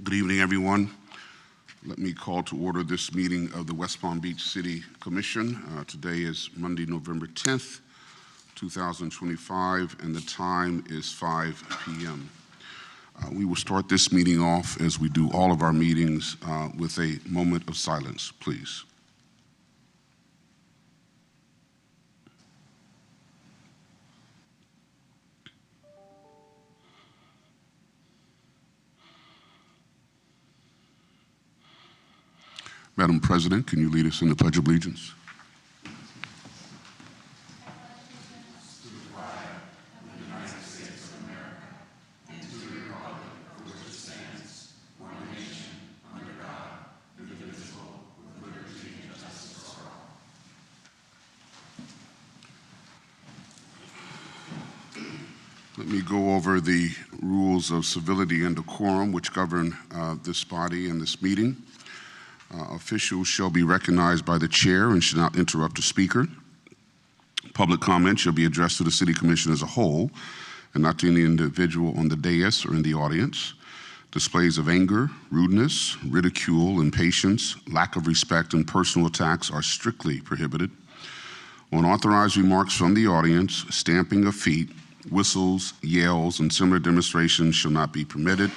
Good evening, everyone. Let me call to order this meeting of the West Palm Beach City Commission. Today is Monday, November 10th, 2025, and the time is 5 p.m. We will start this meeting off, as we do all of our meetings, with a moment of silence, please. Madam President, can you lead us in the Pledge of Allegiance? Let me go over the rules of civility and decorum which govern this body and this meeting. Officials shall be recognized by the chair and should not interrupt the speaker. Public comment shall be addressed to the City Commission as a whole and not to any individual on the dais or in the audience. Displays of anger, rudeness, ridicule, impatience, lack of respect, and personal attacks are strictly prohibited. Unauthorized remarks from the audience, stamping of feet, whistles, yells, and similar demonstrations shall not be permitted.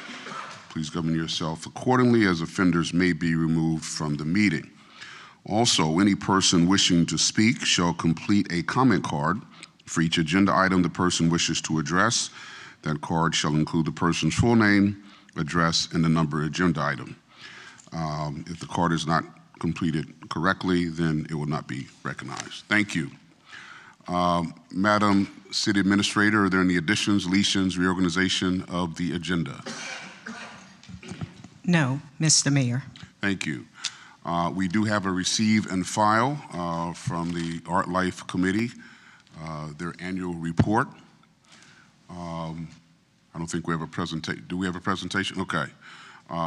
Please govern yourself accordingly, as offenders may be removed from the meeting. Also, any person wishing to speak shall complete a comment card for each agenda item the person wishes to address. That card shall include the person's full name, address, and the number agenda item. If the card is not completed correctly, then it will not be recognized. Thank you. Madam City Administrator, are there any additions, deletions, reorganization of the agenda? No, Mr. Mayor. Thank you. We do have a receive and file from the Art Life Committee, their annual report. I don't think we have a presentation. Do we have a presentation? Okay.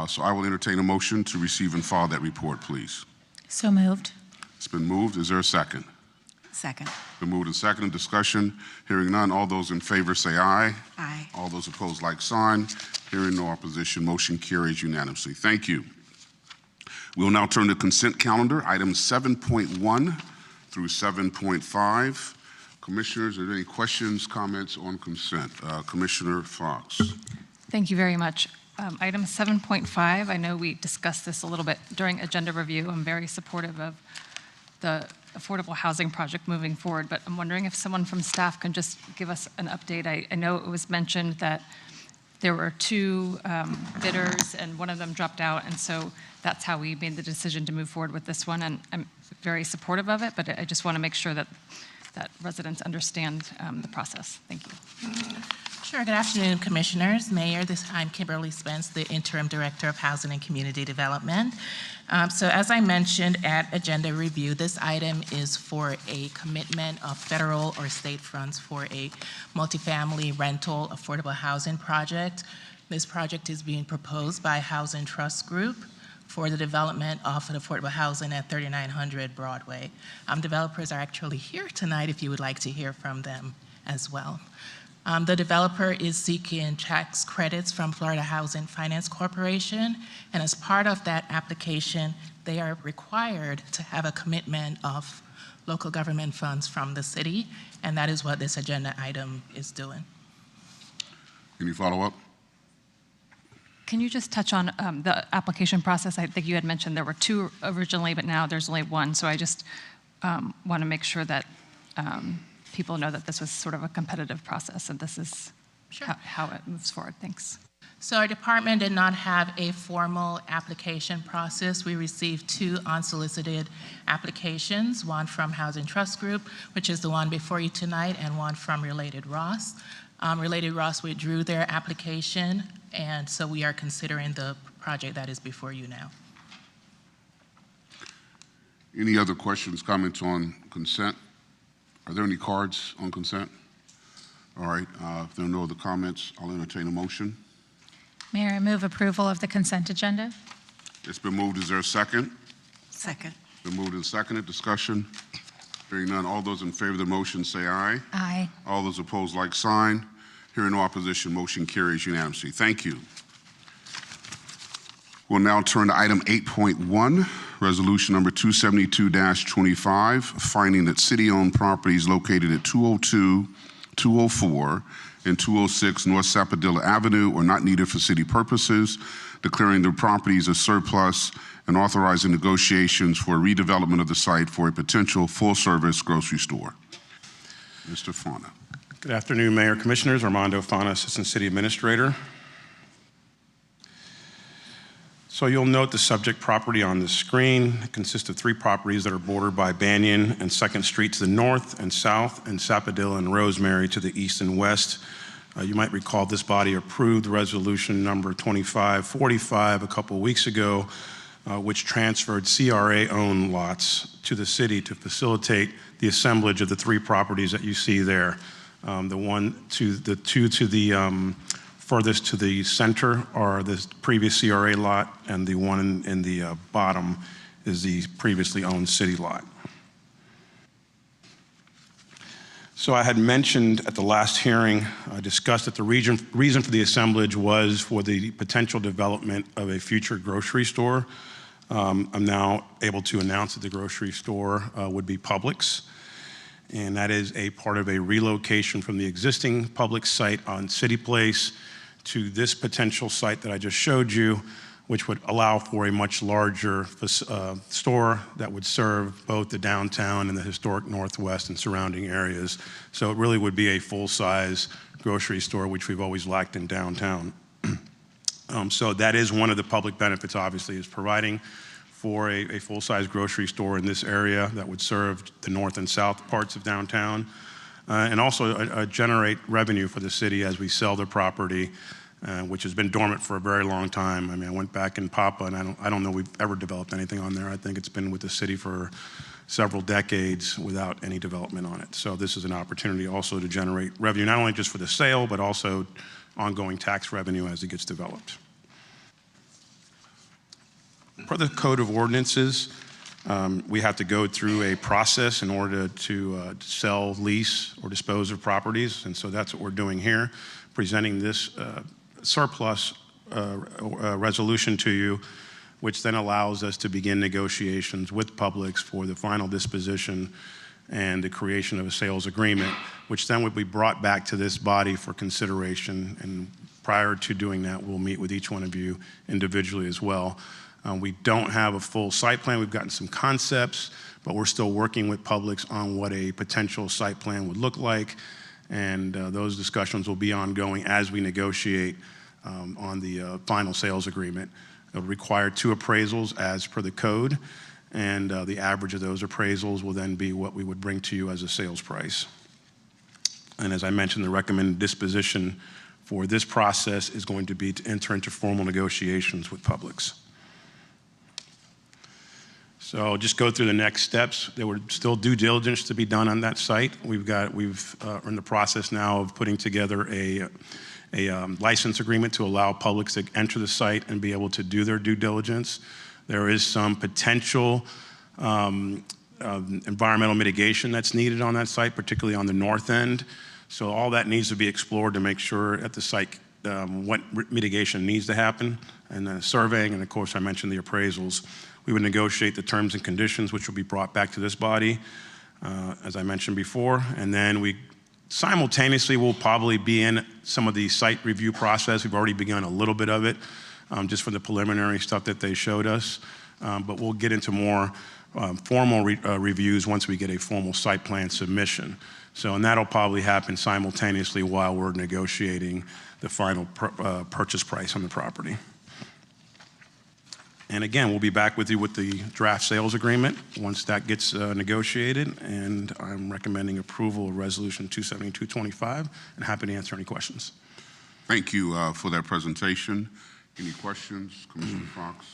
So I will entertain a motion to receive and file that report, please. So moved. It's been moved. Is there a second? Second. Been moved and seconded. Discussion. Hearing none. All those in favor say aye. Aye. All those opposed, like sign. Hearing no opposition, motion carries unanimously. Thank you. We will now turn to consent calendar, items 7.1 through 7.5. Commissioners, are there any questions, comments on consent? Commissioner Fox. Thank you very much. Item 7.5, I know we discussed this a little bit during agenda review. I'm very supportive of the affordable housing project moving forward, but I'm wondering if someone from staff can just give us an update. I know it was mentioned that there were two bidders and one of them dropped out, and so that's how we made the decision to move forward with this one, and I'm very supportive of it, but I just want to make sure that residents understand the process. Thank you. Sure. Good afternoon, Commissioners, Mayor. I'm Kimberly Spence, the Interim Director of Housing and Community Development. So as I mentioned at agenda review, this item is for a commitment of federal or state funds for a multifamily rental affordable housing project. This project is being proposed by Housing Trust Group for the development of an affordable housing at 3900 Broadway. Developers are actually here tonight if you would like to hear from them as well. The developer is seeking tax credits from Florida Housing Finance Corporation, and as part of that application, they are required to have a commitment of local government funds from the city, and that is what this agenda item is doing. Can you follow up? Can you just touch on the application process? I think you had mentioned there were two originally, but now there's only one, so I just want to make sure that people know that this was sort of a competitive process and this is how it moves forward. Thanks. So our department did not have a formal application process. We received two unsolicited applications, one from Housing Trust Group, which is the one before you tonight, and one from Related Ross. Related Ross withdrew their application, and so we are considering the project that is before you now. Any other questions, comments on consent? Are there any cards on consent? All right, if there are no other comments, I'll entertain a motion. Mayor, I move approval of the consent agenda. It's been moved. Is there a second? Second. Been moved and seconded. Discussion. Hearing none. All those in favor of the motion say aye. Aye. All those opposed, like sign. Hearing no opposition, motion carries unanimously. Thank you. We'll now turn to item 8.1, resolution number 272-25, finding that city-owned properties located at 202, 204, and 206 North Sapodilla Avenue are not needed for city purposes, declaring the properties as surplus, and authorizing negotiations for redevelopment of the site for a potential full-service grocery store. Mr. Fauna. Good afternoon, Mayor, Commissioners. Armando Fauna, Assistant City Administrator. So you'll note the subject property on the screen. It consists of 3 properties that are bordered by Banyan and 2nd Street to the north and south, and Sapodilla and Rosemary to the east and west. You might recall this body approved resolution number 2545 a couple of weeks ago, which transferred CRA-owned lots to the city to facilitate the assemblage of the 3 properties that you see there. The two to the furthest to the center are the previous CRA lot, and the one in the bottom is the previously owned city lot. So I had mentioned at the last hearing, I discussed that the reason for the assemblage was for the potential development of a future grocery store. I'm now able to announce that the grocery store would be Publix, and that is a part of a relocation from the existing Publix site on City Place to this potential site that I just showed you, which would allow for a much larger store that would serve both the downtown and the historic Northwest and surrounding areas. So it really would be a full-size grocery store, which we've always lacked in downtown. So that is one of the public benefits, obviously, is providing for a full-size grocery store in this area that would serve the north and south parts of downtown, and also generate revenue for the city as we sell the property, which has been dormant for a very long time. I mean, I went back in Papa, and I don't know we've ever developed anything on there. I think it's been with the city for several decades without any development on it. So this is an opportunity also to generate revenue, not only just for the sale, but also ongoing tax revenue as it gets developed. Per the Code of Ordinances, we have to go through a process in order to sell, lease, or dispose of properties, and so that's what we're doing here, presenting this surplus resolution to you, which then allows us to begin negotiations with Publix for the final disposition and the creation of a sales agreement, which then would be brought back to this body for consideration. And prior to doing that, we'll meet with each one of you individually as well. We don't have a full site plan. We've gotten some concepts, but we're still working with Publix on what a potential site plan would look like. And those discussions will be ongoing as we negotiate on the final sales agreement. It'll require 2 appraisals as per the code, and the average of those appraisals will then be what we would bring to you as a sales price. And as I mentioned, the recommended disposition for this process is going to be to enter into formal negotiations with Publix. So I'll just go through the next steps. There would still due diligence to be done on that site. We're in the process now of putting together a license agreement to allow Publix to enter the site and be able to do their due diligence. There is some potential environmental mitigation that's needed on that site, particularly on the north end. So all that needs to be explored to make sure at the site what mitigation needs to happen, and then surveying, and of course I mentioned the appraisals. We would negotiate the terms and conditions, which will be brought back to this body, as I mentioned before, and then we simultaneously will probably be in some of the site review process. We've already begun a little bit of it, just for the preliminary stuff that they showed us, but we'll get into more formal reviews once we get a formal site plan submission. So, and that'll probably happen simultaneously while we're negotiating the final purchase price on the property. And again, we'll be back with you with the draft sales agreement once that gets negotiated, and I'm recommending approval of Resolution 27225, and happy to answer any questions. Thank you for that presentation. Any questions, Commissioner Fox?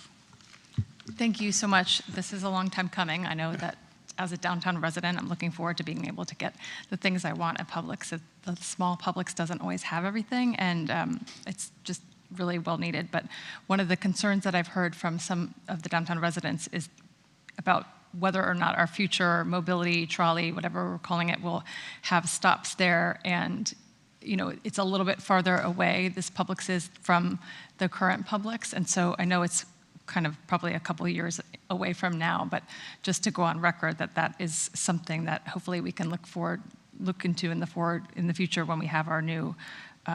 Thank you so much. This is a long time coming. I know that as a downtown resident, I'm looking forward to being able to get the things I want at Publix. The small Publix doesn't always have everything, and it's just really well needed. But one of the concerns that I've heard from some of the downtown residents is about whether or not our future mobility trolley, whatever we're calling it, will have stops there. And you know, it's a little bit farther away, this Publix is, from the current Publix. And so I know it's kind of probably a couple of years away from now, but just to go on record that that is something that hopefully we can look into in the future when we have our new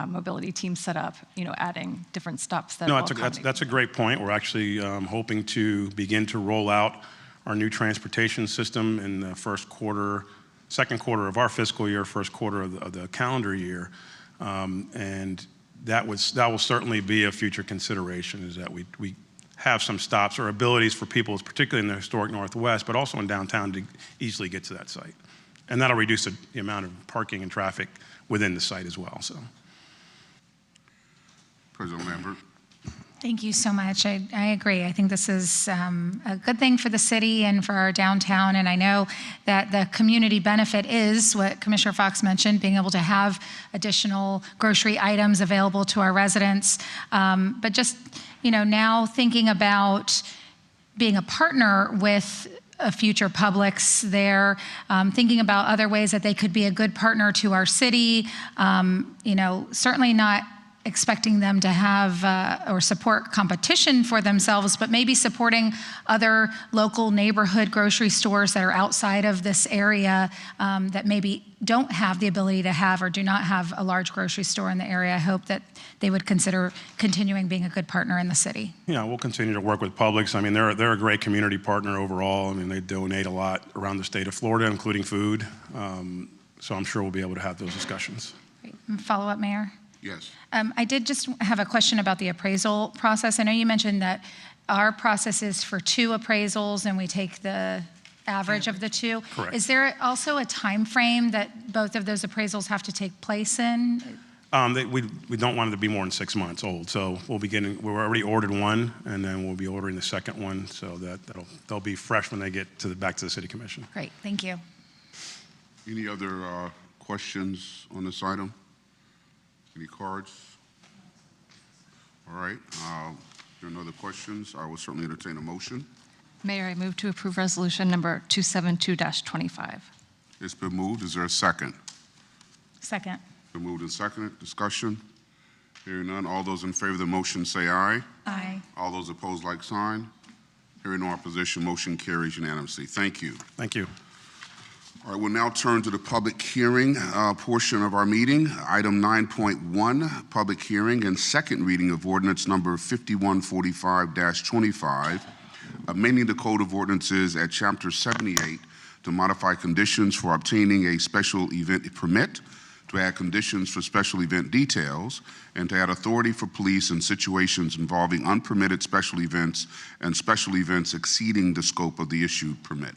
mobility team set up, adding different stops that No, will accommodate. that's a great point. We're actually hoping to begin to roll out our new transportation system in the second quarter of our fiscal year, first quarter of the calendar year. And that will certainly be a future consideration, is that we have some stops or abilities for people, particularly in the historic Northwest, but also in downtown, to easily get to that site. And that'll reduce the amount of parking and traffic within the site as well. So, President Lambert. Thank you so much. I agree. I think this is a good thing for the city and for our downtown. And I know that the community benefit is what Commissioner Fox mentioned, being able to have additional grocery items available to our residents. But just, now thinking about being a partner with a future Publix there, thinking about other ways that they could be a good partner to our city, certainly not expecting them to have or support competition for themselves, but maybe supporting other local neighborhood grocery stores that are outside of this area that maybe don't have the ability to have or do not have a large grocery store in the area. I hope that they would consider continuing being a good partner in the city. Yeah, we'll continue to work with Publix. I mean, they're a great community partner overall. I mean, they donate a lot around the state of Florida, including food. So I'm sure we'll be able to have those discussions. Great. Follow up, Mayor? Yes. I did just have a question about the appraisal process. I know you mentioned that our process is for 2 appraisals and we take the average of the 2. Correct. Is there also a time frame that both of those appraisals have to take place in? We don't want it to be more than 6 months old. So we're already ordered one, and then we'll be ordering the second one, so that they'll be fresh when they get back to the City Commission. Great, thank you. Any other questions on this item? Any cards? All right. If there are no other questions, I will certainly entertain a motion. Mayor, I move to approve resolution number 272-25. It's been moved. Is there a second? Second. Been moved and seconded. Discussion? Hearing none. All those in favor of the motion say aye. Aye. All those opposed, like sign. Hearing no opposition, motion carries unanimously. Thank you. Thank you. All right, we'll now turn to the public hearing portion of our meeting. Item 9.1, public hearing and second reading of ordinance number 5145-25, amending the Code of Ordinances at Chapter 78 to modify conditions for obtaining a special event permit, to add conditions for special event details, and to add authority for police in situations involving unpermitted special events and special events exceeding the scope of the issued permit.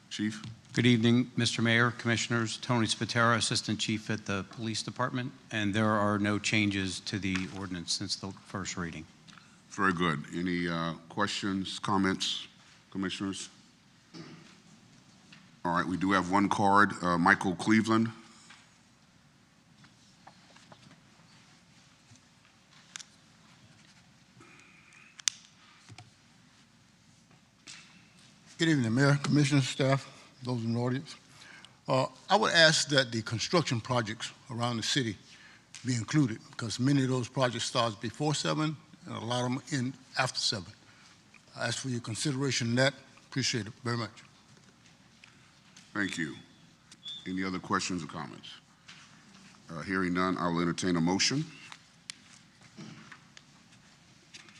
Chief? Good evening, Mr. Mayor, Commissioners. Tony Spatera, Assistant Chief at the Police Department, and there are no changes to the ordinance since the first reading. Very good. Any questions, comments, Commissioners? All right, we do have one card. Michael Cleveland. Good evening, Mayor, Commissioners, staff, those in the audience. I would ask that the construction projects around the city be included, because many of those projects start before 7 and a lot of them end after 7. I ask for your consideration of that. Appreciate it very much. Thank you. Any other questions or comments? Hearing none, I will entertain a motion.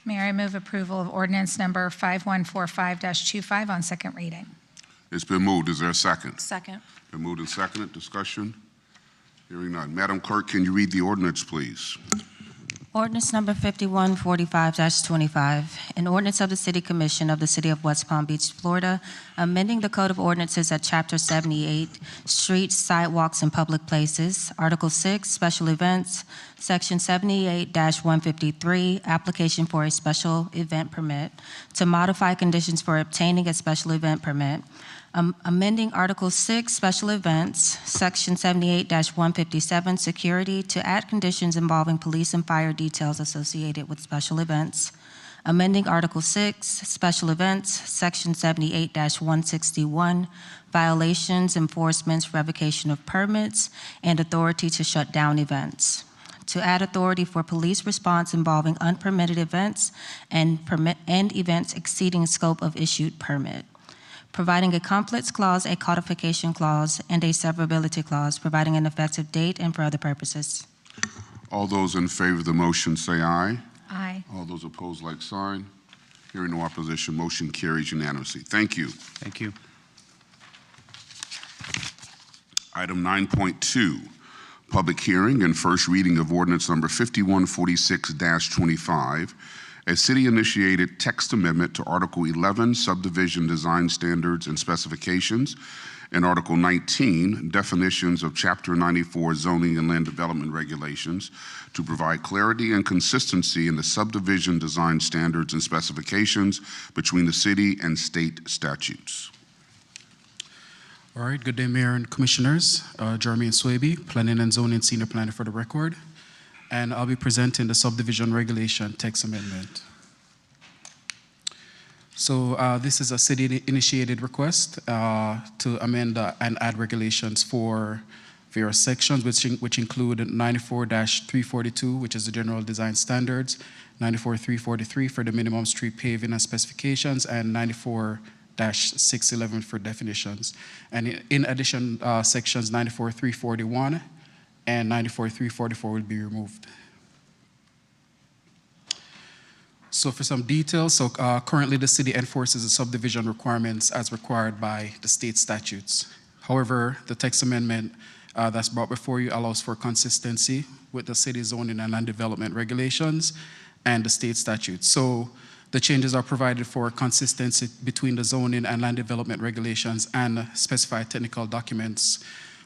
Mayor, I move approval of ordinance number 5145-25 on second reading. It's been moved. Is there a second? Second. Been moved and seconded. Discussion? Hearing none. Madam Clerk, can you read the ordinance, please? Ordinance number 5145-25, an ordinance of the City Commission of the City of West Palm Beach, Florida, amending the Code of Ordinances at Chapter 78, Streets, Sidewalks, and Public Places, Article 6, Special Events, Section 78-153, Application for a Special Event Permit, to modify conditions for obtaining a special event permit, amending Article 6, Special Events, Section 78-157, Security, to add conditions involving police and fire details associated with special events, amending Article 6, Special Events, Section 78-161, Violations, Enforcements, Revocation of Permits, and Authority to shut down events, to add authority for police response involving unpermitted events and events exceeding scope of issued permit, providing a conflicts clause, a codification clause, and a severability clause, providing an effective date and for other purposes. All those in favor of the motion say aye. Aye. All those opposed, like sign. Hearing no opposition, motion carries unanimously. Thank you. Thank you. Item 9.2, public hearing and first reading of ordinance number 5146-25, a city-initiated text amendment to Article 11, subdivision design standards and specifications, and Article 19, definitions of Chapter 94 zoning and land development regulations, to provide clarity and consistency in the subdivision design standards and specifications between the city and state statutes. All right, good day, Mayor and Commissioners. Jeremy Swaby, Planning and Zoning Senior Planner for the record. And I'll be presenting the subdivision regulation text amendment. So this is a city-initiated request to amend and add regulations for various sections, which include 94-342, which is the general design standards, 94-343 for the minimum street paving and specifications, and 94-611 for definitions. And in addition, sections 94-341 and 94-344 will be removed. So for some details, currently the city enforces the subdivision requirements as required by the state statutes. However, the text amendment that's brought before you allows for consistency with the city zoning and land development regulations and the state statutes. So the changes are provided for consistency between the zoning and land development regulations and specified technical documents,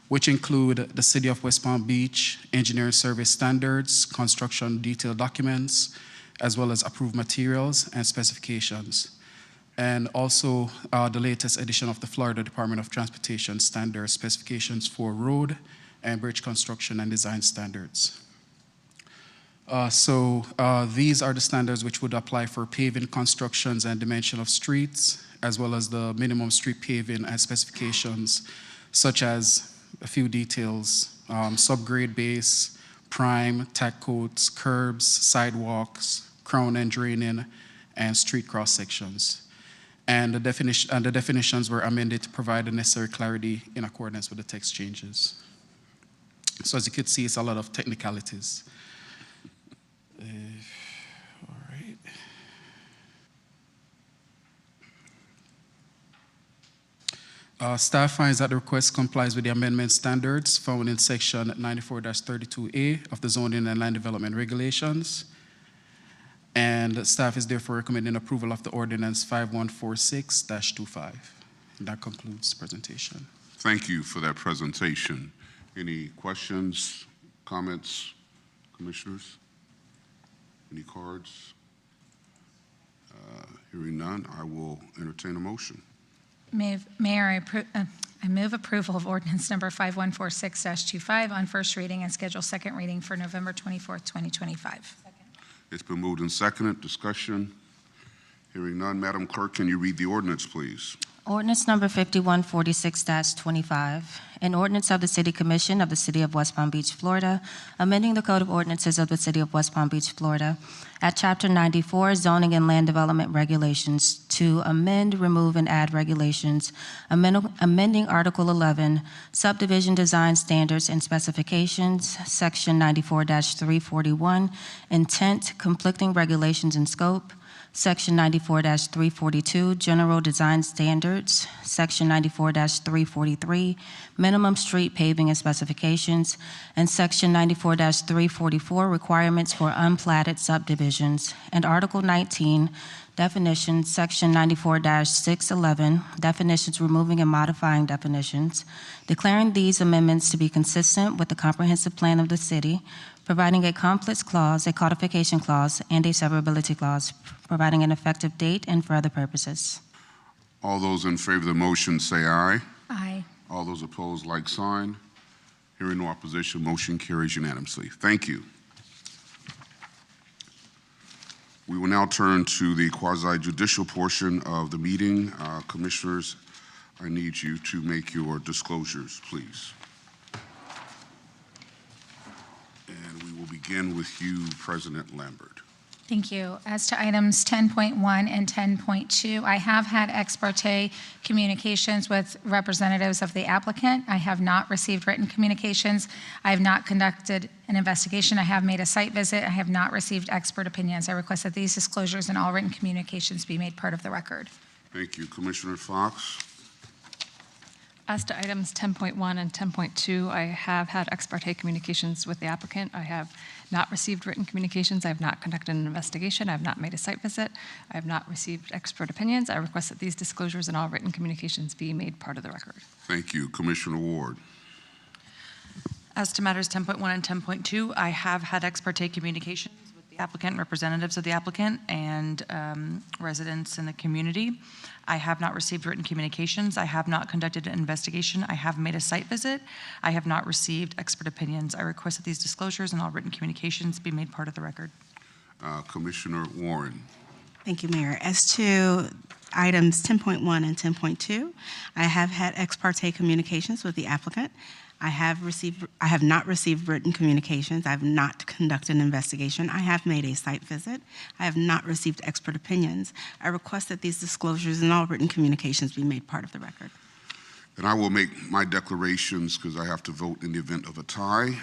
which include the City of West Palm Beach engineering service standards, construction detail documents, as well as approved materials and specifications. And also the latest edition of the Florida Department of Transportation standard specifications for road and bridge construction and design standards. These are the standards which would apply for paving constructions and dimension of streets, as well as the minimum street paving and specifications, such as a few details, subgrade base, prime, tack coats, curbs, sidewalks, crown and draining, and street cross sections. And the definitions were amended to provide the necessary clarity in accordance with the text changes. So as you can see, it's a lot of technicalities. All right. Staff finds that the request complies with the amendment standards found in section 94-32A of the zoning and land development regulations. And staff is therefore recommending approval of the ordinance 5146-25. And that concludes the presentation. Thank you for that presentation. Any questions, comments, commissioners? Any cards? Hearing none, I will entertain a motion. Mayor, I move approval of ordinance number 5146-25 on first reading and schedule second reading for November 24th, 2025. It's been moved and seconded. Discussion. Hearing none, Madam Clerk, can you read the ordinance, please? Ordinance number 5146-25, an ordinance of the City Commission of the City of West Palm Beach, Florida, amending the Code of Ordinances of the City of West Palm Beach, Florida, at Chapter 94, Zoning and Land Development Regulations, to amend, remove, and add regulations, amending Article 11, Subdivision Design Standards and Specifications, Section 94-341, Intent, Conflicting Regulations and Scope, Section 94-342, General Design Standards, Section 94-343, Minimum Street Paving and Specifications, and Section 94-344, Requirements for Unplatted Subdivisions, and Article 19, Definitions, Section 94-611, Definitions, removing and modifying definitions, declaring these amendments to be consistent with the comprehensive plan of the city, providing a conflicts clause, a codification clause, and a severability clause, providing an effective date and for other purposes. All those in favor of the motion say aye. Aye. All those opposed, like sign. Hearing no opposition, motion carries unanimously. Thank you. We will now turn to the quasi-judicial portion of the meeting. Commissioners, I need you to make your disclosures, please. And we will begin begin with you, President Lambert. Thank you. As to items 10.1 and 10.2, I have had ex parte communications with representatives of the applicant. I have not received written communications. I have not conducted an investigation. I have made a site visit. I have not received expert opinions. I request that these disclosures and all written communications be made part of the record. Thank you. Commissioner Fox? As to items 10.1 and 10.2, I have had ex parte communications with the applicant. I have not received written communications. I have not conducted an investigation. I have not made a site visit. I have not received expert opinions. I request that these disclosures and all written communications be made part of the record. Thank you. Commissioner Ward? As to matters 10.1 and 10.2, I have had ex parte communications with the applicant, representatives of the applicant, and residents in the community. I have not received written communications. I have not conducted an investigation. I have made a site visit. I have not received expert opinions. I request that these disclosures and all written communications be made part of the record. Commissioner Warren? Thank you, Mayor. As to items 10.1 and 10.2, I have had ex parte communications with the applicant. I have not received written communications. I have not conducted an investigation. I have made a site visit. I have not received expert opinions. I request that these disclosures and all written communications be made part of the record. And I will make my declarations because I have to vote in the event of a tie.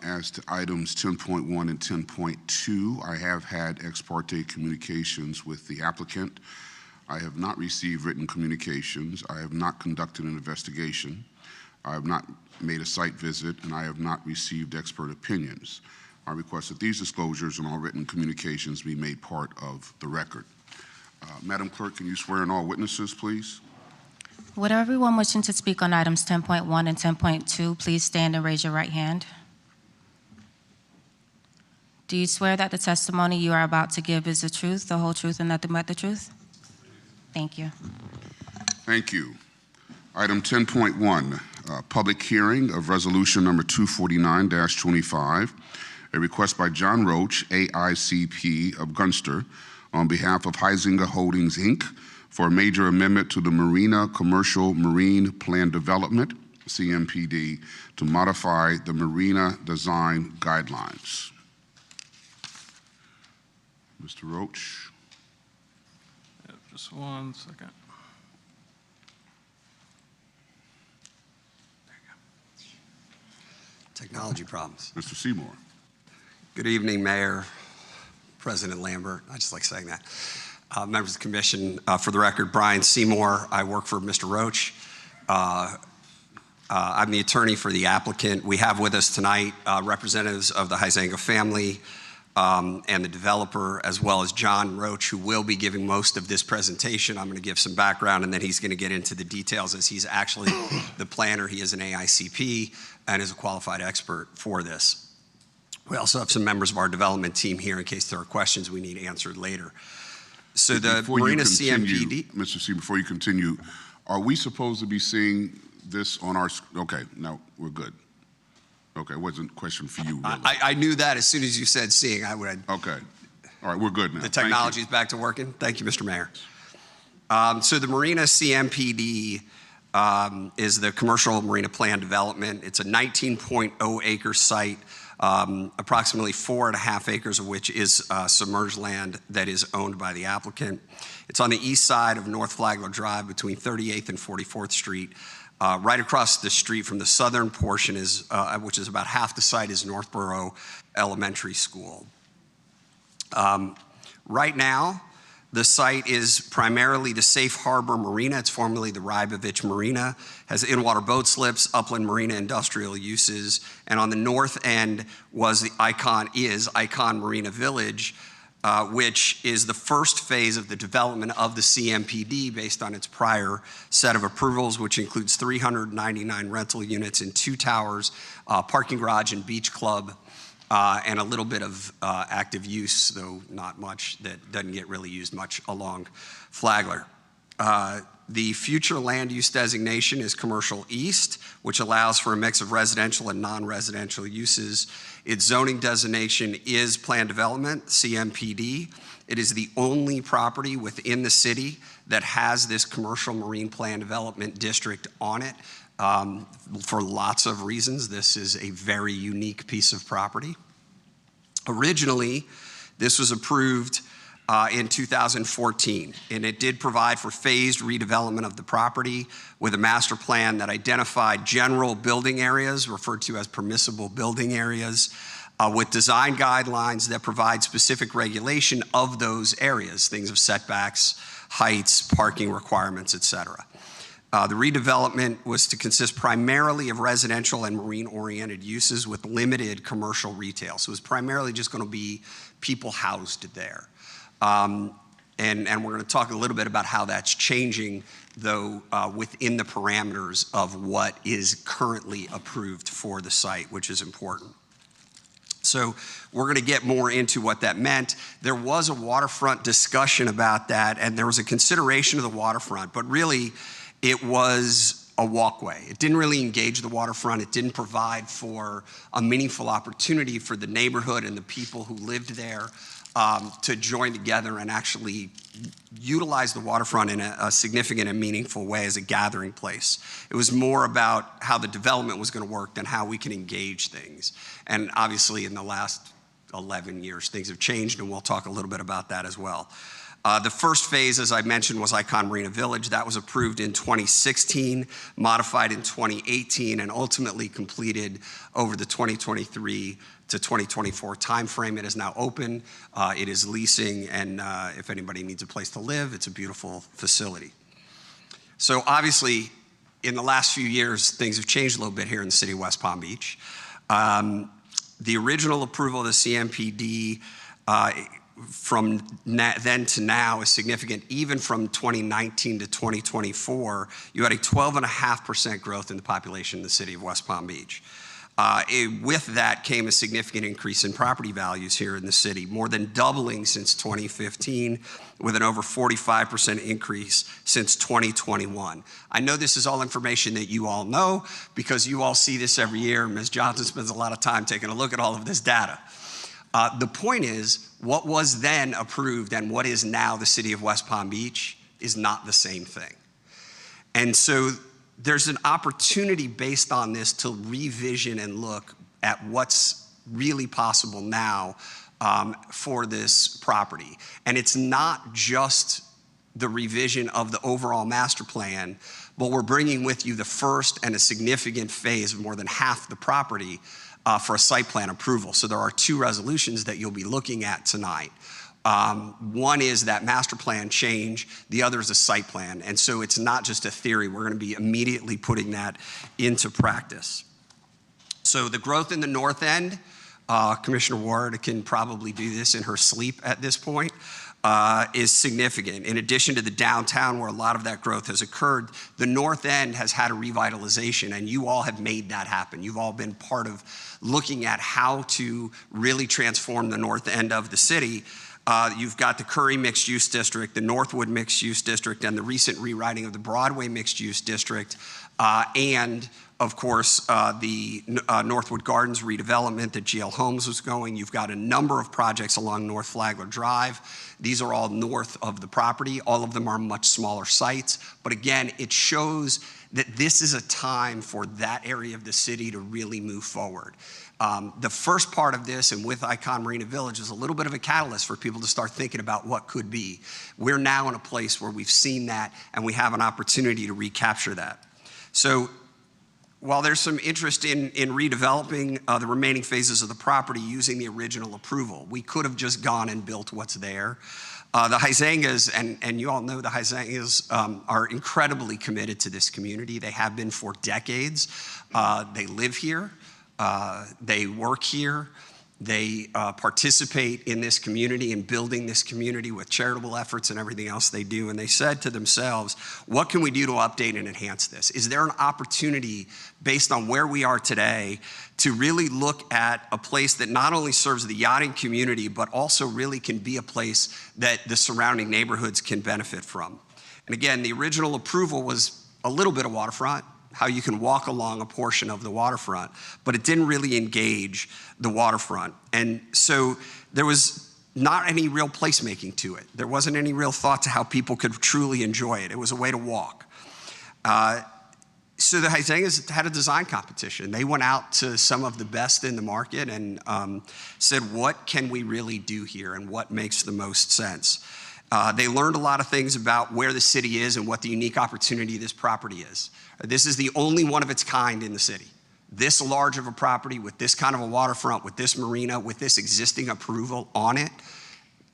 As to items 10.1 and 10.2, I have had ex parte communications with the applicant. I have not received written communications. I have not conducted an investigation. I have not made a site visit, and I have not received expert opinions. I request that these disclosures and all written communications be made part of the record. Madam Clerk, can you swear in all witnesses, please? Would everyone wishing to speak on items 10.1 and 10.2 please stand and raise your right hand? Do you swear that the testimony you are about to give is the truth, the whole truth, and nothing but the truth? Thank you. Thank you. Item 10.1, public hearing of resolution number 249-25, a request by John Roach, AICP of Gunster, on behalf of Heisinger Holdings, Inc., for a major amendment to the Marina Commercial Marine Plan Development, CMPD, to modify the Marina Design Guidelines. Mr. Roach. Just 1 second. Technology problems. Mr. Seymour. Good evening, Mayor, President Lambert. I just like saying that. Members of the commission, for the record, Brian Seymour. I work for Mr. Roach. I'm the attorney for the applicant. We have with us tonight representatives of the Heisinger family and the developer, as well as John Roach, who will be giving most of this presentation. I'm going to give some background, and then he's going to get into the details, as he's actually the planner. He is an AICP and is a qualified expert for this. We also have some members of our development team here in case there are questions we need answered later. So the Marina CMPD. Mr. C, before you continue, are we supposed to be seeing this on our, okay, no, we're good. Okay, it wasn't a question for you, really. I knew that as soon as you said seeing, I would. Okay, all right, we're good now. The technology is back to working. Thank you, Mr. Mayor. So the Marina CMPD is the Commercial Marina Plan Development. It's a 19.0 acre site, approximately 4.5 acres of which is submerged land that is owned by the applicant. It's on the east side of North Flagler Drive between 38th and 44th Street. Right across the street from the southern portion is, which is about half the site, is Northborough Elementary School. Right now, the site is primarily the Safe Harbor Marina. It's formerly the Rybovich Marina, has in-water boat slips, upland marina industrial uses, and on the north end was the Icon Marina Village, which is the first phase of the development of the CMPD based on its prior set of approvals, which includes 399 rental units in 2 towers, parking garage and beach club, and a little bit of active use, though not much, that doesn't get really used much along Flagler. The future land use designation is Commercial East, which allows for a mix of residential and non-residential uses. Its zoning designation is Planned Development, CMPD. It is the only property within the city that has this Commercial Marine Plan Development District on it. For lots of reasons, this is a very unique piece of property. Originally, this was approved in 2014, and it did provide for phased redevelopment of the property with a master plan that identified general building areas, referred to as permissible building areas, with design guidelines that provide specific regulation of those areas, things of setbacks, heights, parking requirements, et cetera. The redevelopment was to consist primarily of residential and marine-oriented uses with limited commercial retail. So it was primarily just going to be people housed there. And we're going to talk a little bit about how that's changing, though, within the parameters of what is currently approved for the site, which is important. So we're going to get more into what that meant. There was a waterfront discussion about that, and there was a consideration of the waterfront, but really it was a walkway. It didn't really engage the waterfront. It didn't provide for a meaningful opportunity for the neighborhood and the people who lived there to join together and actually utilize the waterfront in a significant and meaningful way as a gathering place. It was more about how the development was going to work than how we can engage things. And obviously in the last 11 years, things have changed, and we'll talk a little bit about that as well. The first phase, as I mentioned, was Icon Marina Village. That was approved in 2016, modified in 2018, and ultimately completed over the 2023 to 2024 timeframe. It is now open. It is leasing, and if anybody needs a place to live, it's a beautiful facility. So obviously, in the last few years, things have changed a little bit here in the city of West Palm Beach. The original approval of the CMPD from then to now is significant. Even from 2019 to 2024, you had a 12.5% growth in the population in the city of West Palm Beach. With that came a significant increase in property values here in the city, more than doubling since 2015, with an over 45% increase since 2021. I know this is all information that you all know because you all see this every year. Ms. Johnson spends a lot of time taking a look at all of this data. The point is, what was then approved and what is now the city of West Palm Beach is not the same thing. And so there's an opportunity based on this to revision and look at what's really possible now for this property. And it's not just the revision of the overall master plan, but we're bringing with you the first and a significant phase of more than half the property for a site plan approval. So there are two resolutions that you'll be looking at tonight. One is that master plan change, the other is a site plan. And so it's not just a theory, we're gonna be immediately putting that into practice. So the growth in the north end, Commissioner Ward can probably do this in her sleep at this point, is significant. In addition to the downtown where a lot of that growth has occurred, the north end has had a revitalization, and you all have made that happen. You've all been part of looking at how to really transform the north end of the city. You've got the Curry Mixed Use District, the Northwood Mixed Use District, and the recent rewriting of the Broadway Mixed Use District, and of course, the Northwood Gardens redevelopment that GL Homes was going. You've got a number of projects along North Flagler Drive. These are all north of the property. All of them are much smaller sites. But again, it shows that this is a time for that area of the city to really move forward. The first part of this, and with Icon Marina Village, is a little bit of a catalyst for people to start thinking about what could be. We're now in a place where we've seen that, and we have an opportunity to recapture that. So while there's some interest in redeveloping the remaining phases of the property using the original approval, we could have just gone and built what's there. The Huizengas, and you all know the Huizengas are incredibly committed to this community. They have been for decades. They live here. They work here. They participate in this community and building this community with charitable efforts and everything else they do. And they said to themselves, what can we do to update and enhance this? Is there an opportunity based on where we are today to really look at a place that not only serves the yachting community, but also really can be a place that the surrounding neighborhoods can benefit from? And again, the original approval was a little bit of waterfront, how you can walk along a portion of the waterfront, but it didn't really engage the waterfront. And so there was not any real placemaking to it. There wasn't any real thought to how people could truly enjoy it. It was a way to walk. So the Hyzangas had a design competition. They went out to some of the best in the market and said, what can we really do here and what makes the most sense? They learned a lot of things about where the city is and what the unique opportunity this property is. This is the only one of its kind in the city. This large of a property with this kind of a waterfront, with this marina, with this existing approval on it,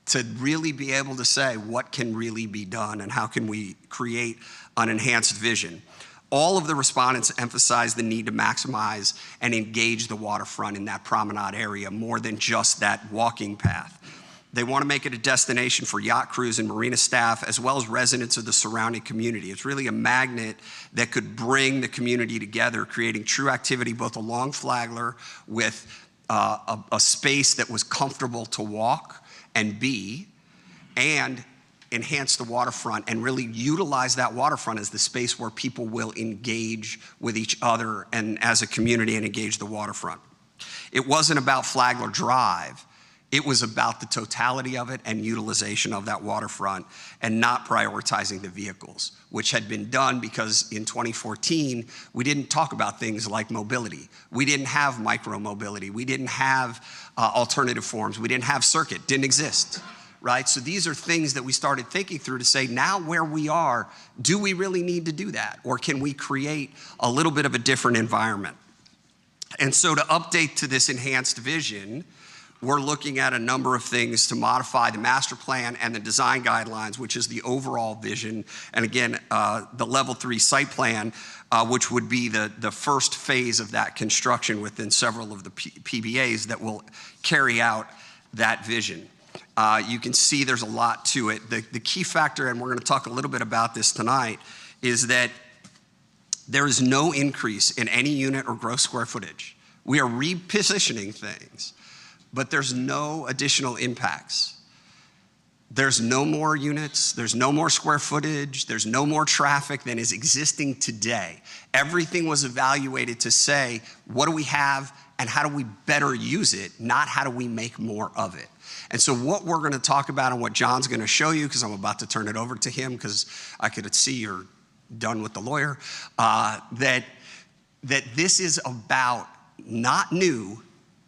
to really be able to say what can really be done and how can we create an enhanced vision. All of the respondents emphasized the need to maximize and engage the waterfront in that promenade area more than just that walking path. They want to make it a destination for yacht crews and marina staff, as well as residents of the surrounding community. It's really a magnet that could bring the community together, creating true activity both along Flagler with a space that was comfortable to walk and be, and enhance the waterfront and really utilize that waterfront as the space where people will engage with each other and as a community and engage the waterfront. It wasn't about Flagler Drive. It was about the totality of it and utilization of that waterfront and not prioritizing the vehicles, which had been done because in 2014, we didn't talk about things like mobility. We didn't have micro-mobility. We didn't have alternative forms. We didn't have circuit, didn't exist. Right? So these are things that we started thinking through to say, now where we are, do we really need to do that? Or can we create a little bit of a different environment? And so to update to this enhanced vision, we're looking at a number of things to modify the master plan and the design guidelines, which is the overall vision. And again, the level 3 site plan, which would be the first phase of that construction within several of the PBAs that will carry out that vision. You can see there's a lot to it. The key factor, and we're going to talk a little bit about this tonight, is that there is no increase in any unit or gross square footage. We are repositioning things, but there's no additional impacts. There's no more units, there's no more square footage, there's no more traffic than is existing today. Everything was evaluated to say, what do we have and how do we better use it, not how do we make more of it. And so what we're going to talk about and what John's going to show you, because I'm about to turn it over to him because I could see you're done with the lawyer, that this is about not new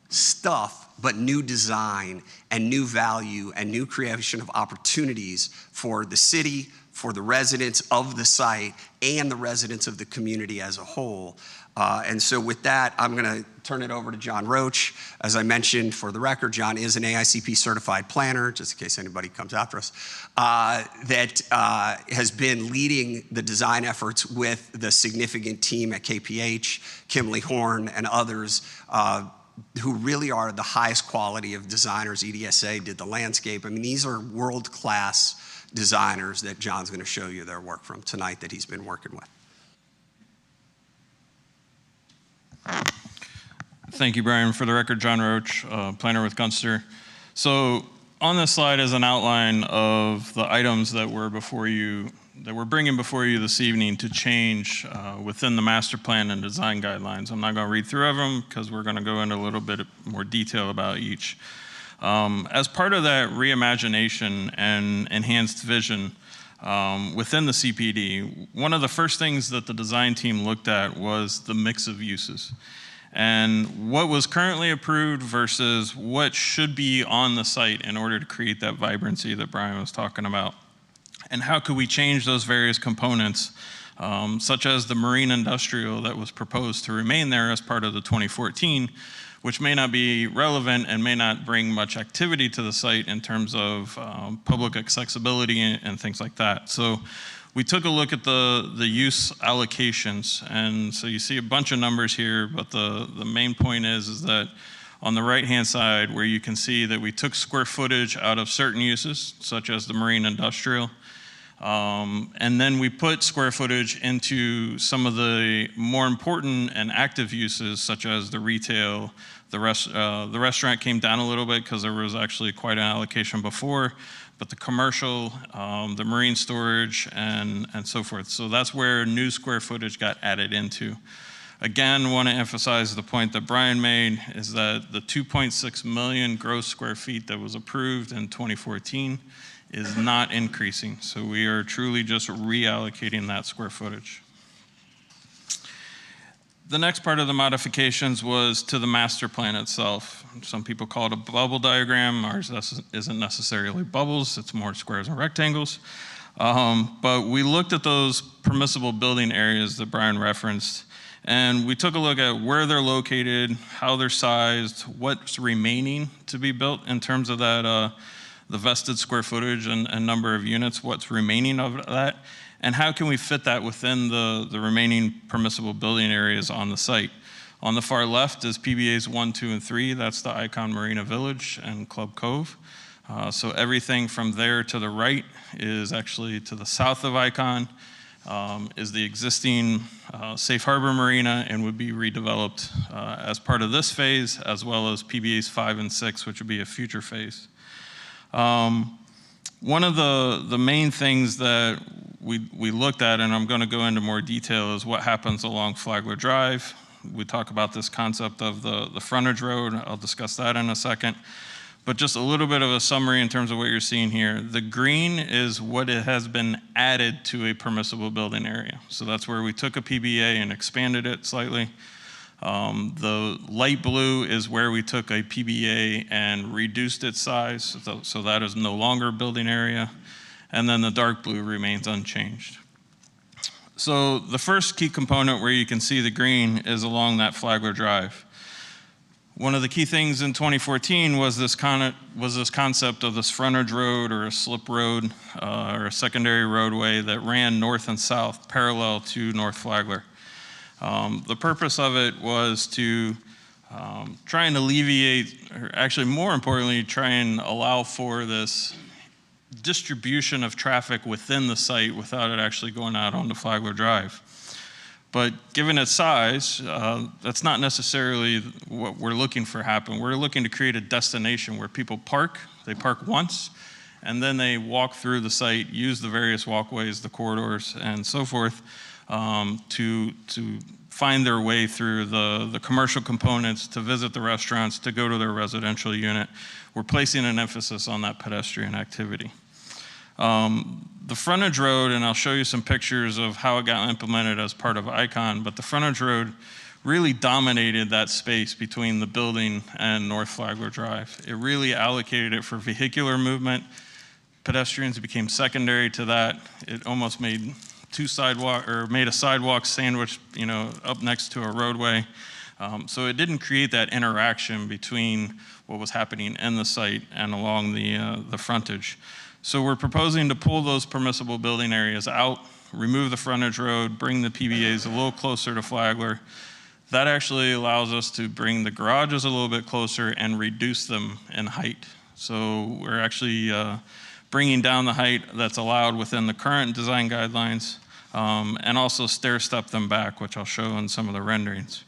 stuff, but new design and new value and new creation of opportunities for the city, for the residents of the site, and the residents of the community as a whole. And so with that, I'm going to turn it over to John Roach. As I mentioned, for the record, John is an AICP certified planner, just in case anybody comes after us, that has been leading the design efforts with the significant team at KPH, Kimley Horn, and others who really are the highest quality of designers. EDSA did the landscape. I mean, these are world-class designers that John's going to show you their work from tonight that he's been working with. Thank you, Brian. For the record, John Roach, planner with Gunster. So on this slide is an outline of the items that we're bringing before you this evening to change within the master plan and design guidelines. I'm not going to read through them because we're going to go into a little bit more detail about each. As part of that reimagination and enhanced vision within the CPD, one of the first things that the design team looked at was the mix of uses and what was currently approved versus what should be on the site in order to create that vibrancy that Brian was talking about. And how could we change those various components, such as the marine industrial that was proposed to remain there as part of the 2014, which may not be relevant and may not bring much activity to the site in terms of public accessibility and things like that. So we took a look at the use allocations, and so you see a bunch of numbers here, but the main point is that on the right-hand side where you can see that we took square footage out of certain uses, such as the marine industrial, and then we put square footage into some of the more important and active uses, such as the retail. The restaurant came down a little bit because there was actually quite an allocation before, but the commercial, the marine storage, and so forth. So that's where new square footage got added into. Again, want to emphasize the point that Brian made is that the 2.6 million gross square feet that was approved in 2014 is not increasing. So we are truly just reallocating that square footage. The next part of the modifications was to the master plan itself. Some people call it a bubble diagram. Ours isn't necessarily bubbles, it's more squares and rectangles. But we looked at those permissible building areas that Brian referenced, and we took a look at where they're located, how they're sized, what's remaining to be built in terms of that, the vested square footage and number of units, what's remaining of that, and how can we fit that within the remaining permissible building areas on the site. On the far left is PBAs 1, 2, and 3. That's the Icon Marina Village and Club Cove. So everything from there to the right is actually to the south of Icon, is the existing Safe Harbor Marina and would be redeveloped as part of this phase, as well as PBAs 5 and 6, which would be a future phase. One of the main things that we looked at, and I'm going to go into more detail, is what happens along Flagler Drive. We talk about this concept of the frontage road. I'll discuss that in a second. But just a little bit of a summary in terms of what you're seeing here. The green is what it has been added to a permissible building area. So that's where we took a PBA and expanded it slightly. The light blue is where we took a PBA and reduced its size, so that is no longer a building area. And then the dark blue remains unchanged. So the first key component where you can see the green is along that Flagler Drive. One of the key things in 2014 was this concept of this frontage road or a slip road or a secondary roadway that ran north and south parallel to North Flagler. The purpose of it was to try and alleviate, or actually more importantly, try and allow for this distribution of traffic within the site without it actually going out onto Flagler Drive. But given its size, that's not necessarily what we're looking for happen. We're looking to create a destination where people park, they park once, and then they walk through the site, use the various walkways, the corridors, and so forth, to find their way through the commercial components, to visit the restaurants, to go to their residential unit. We're placing an emphasis on that pedestrian activity. The frontage road, and I'll show you some pictures of how it got implemented as part of Icon, but the frontage road really dominated that space between the building and North Flagler Drive. It really allocated it for vehicular movement. Pedestrians became secondary to that. It almost made made a sidewalk sandwich, up next to a roadway. So it didn't create that interaction between what was happening in the site and along the frontage. So we're proposing to pull those permissible building areas out, remove the frontage road, bring the PBAs a little closer to Flagler. That actually allows us to bring the garages a little bit closer and reduce them in height. So we're actually bringing down the height that's allowed within the current design guidelines, and also stair-step them back, which I'll show in some of the renderings.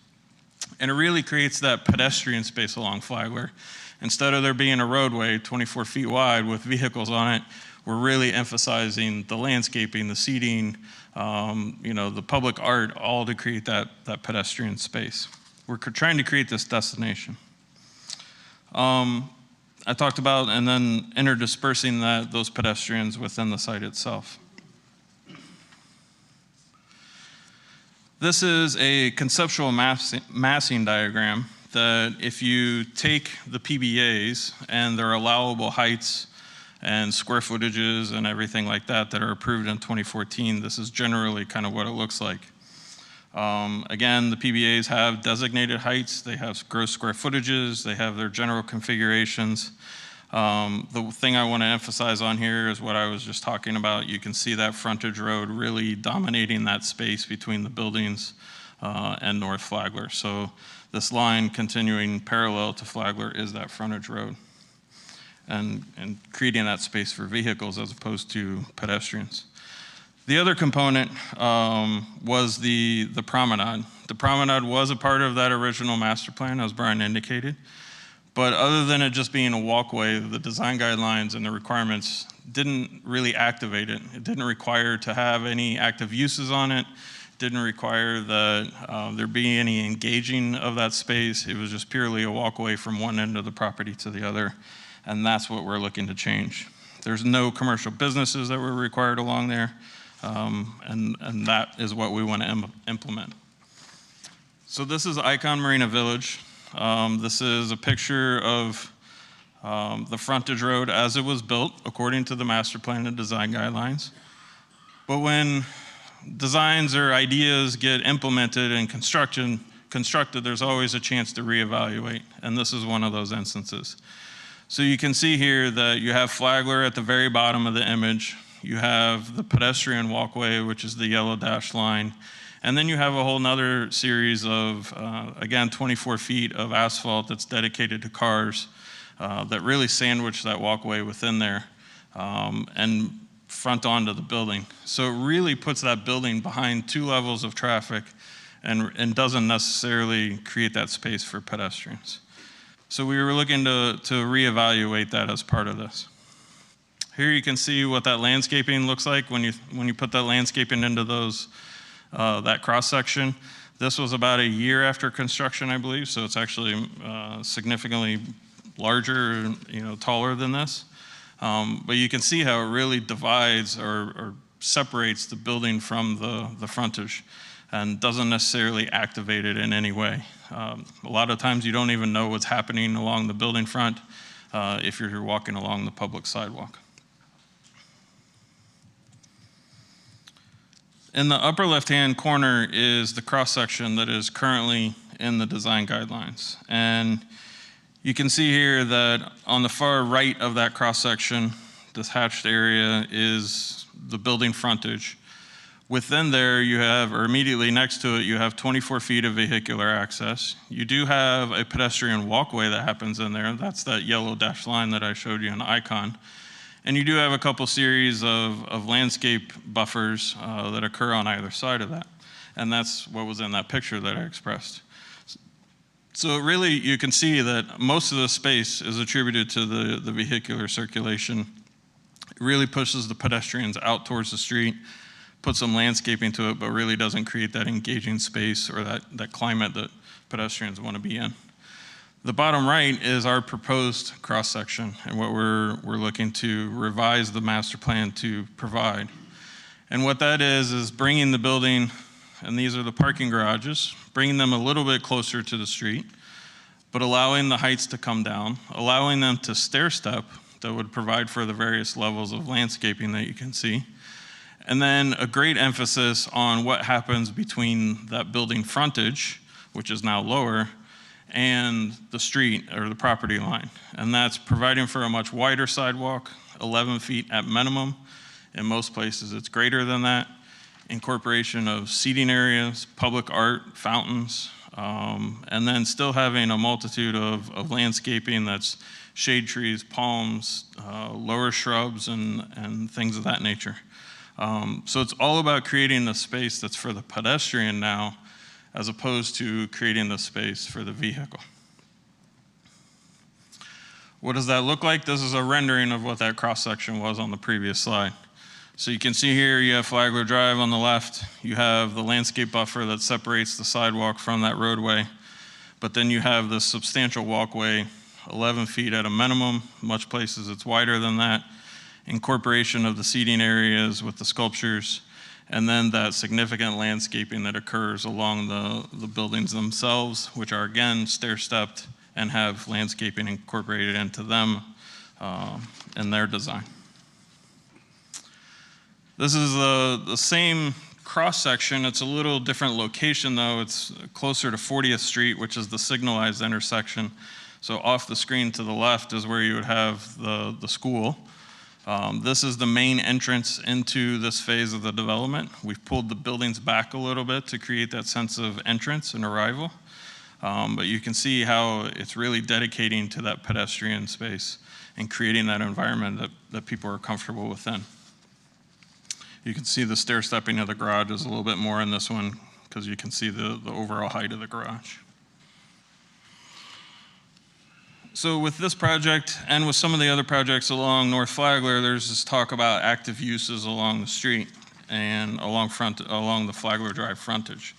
And it really creates that pedestrian space along Flagler. Instead of there being a roadway 24 feet wide with vehicles on it, we're really emphasizing the landscaping, the seating, the public art, all to create that pedestrian space. We're trying to create this destination. I talked about and then interdispersing those pedestrians within the site itself. This is a conceptual massing diagram that if you take the PBAs and their allowable heights and square footages and everything like that are approved in 2014, this is generally kind of what it looks like. Again, the PBAs have designated heights, they have gross square footages, they have their general configurations. The thing I want to emphasize on here is what I was just talking about. You can see that frontage road really dominating that space between the buildings and North Flagler. So this line continuing parallel to Flagler is that frontage road and creating that space for vehicles as opposed to pedestrians. The other component was the promenade. The promenade was a part of that original master plan, as Brian indicated. But other than it just being a walkway, the design guidelines and the requirements didn't really activate it. It didn't require to have any active uses on it. Didn't require that there be any engaging of that space. It was just purely a walkway from one end of the property to the other. And that's what we're looking to change. There's no commercial businesses that were required along there. And that is what we want to implement. So this is Icon Marina Village. This is a picture of the frontage road as it was built according to the master plan and design guidelines. But when designs or ideas get implemented and constructed, there's always a chance to reevaluate, and this is one of those instances. So you can see here that you have Flagler at the very bottom of the image. You have the pedestrian walkway, which is the yellow dashed line. And then you have a whole nother series of, again, 24 feet of asphalt that's dedicated to cars that really sandwich that walkway within there and front onto the building. So it really puts that building behind 2 levels of traffic and doesn't necessarily create that space for pedestrians. So we were looking to reevaluate that as part of this. Here you can see what that landscaping looks like when you put that landscaping into those that cross section. This was about a year after construction, I believe, so it's actually significantly larger, taller than this. But you can see how it really divides or separates the building from the frontage and doesn't necessarily activate it in any way. A lot of times you don't even know what's happening along the building front if you're walking along the public sidewalk. In the upper left-hand corner is the cross-section that is currently in the design guidelines. And you can see here that on the far right of that cross-section, this hatched area is the building frontage. Within there, you have, or immediately next to it, you have 24 feet of vehicular access. You do have a pedestrian walkway that happens in there. That's that yellow dashed line that I showed you in the icon. And you do have a couple series of landscape buffers that occur on either side of that. And that's what was in that picture that I expressed. So really, you can see that most of the space is attributed to the vehicular circulation. It really pushes the pedestrians out towards the street, puts some landscaping to it, but really doesn't create that engaging space or that climate that pedestrians want to be in. The bottom right is our proposed cross-section and what we're looking to revise the master plan to provide. And what that is bringing the building, and these are the parking garages, bringing them a little bit closer to the street, but allowing the heights to come down, allowing them to stair step that would provide for the various levels of landscaping that you can see. And then a great emphasis on what happens between that building frontage, which is now lower, and the street or the property line. And that's providing for a much wider sidewalk, 11 feet at minimum. In most places, it's greater than that. Incorporation of seating areas, public art, fountains, and then still having a multitude of landscaping that's shade trees, palms, lower shrubs, and things of that nature. So it's all about creating a space that's for the pedestrian now, as opposed to creating the space for the vehicle. What does that look like? This is a rendering of what that cross-section was on the previous slide. So you can see here you have Flagler Drive on the left. You have the landscape buffer that separates the sidewalk from that roadway. But then you have this substantial walkway, 11 feet at a minimum. Much places it's wider than that. Incorporation of the seating areas with the sculptures, and then that significant landscaping that occurs along the buildings themselves, which are again stair-stepped and have landscaping incorporated into them in their design. This is the same cross-section. It's a little different location though. It's closer to 40th Street, which is the signalized intersection. So off the screen to the left is where you would have the school. This is the main entrance into this phase of the development. We've pulled the buildings back a little bit to create that sense of entrance and arrival. But you can see how it's really dedicating to that pedestrian space and creating that environment that people are comfortable within. You can see the stair stepping of the garage is a little bit more in this one because you can see the overall height of the garage. So with this project and with some of the other projects along North Flagler, there's this talk about active uses along the street and along the Flagler Drive frontage.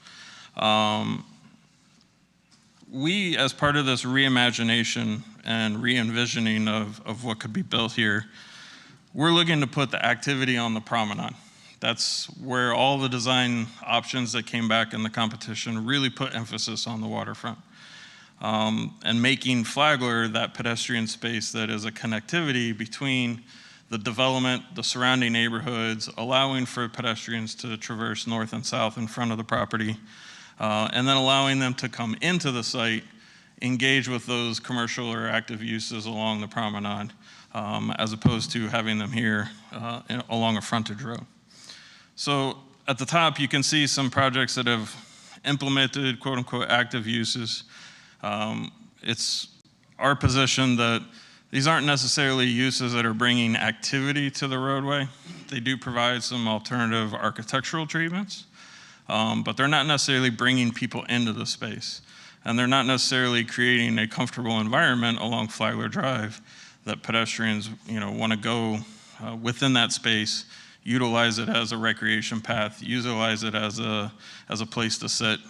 We, as part of this reimagination and re-envisioning of what could be built here, we're looking to put the activity on the promenade. That's where all the design options that came back in the competition really put emphasis on the waterfront. And making Flagler that pedestrian space that is a connectivity between the development, the surrounding neighborhoods, allowing for pedestrians to traverse north and south in front of the property, and then allowing them to come into the site, engage with those commercial or active uses along the promenade, as opposed to having them here along a frontage road. So at the top, you can see some projects that have implemented quote unquote active uses. It's our position that these aren't necessarily uses that are bringing activity to the roadway. They do provide some alternative architectural treatments, but they're not necessarily bringing people into the space. And they're not necessarily creating a comfortable environment along Flagler Drive that pedestrians, want to go within that space, utilize it as a recreation path, utilize it as a place to sit,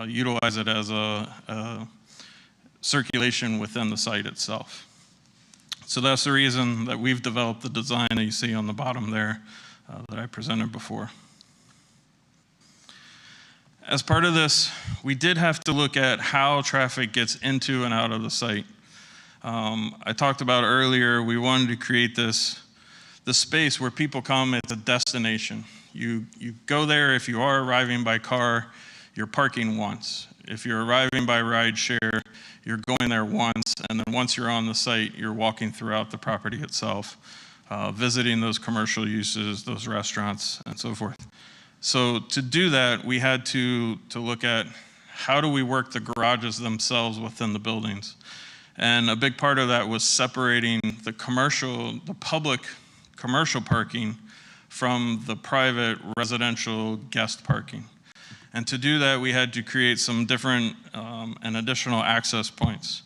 utilize it as a circulation within the site itself. So that's the reason that we've developed the design that you see on the bottom there that I presented before. As part of this, we did have to look at how traffic gets into and out of the site. I talked about earlier, we wanted to create this space where people come, it's a destination. You go there, if you are arriving by car, you're parking once. If you're arriving by ride share, you're going there once, and then once you're on the site, you're walking throughout the property itself, visiting those commercial uses, those restaurants, and so forth. So to do that, we had to look at how do we work the garages themselves within the buildings. And a big part of that was separating the public commercial parking from the private residential guest parking. And to do that, we had to create some different and additional access points.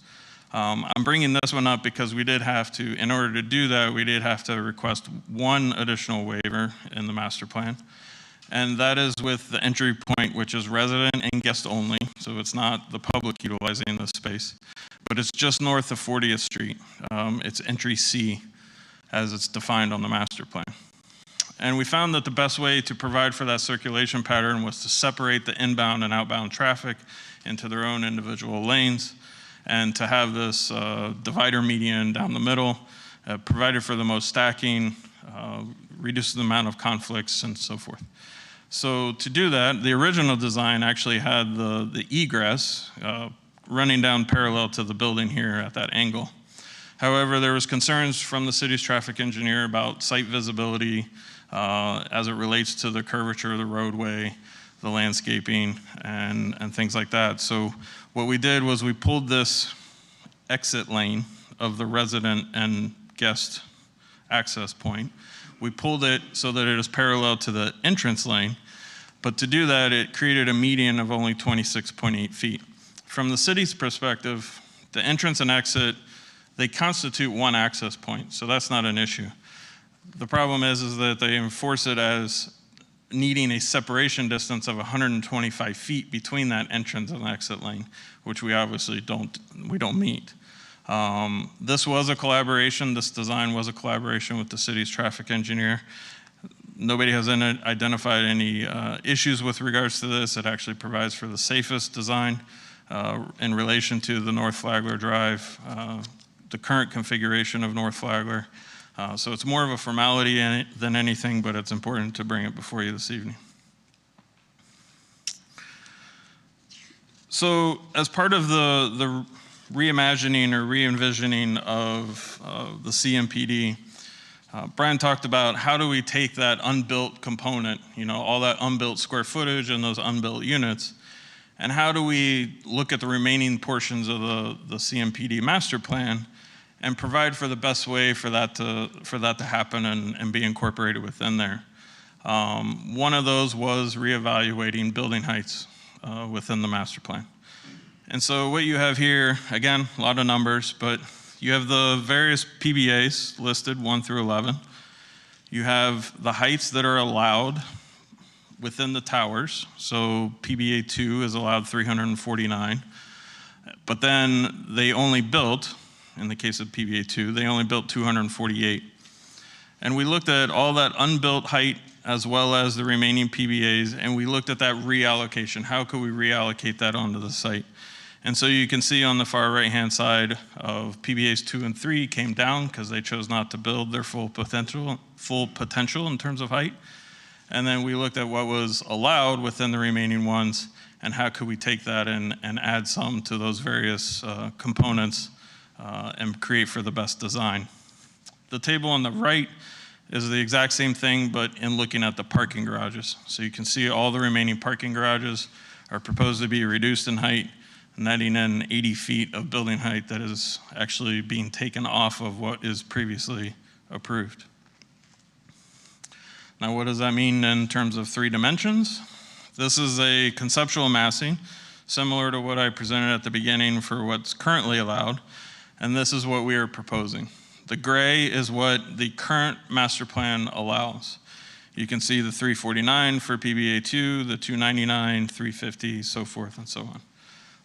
I'm bringing this one up because we did have to, in order to do that, we did have to request one additional waiver in the master plan. And that is with the entry point, which is resident and guest only. So it's not the public utilizing this space, but it's just north of 40th Street. It's entry C as it's defined on the master plan. And we found that the best way to provide for that circulation pattern was to separate the inbound and outbound traffic into their own individual lanes and to have this divider median down the middle, provided for the most stacking, reduce the amount of conflicts and so forth. So to do that, the original design actually had the egress running down parallel to the building here at that angle. However, there was concerns from the city's traffic engineer about site visibility as it relates to the curvature of the roadway, the landscaping, and things like that. So what we did was we pulled this exit lane of the resident and guest access point. We pulled it so that it is parallel to the entrance lane, but to do that, it created a median of only 26.8 feet. From the city's perspective, the entrance and exit, they constitute one access point, so that's not an issue. The problem is that they enforce it as needing a separation distance of 125 feet between that entrance and exit lane, which we obviously don't meet. This was a collaboration, this design was a collaboration with the city's traffic engineer. Nobody has identified any issues with regards to this. It actually provides for the safest design in relation to the North Flagler Drive, the current configuration of North Flagler. So it's more of a formality than anything, but it's important to bring it before you this evening. So as part of the reimagining or re-envisioning of the CMPD, Brian talked about how do we take that unbuilt component, all that unbuilt square footage and those unbuilt units, and how do we look at the remaining portions of the CMPD master plan and provide for the best way for that to happen and be incorporated within there. One of those was reevaluating building heights within the master plan. And so what you have here, again, a lot of numbers, but you have the various PBAs listed 1 through 11. You have the heights that are allowed within the towers. So PBA 2 is allowed 349, but then they only built, in the case of PBA 2, they only built 248. And we looked at all that unbuilt height as well as the remaining PBAs, and we looked at that reallocation. How could we reallocate that onto the site? And so you can see on the far right-hand side of PBAs 2 and 3 came down because they chose not to build their full potential in terms of height. And then we looked at what was allowed within the remaining ones and how could we take that and add some to those various components and create for the best design. The table on the right is the exact same thing, but in looking at the parking garages. So you can see all the remaining parking garages are proposed to be reduced in height, netting in 80 feet of building height that is actually being taken off of what is previously approved. Now, what does that mean in terms of 3 dimensions? This is a conceptual massing, similar to what I presented at the beginning for what's currently allowed, and this is what we are proposing. The gray is what the current master plan allows. You can see the 349 for PBA2, the 299, 350, so forth and so on.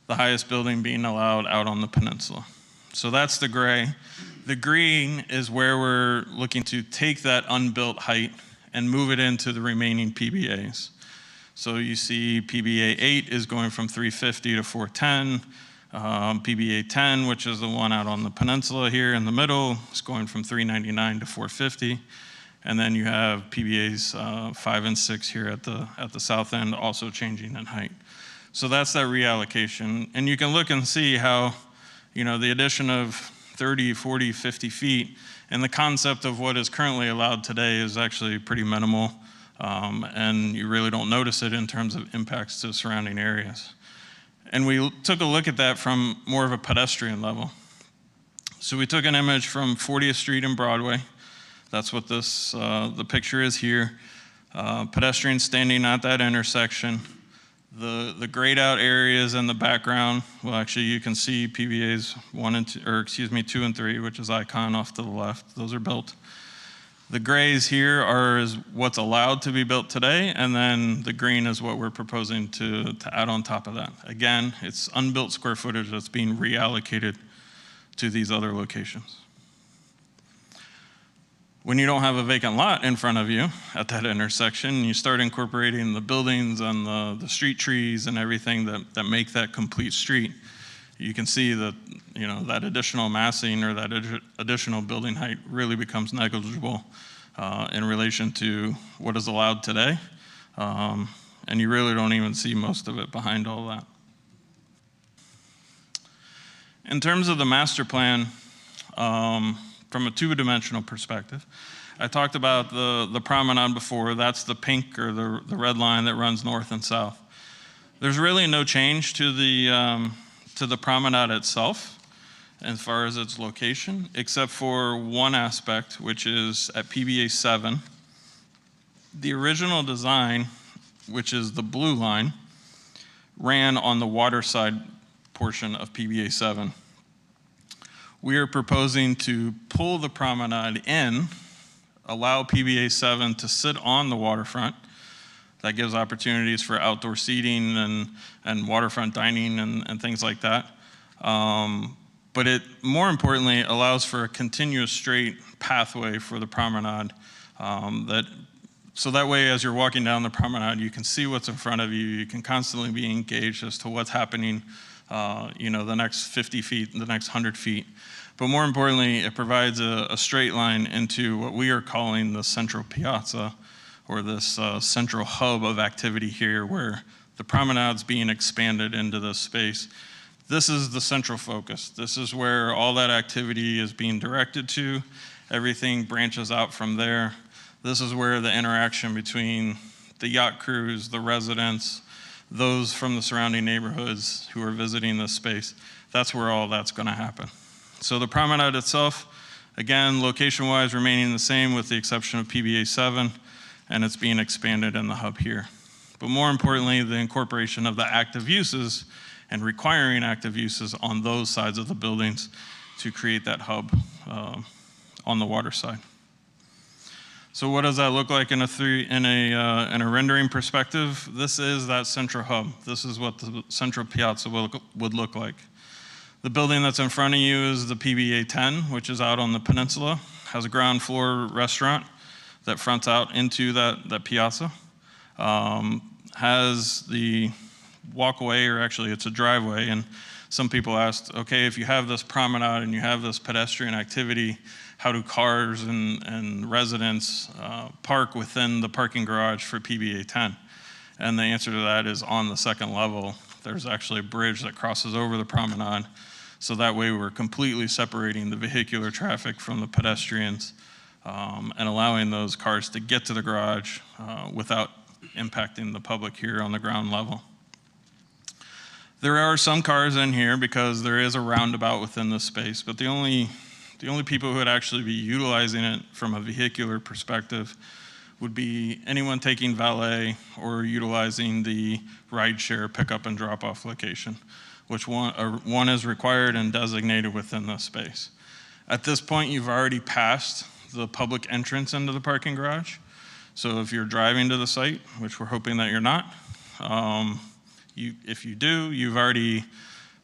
The highest building being allowed out on the peninsula. So that's the gray. The green is where we're looking to take that unbuilt height and move it into the remaining PBAs. So you see PBA 8 is going from 350 to 410. PBA 10, which is the one out on the peninsula here in the middle, is going from 399 to 450. And then you have PBAs 5 and 6 here at the south end also changing in height. So that's that reallocation. And you can look and see how, the addition of 30, 40, 50 feet and the concept of what is currently allowed today is actually pretty minimal. And you really don't notice it in terms of impacts to surrounding areas. And we took a look at that from more of a pedestrian level. So we took an image from 40th Street and Broadway. That's what this, the picture is here. Pedestrians standing at that intersection. The grayed out areas in the background, well, actually you can see PBAs 2 and 3, which is Icon off to the left. Those are built. The grays here is what's allowed to be built today, and then the green is what we're proposing to add on top of that. Again, it's unbuilt square footage that's being reallocated to these other locations. When you don't have a vacant lot in front of you at that intersection, you start incorporating the buildings and the street trees and everything that make that complete street. You can see that, that additional massing or that additional building height really becomes negligible in relation to what is allowed today. And you really don't even see most of it behind all that. In terms of the master plan, from a 2-dimensional perspective, I talked about the promenade before. That's the pink or the red line that runs north and south. There's really no change to the promenade itself as far as its location, except for one aspect, which is at PBA 7. The original design, which is the blue line, ran on the waterside portion of PBA 7. We are proposing to pull the promenade in, allow PBA 7 to sit on the waterfront. That gives opportunities for outdoor seating and waterfront dining and things like that. But it, more importantly, allows for a continuous straight pathway for the promenade. So that way, as you're walking down the promenade, you can see what's in front of you. You can constantly be engaged as to what's happening, the next 50 feet, the next 100 feet. But more importantly, it provides a straight line into what we are calling the central piazza, or this central hub of activity here where the promenade's being expanded into this space. This is the central focus. This is where all that activity is being directed to. Everything branches out from there. This is where the interaction between the yacht crews, the residents, those from the surrounding neighborhoods who are visiting this space, that's where all that's gonna happen. So the promenade itself, again, location-wise remaining the same with the exception of PBA 7, and it's being expanded in the hub here. But more importantly, the incorporation of the active uses and requiring active uses on those sides of the buildings to create that hub on the water side. So what does that look like in a rendering perspective? This is that central hub. This is what the central piazza would look like. The building that's in front of you is the PBA 10, which is out on the peninsula, has a ground floor restaurant. that fronts out into that piazza. Has the walkway, or actually it's a driveway, and some people asked, okay, if you have this promenade and you have this pedestrian activity, how do cars and residents park within the parking garage for PBA-10? And the answer to that is on the second level. There's actually a bridge that crosses over the promenade. So that way we're completely separating the vehicular traffic from the pedestrians and allowing those cars to get to the garage without impacting the public here on the ground level. There are some cars in here because there is a roundabout within this space, but the only people who would actually be utilizing it from a vehicular perspective would be anyone taking valet or utilizing the rideshare pickup and drop-off location, which one is required and designated within this space. At this point, you've already passed the public entrance into the parking garage. So if you're driving to the site, which we're hoping that you're not, if you do, you've already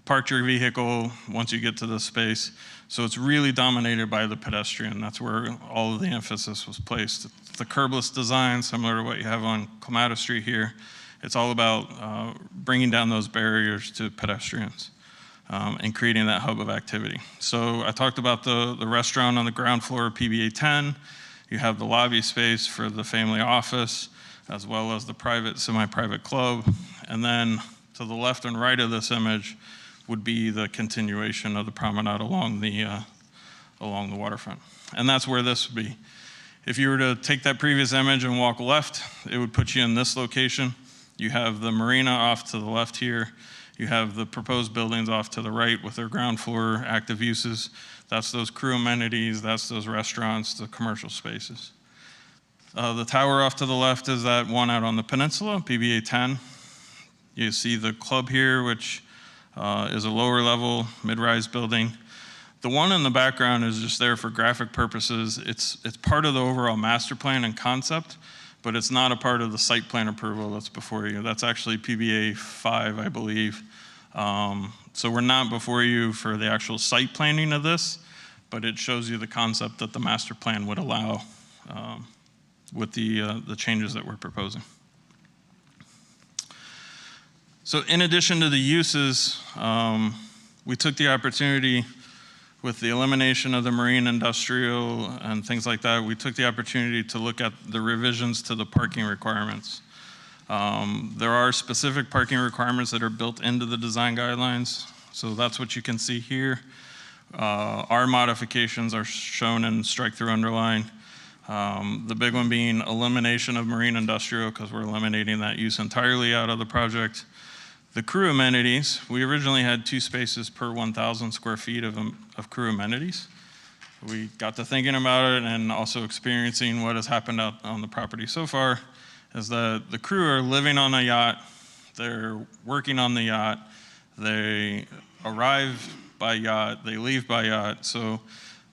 parked your vehicle once you get to this space. So it's really dominated by the pedestrian. That's where all of the emphasis was placed. The curbless design, similar to what you have on Clematis Street here, it's all about bringing down those barriers to pedestrians and creating that hub of activity. So I talked about the restaurant on the ground floor of PBA-10. You have the lobby space for the family office, as well as the private, semi-private club. And then to the left and right of this image would be the continuation of the promenade along the waterfront. And that's where this would be. If you were to take that previous image and walk left, it would put you in this location. You have the marina off to the left here. You have the proposed buildings off to the right with their ground floor active uses. That's those crew amenities, that's those restaurants, the commercial spaces. The tower off to the left is that one out on the peninsula, PBA-10. You see the club here, which is a lower level mid-rise building. The one in the background is just there for graphic purposes. It's part of the overall master plan and concept, but it's not a part of the site plan approval that's before you. That's actually PBA-5, I believe. So we're not before you for the actual site planning of this, but it shows you the concept that the master plan would allow with the changes that we're proposing. So in addition to the uses, we took the opportunity with the elimination of the marine industrial and things like that, we took the opportunity to look at the revisions to the parking requirements. There are specific parking requirements that are built into the design guidelines. So that's what you can see here. Our modifications are shown in strike through underline. The big one being elimination of marine industrial because we're eliminating that use entirely out of the project. The crew amenities, we originally had 2 spaces per 1,000 square feet of crew amenities. We got to thinking about it and also experiencing what has happened out on the property so far is that the crew are living on a yacht, they're working on the yacht, they arrive by yacht, they leave by yacht, so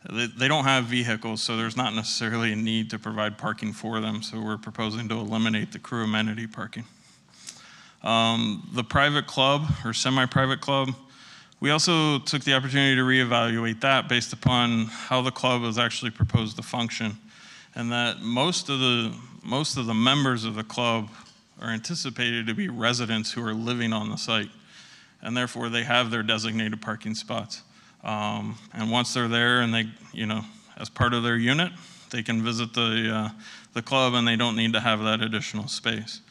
they don't have vehicles, so there's not necessarily a need to provide parking for them, so we're proposing to eliminate the crew amenity parking. The private club or semi-private club, we also took the opportunity to reevaluate that based upon how the club was actually proposed to function, and that most of the members of the club are anticipated to be residents who are living on the site, and therefore they have their designated parking spots. And once they're there and they, as part of their unit, they can visit the club and they don't need to have that additional space.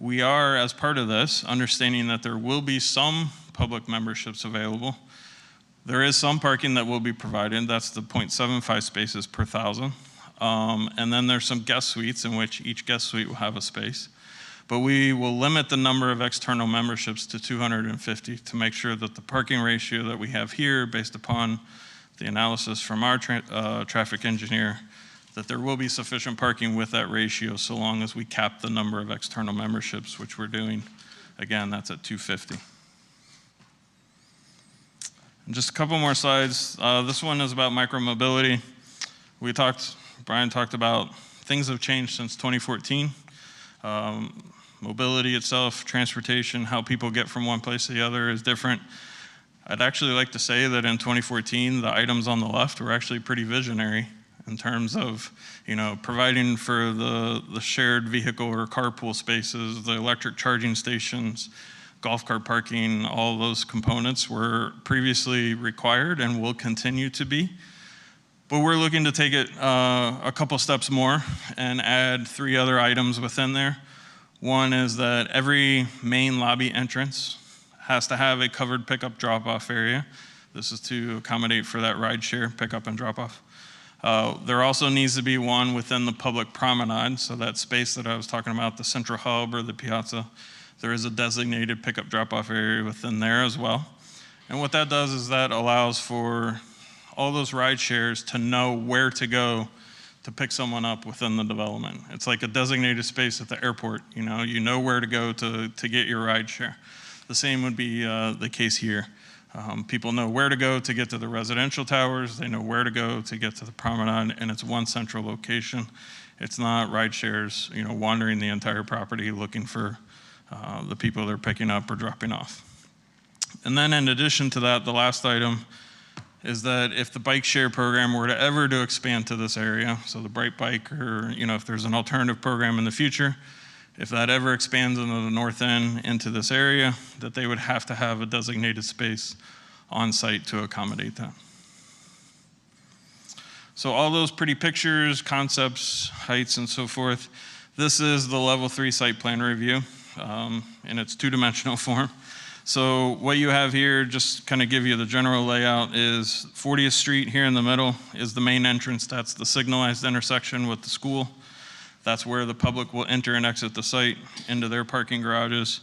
We are, as part of this, understanding that there will be some public memberships available. There is some parking that will be provided. That's the 0.75 spaces per 1,000. And then there's some guest suites in which each guest suite will have a space. But we will limit the number of external memberships to 250 to make sure that the parking ratio that we have here, based upon the analysis from our traffic engineer, that there will be sufficient parking with that ratio so long as we cap the number of external memberships, which we're doing. Again, that's at 250. And just a couple more slides. This one is about micromobility. Brian talked about things have changed since 2014. Mobility itself, transportation, how people get from one place to the other is different. I'd actually like to say that in 2014, the items on the left were actually pretty visionary. in terms of, providing for the shared vehicle or carpool spaces, the electric charging stations, golf cart parking. All those components were previously required and will continue to be. But we're looking to take it a couple steps more and add 3 other items within there. One is that every main lobby entrance has to have a covered pickup drop-off area. This is to accommodate for that ride share, pickup and drop-off. There also needs to be one within the public promenade, so that space that I was talking about, the central hub or the piazza, there is a designated pickup drop-off area within there as well. And what that does is that allows for all those ride shares to know where to go to pick someone up within the development. It's like a designated space at the airport. You know where to go to get your ride share. The same would be the case here. People know where to go to get to the residential towers. They know where to go to get to the promenade, and it's one central location. It's not ride shares, wandering the entire property looking for the people they're picking up or dropping off. And then in addition to that, the last item is that if the bike share program were to ever to expand to this area, so the Bright Bike, or if there's an alternative program in the future, if that ever expands into the north end into this area, that they would have to have a designated space on site to accommodate that. So all those pretty pictures, concepts, heights, and so forth, this is the level 3 site plan review in its 2-dimensional form. So what you have here, just kind of give you the general layout, is 40th Street here in the middle is the main entrance. That's the signalized intersection with the school. That's where the public will enter and exit the site into their parking garages.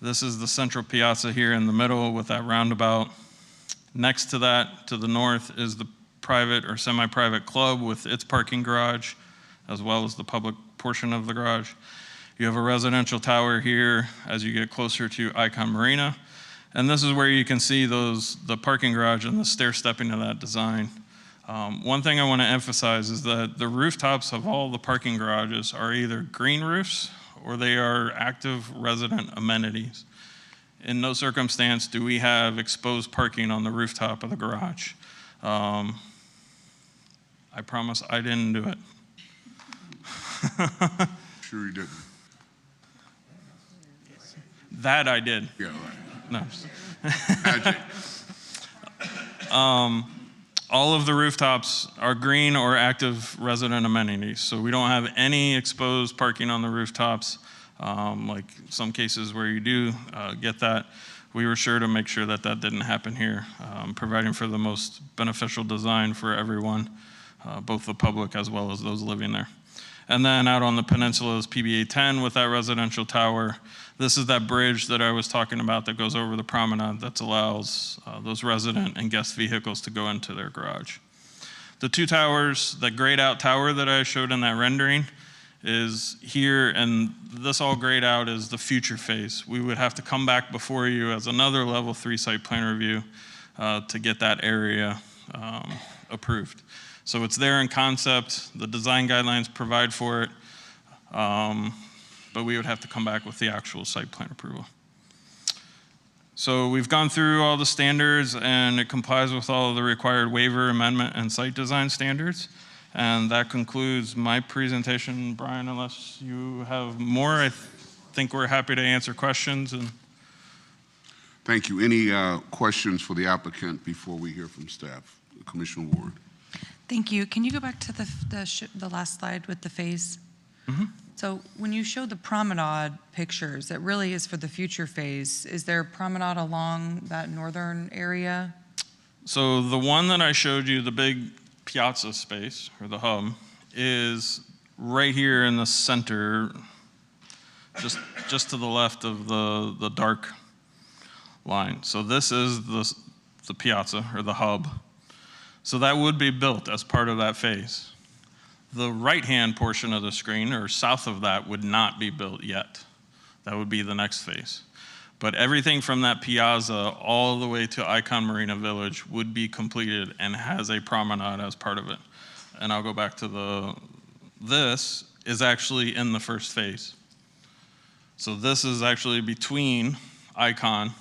This is the central piazza here in the middle with that roundabout. Next to that, to the north, is the private or semi-private club with its parking garage, as well as the public portion of the garage. You have a residential tower here as you get closer to Icon Marina. And this is where you can see the parking garage and the stair stepping of that design. One thing I want to emphasize is that the rooftops of all the parking garages are either green roofs or they are active resident amenities. In no circumstance do we have exposed parking on the rooftop of the garage. I promise I didn't do it. Sure you didn't. That I did. Yeah, right. No. Magic. All of the rooftops are green or active resident amenities. So we don't have any exposed parking on the rooftops, like some cases where you do get that. We were sure to make sure that that didn't happen here, providing for the most beneficial design for everyone, both the public as well as those living there. And then out on the peninsula is PBA 10 with that residential tower. This is that bridge that I was talking about that goes over the promenade that allows those resident and guest vehicles to go into their garage. The 2 towers, the grayed out tower that I showed in that rendering is here, and this all grayed out is the future phase. We would have to come back before you as another level 3 site plan review to get that area approved. So it's there in concept, the design guidelines provide for it, but we would have to come back with the actual site plan approval. So we've gone through all the standards and it complies with all of the required waiver, amendment, and site design standards. And that concludes my presentation. Brian, unless you have more, I think we're happy to answer questions. Thank you. Any questions for the applicant before we hear from staff? Commissioner Ward. Thank you. Can you go back to the last slide with the phase? Mm-hmm. So when you show the promenade pictures, that really is for the future phase. Is there a promenade along that northern area? So the one that I showed you, the big piazza space, or the hub, is right here in the center, just to the left of the dark line. So this is the piazza, or the hub. So that would be built as part of that phase. The right-hand portion of the screen, or south of that, would not be built yet. That would be the next phase. But everything from that piazza all the way to Icon Marina Village would be completed and has a promenade as part of it. And I'll go back to this is actually in the first phase. So this is actually between Icon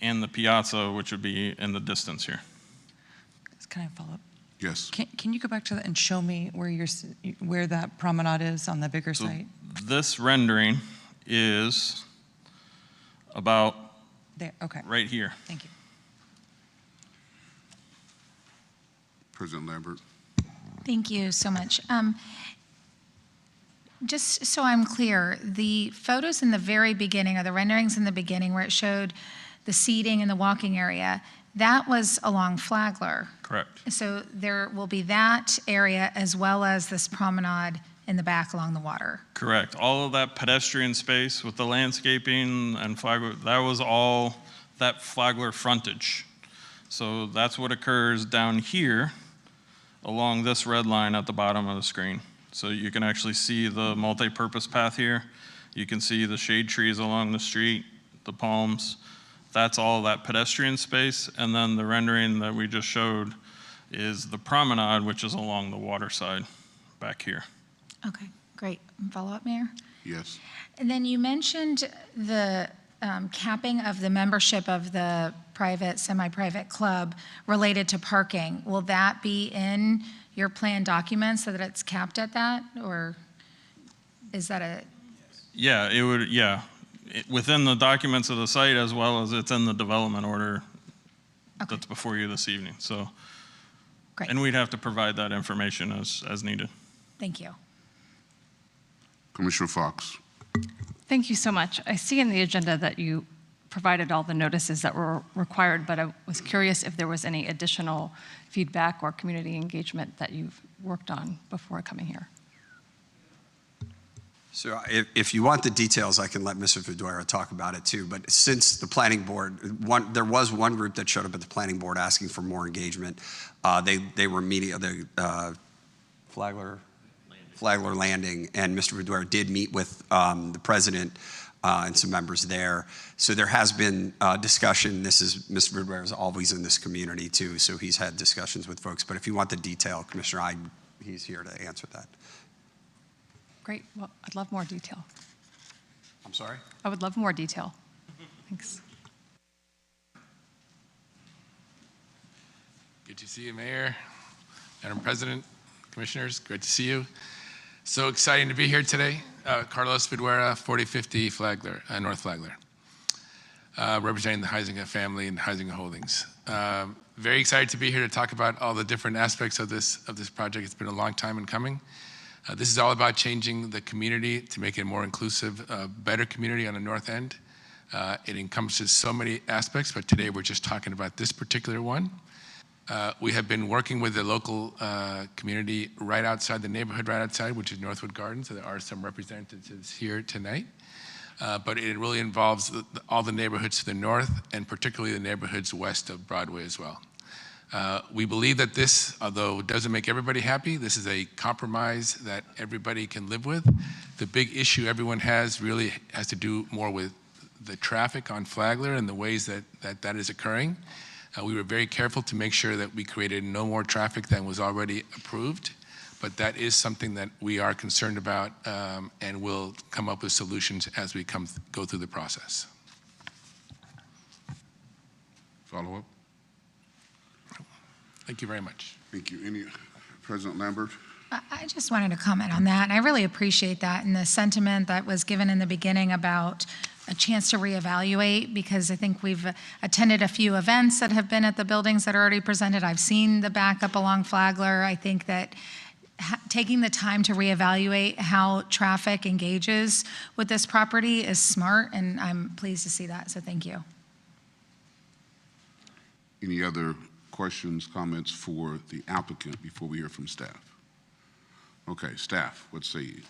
and the piazza, which would be in the distance here. Can I follow up? Yes. Can you go back to that and show me where that promenade is on the bigger So site? this rendering is about There, okay. right here. Thank you. President Lambert. Thank you so much. Just so I'm clear, the photos in the very beginning, or the renderings in the beginning where it showed the seating and the walking area, that was along Flagler. Correct. So there will be that area as well as this promenade in the back along the water. Correct. All of that pedestrian space with the landscaping and Flagler, that was all that Flagler frontage. So that's what occurs down here along this red line at the bottom of the screen. So you can actually see the multi-purpose path here. You can see the shade trees along the street, the palms. That's all that pedestrian space. And then the rendering that we just showed is the promenade, which is along the water side back here. Okay, great. Follow up, Mayor? Yes. And then you mentioned the capping of the membership of the private, semi-private club related to parking. Will that be in your plan documents so that it's capped at that, or is that a? Yeah, it would, yeah. Within the documents of the site as well as it's in the development order that's before you this evening, so. Great. And we'd have to provide that information as needed. Thank you. Commissioner Fox. Thank you so much. I see in the agenda that you provided all the notices that were required, but I was curious if there was any additional feedback or community engagement that you've worked on before coming here. So if you want the details, I can let Mr. Figueroa talk about it too. But since the planning board, there was one group that showed up at the planning board asking for more engagement. They were Flagler Landing, and Mr. Figueroa did meet with the president and some members there. So there has been discussion. Mr. Figueroa is always in this community too, so he's had discussions with folks. But if you want the detail, Commissioner, he's here to answer that. Great. Well, I'd love more detail. I'm sorry? I would love more detail. Thanks. Good to see you, Mayor, Madam President, Commissioners. Great to see you. So exciting to be here today. Carlos Figueroa, 4050 Flagler, North Flagler, representing the Huizinga family and Huizinga Holdings. Very excited to be here to talk about all the different aspects of this project. It's been a long time in coming. This is all about changing the community to make it a more inclusive, better community on the north end. It encompasses so many aspects, but today we're just talking about this particular one. We have been working with the local community right outside the neighborhood, right outside, which is Northwood Gardens. So there are some representatives here tonight. But it really involves all the neighborhoods to the north, and particularly the neighborhoods west of Broadway as well. We believe that this, although it doesn't make everybody happy, this is a compromise that everybody can live with. The big issue everyone has really has to do more with the traffic on Flagler and the ways that is occurring. We were very careful to make sure that we created no more traffic than was already approved, but that is something that we are concerned about and will come up with solutions as we go through the process. Follow up? Thank you very much. Thank you. President Lambert? I just wanted to comment on that, and I really appreciate that and the sentiment that was given in the beginning about a chance to reevaluate, because I think we've attended a few events that have been at the buildings that are already presented. I've seen the backup along Flagler. I think that taking the time to reevaluate how traffic engages with this property is smart, and I'm pleased to see that, so thank you. Any other questions, comments for the applicant before we hear from staff? Okay, staff, what say you?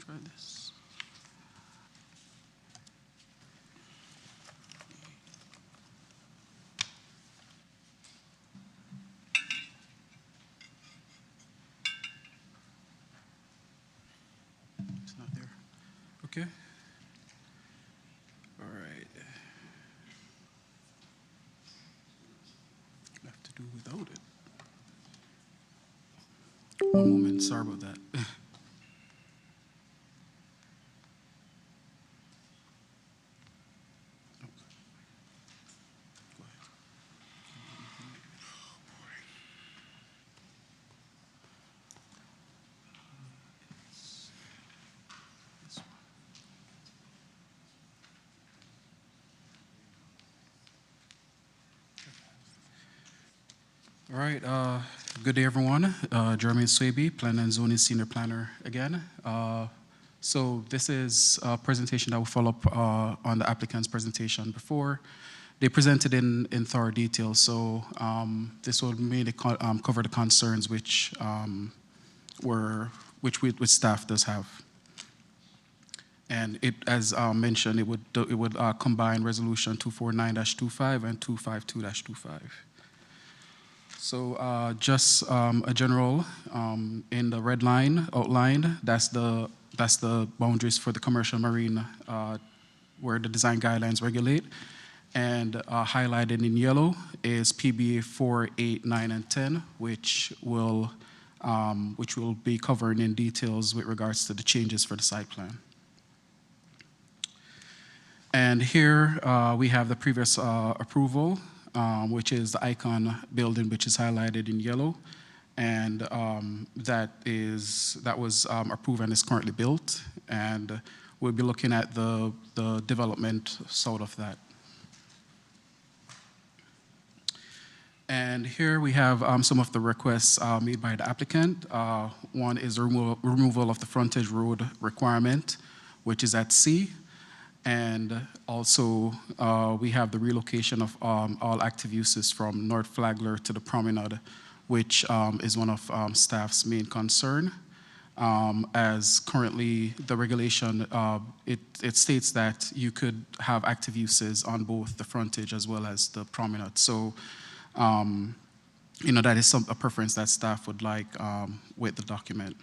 try this. It's not there. Okay. All right. I have to do without it. One moment. Sorry about that. All right, good day, everyone. Jeremy Swaby, Planning and Zoning Senior Planner again. So this is a presentation that will follow up on the applicant's presentation before. They presented in thorough detail, so this will mainly cover the concerns which staff does have. And it, as mentioned, it would combine Resolution 249-25 and 252-25. So just a general, in the red line outlined, that's the boundaries for the commercial marine where the design guidelines regulate. And highlighted in yellow is PBA 4, 8, 9, and 10, which will be covering in details with regards to the changes for the site plan. And here we have the previous approval, which is the Icon building, which is highlighted in yellow, and that was approved and is currently built, and we'll be looking at the development south of that. And here we have some of the requests made by the applicant. One is removal of the frontage road requirement, which is at C. And also, we have the relocation of all active uses from North Flagler to the promenade, which is one of staff's main concern. As currently the regulation, it states that you could have active uses on both the frontage as well as the promenade. So, that is a preference that staff would like with the document.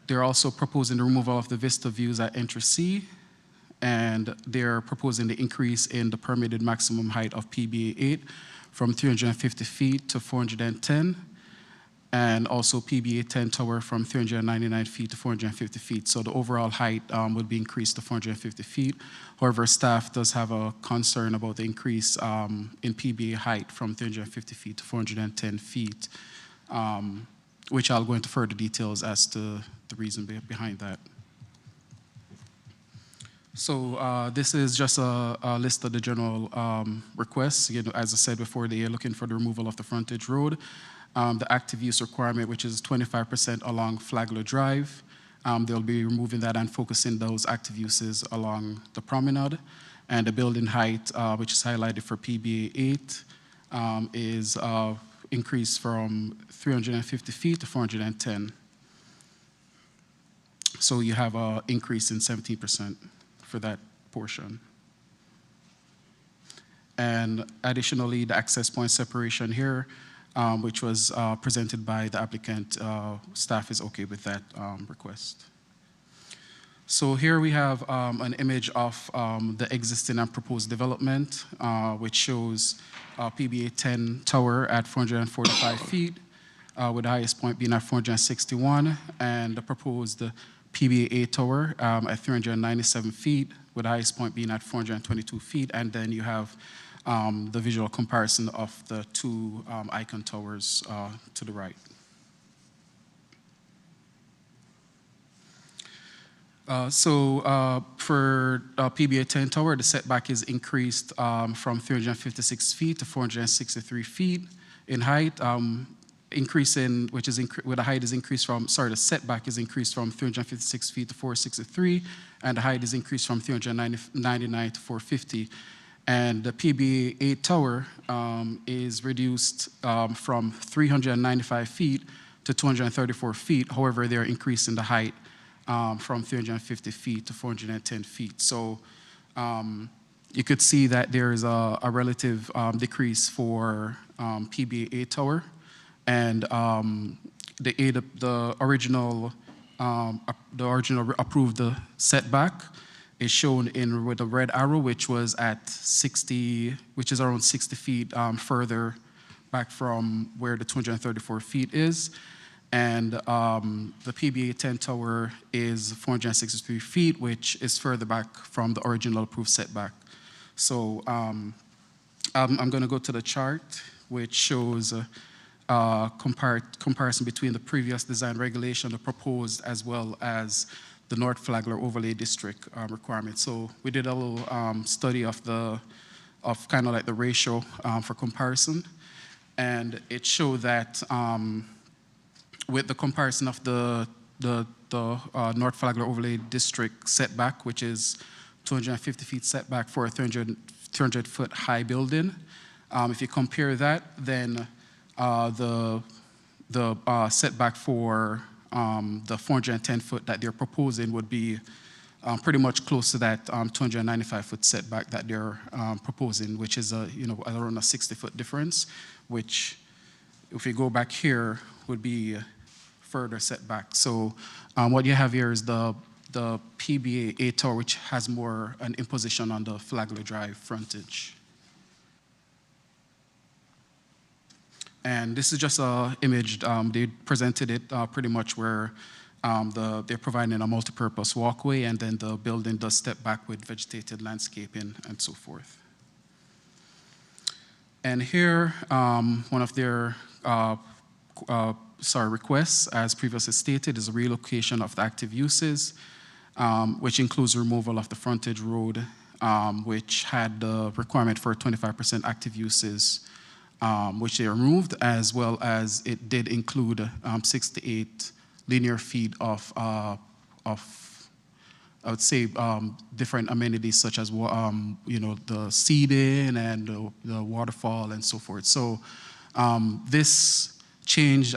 They're also proposing the removal of the vista views at entry C, and they're proposing the increase in the permitted maximum height of PBA 8 from 350 feet to 410, and also PBA 10 tower from 399 feet to 450 feet. So the overall height would be increased to 450 feet. However, staff does have a concern about the increase in PBA height from 350 feet to 410 feet, which I'll go into further details as to the reason behind that. So this is just a list of the general requests. As I said before, they are looking for the removal of the frontage road, the active use requirement, which is 25% along Flagler Drive. They'll be removing that and focusing those active uses along the promenade. And the building height, which is highlighted for PBA 8, is increased from 350 feet to 410. So you have an increase in 17% for that portion. And additionally, the access point separation here, which was presented by the applicant, staff is okay with that request. So here we have an image of the existing and proposed development, which shows PBA 10 tower at 445 feet, with the highest point being at 461, and the proposed PBA 8 tower at 397 feet, with the highest point being at 422 feet, and then you have the visual comparison of the two Icon towers to the right. For PBA 10 tower, the setback is increased from 356 feet to 463 feet in height. Where the height is increased from, the setback is increased from 356 feet to 463, and the height is increased from 399 to 450. And the PBA 8 tower is reduced from 395 feet to 234 feet. However, they're increasing the height from 350 feet to 410 feet. So you could see that there is a relative decrease for PBA tower, and the original approved setback is shown in with a red arrow, which was at 60, which is around 60 feet further back from where the 234 feet is. And the PBA 10 tower is 463 feet, which is further back from the original approved setback. So I'm going to go to the chart, which shows comparison between the previous design regulation, the proposed, as well as the North Flagler Overlay District requirement. So we did a little study of kind of like the ratio for comparison, and it showed that with the comparison of the North Flagler Overlay District setback, which is 250 feet setback for a 300-foot high building. If you compare that, then the setback for the 410-foot that they're proposing would be pretty much close to that 295-foot setback that they're proposing, which is around a 60-foot difference, which, if we go back here, would be further setback. So what you have here is the PBA 8 tower, which has more an imposition on the Flagler Drive frontage. And this is just an image. They presented it pretty much where they're providing a multi-purpose walkway, and then the building does step back with vegetated landscaping and so forth. And here, one of their requests, as previously stated, is a relocation of the active uses, which includes removal of the frontage road, which had the requirement for 25% active uses, which they removed, as well as it did include 68 linear feet of I would say, different amenities such as the seeding and the waterfall and so forth. So this change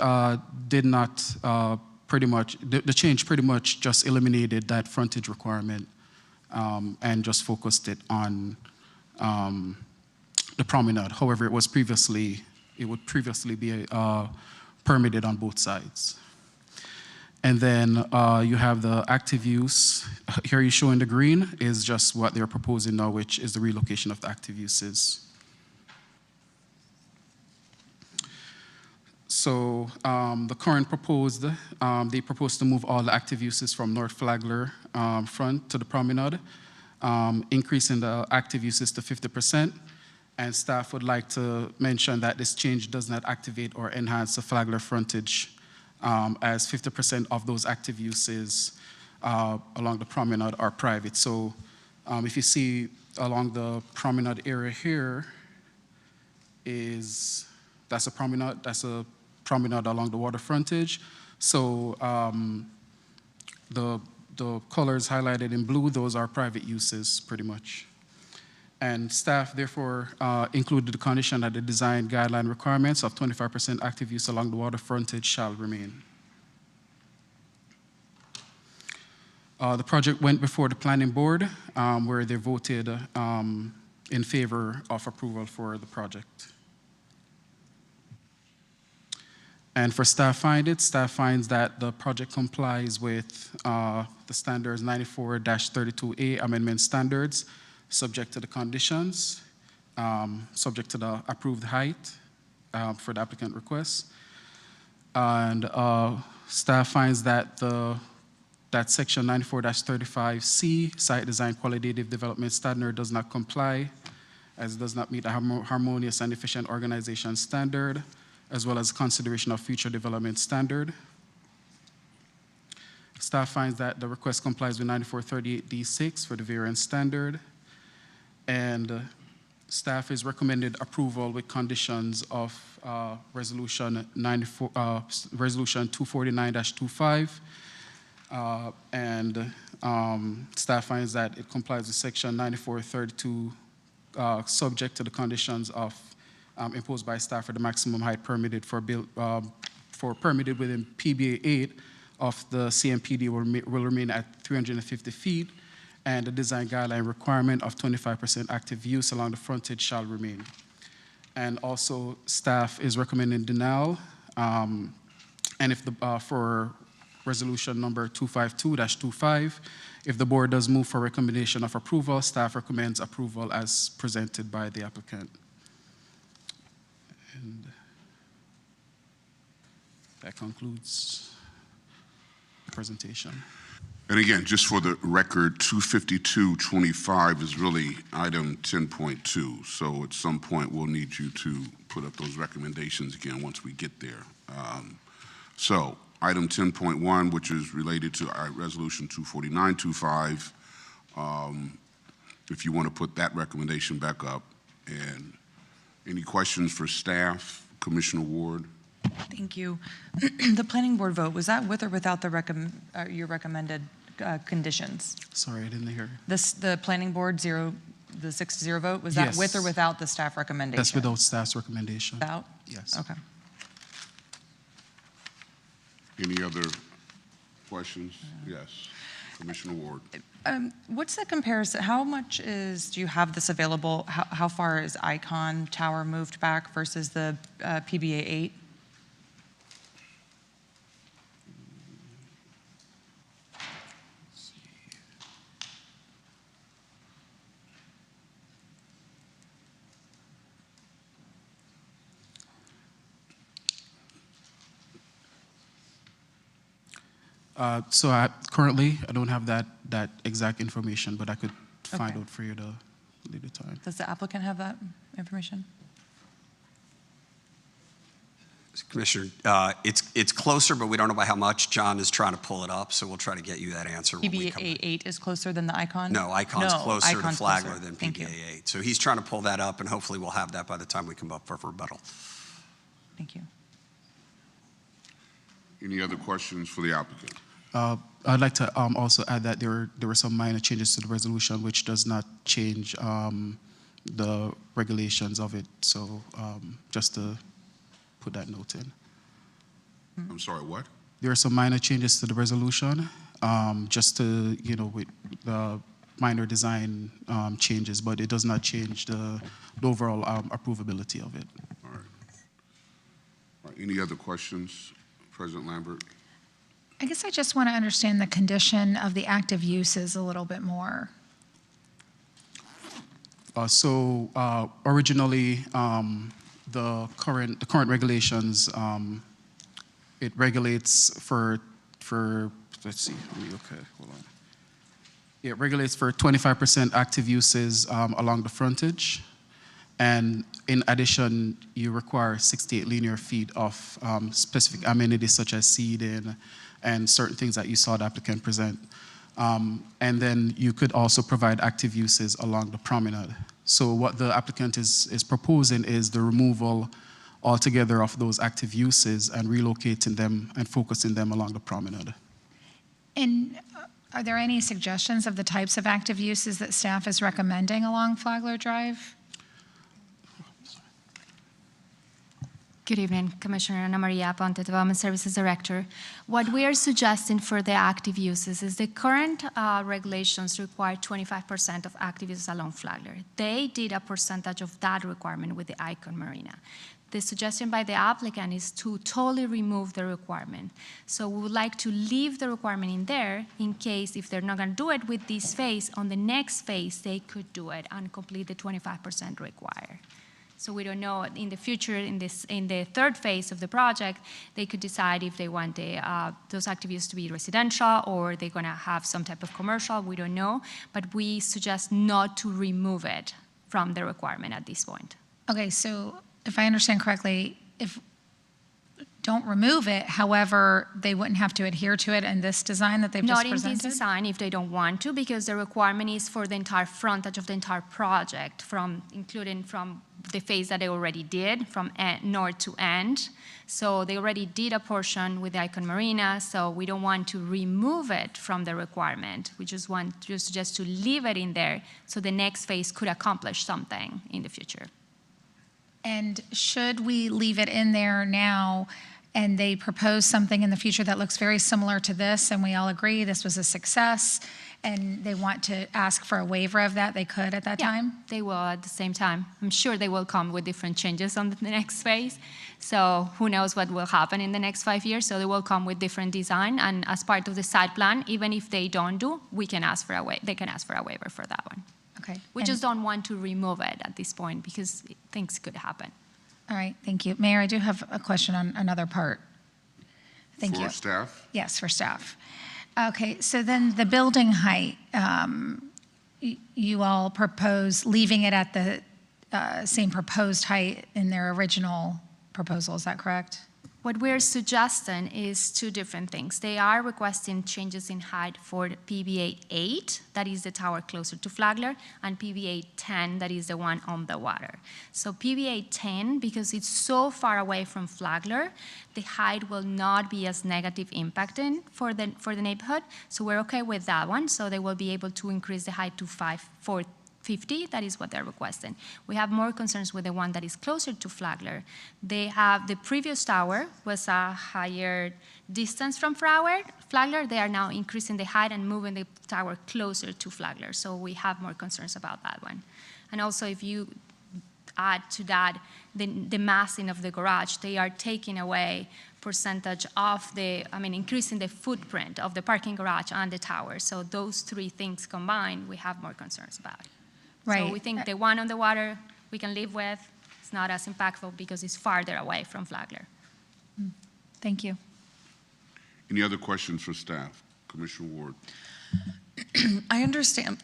did not the change pretty much just eliminated that frontage requirement and just focused it on the promenade. However, it would previously be permitted on both sides. And then you have the active use. Here you show in the green is just what they're proposing now, which is the relocation of the active uses. So the current proposed, they propose to move all the active uses from North Flagler front to the promenade, increasing the active uses to 50%. And staff would like to mention that this change does not activate or enhance the Flagler frontage, as 50% of those active uses along the promenade are private. So if you see along the promenade area here, that's a promenade along the water frontage. So the colors highlighted in blue, those are private uses pretty much. And staff therefore included the condition that the design guideline requirements of 25% active use along the water frontage shall remain. The project went before the planning board where they voted in favor of approval for the project. And for staff finds that the project complies with the standards 94-32A amendment standards, subject to the conditions, subject to the approved height for the applicant request. And staff finds that that section 94-35C, site design qualitative development standard, does not comply, as it does not meet a harmonious and efficient organization standard, as well as consideration of future development standard. Staff finds that the request complies with 9438D6 for the variance standard, and staff is recommended approval with conditions of resolution 249-25, and staff finds that it complies with section 9432, subject to the conditions of imposed by staff for the maximum height permitted permitted within PBA 8 of the CMPD will remain at 350 feet, and the design guideline requirement of 25% active use along the frontage shall remain. And also, staff is recommending denial, and if for resolution number 252-25, if the board does move for recommendation of approval, staff recommends approval as presented by the applicant. And that concludes the presentation. And again, just for the record, 25225 is really item 10.2. So at some point, we'll need you to put up those recommendations again once we get there. So item 10.1, which is related to our resolution 24925, if you want to put that recommendation back up. And any questions for staff, Commissioner Ward? Thank you. The planning board vote, was that with or without the your recommended conditions? Sorry, I didn't hear. The planning board the 6-0 vote, was that Yes. with or without the staff recommendation? That's without staff's recommendation. Without? Yes. Okay. Any other questions? Yes. Commissioner Ward. What's the comparison? How much do you have this available? How far is Icon Tower moved back versus the PBA 8? Currently, I don't have that exact information, but I could find out for you at a later time. Does the applicant have that information? Commissioner, it's closer, but we don't know by how much. John is trying to pull it up, so we'll try to get you that answer when we come PBA 8 is closer than the Icon? No, Icon's closer to Flagler than Thank you. PBA 8. So he's trying to pull that up, and hopefully we'll have that by the time we come up for rebuttal. Thank you. Any other questions for the applicant? I'd like to also add that there were some minor changes to the resolution, which does not change the regulations of it. So just to put that note in. I'm sorry, what? There are some minor changes to the resolution, just to, with the minor design changes, but it does not change the overall approvability of it. All right. All right. Any other questions, President Lambert? I guess I just want to understand the condition of the active uses a little bit more. Originally, the current regulations, it regulates for let's see, okay, hold on. It regulates for 25% active uses along the frontage. And in addition, you require 68 linear feet of specific amenities such as seating and certain things that you saw the applicant present. And then you could also provide active uses along the promenade. So what the applicant is proposing is the removal altogether of those active uses and relocating them and focusing them along the promenade. And are there any suggestions of the types of active uses that staff is recommending along Flagler Drive? Good evening, Commissioner Ana Maria Aponte, Development Services Director. What we are suggesting for the active uses is the current regulations require 25% of active uses along Flagler. They did a percentage of that requirement with the Icon Marina. The suggestion by the applicant is to totally remove the requirement. So we would like to leave the requirement in there in case if they're not going to do it with this phase, on the next phase they could do it and complete the 25% required. So we don't know in the future, in the third phase of the project, they could decide if they want those active uses to be residential or they're going to have some type of commercial. We don't know, but we suggest not to remove it from the requirement at this point. Okay, so if I understand correctly, don't remove it, however, they wouldn't have to adhere to it in this design that they've just presented? Not in this design if they don't want to, because the requirement is for the entire frontage of the entire project, including from the phase that they already did, from north to end. So they already did a portion with the Icon Marina, so we don't want to remove it from the requirement. We just want to suggest to leave it in there so the next phase could accomplish something in the future. And should we leave it in there now and they proposed something in the future that looks very similar to this, and we all agree this was a success, and they want to ask for a waiver of that, they could at that time? They will at the same time. I'm sure they will come with different changes on the next phase. So who knows what will happen in the next 5 years. So they will come with different design. And as part of the site plan, even if they don't do, they can ask for a waiver for that one. Okay. We just don't want to remove it at this point because things could happen. All right, thank you. Mayor, I do have a question on another part. Thank you. For staff? Yes, for staff. Okay, so then the building height, you all propose leaving it at the same proposed height in their original proposal, is that correct? What we're suggesting is two different things. They are requesting changes in height for PBA 8, that is the tower closer to Flagler, and PBA 10, that is the one on the water. So PBA 10, because it's so far away from Flagler, the height will not be as negative impacting for the neighborhood. So we're okay with that one. So they will be able to increase the height to 450, that is what they're requesting. We have more concerns with the one that is closer to Flagler. They have, the previous tower was a higher distance from Flagler. They are now increasing the height and moving the tower closer to Flagler. So we have more concerns about that one. And also if you add to that the massing of the garage, they are taking away percentage of increasing the footprint of the parking garage and the tower. So those three things combined, we have more concerns about. Right. So we think the one on the water we can live with. It's not as impactful because it's farther away from Flagler. Thank you. Any other questions for staff? Commissioner Ward. I understand.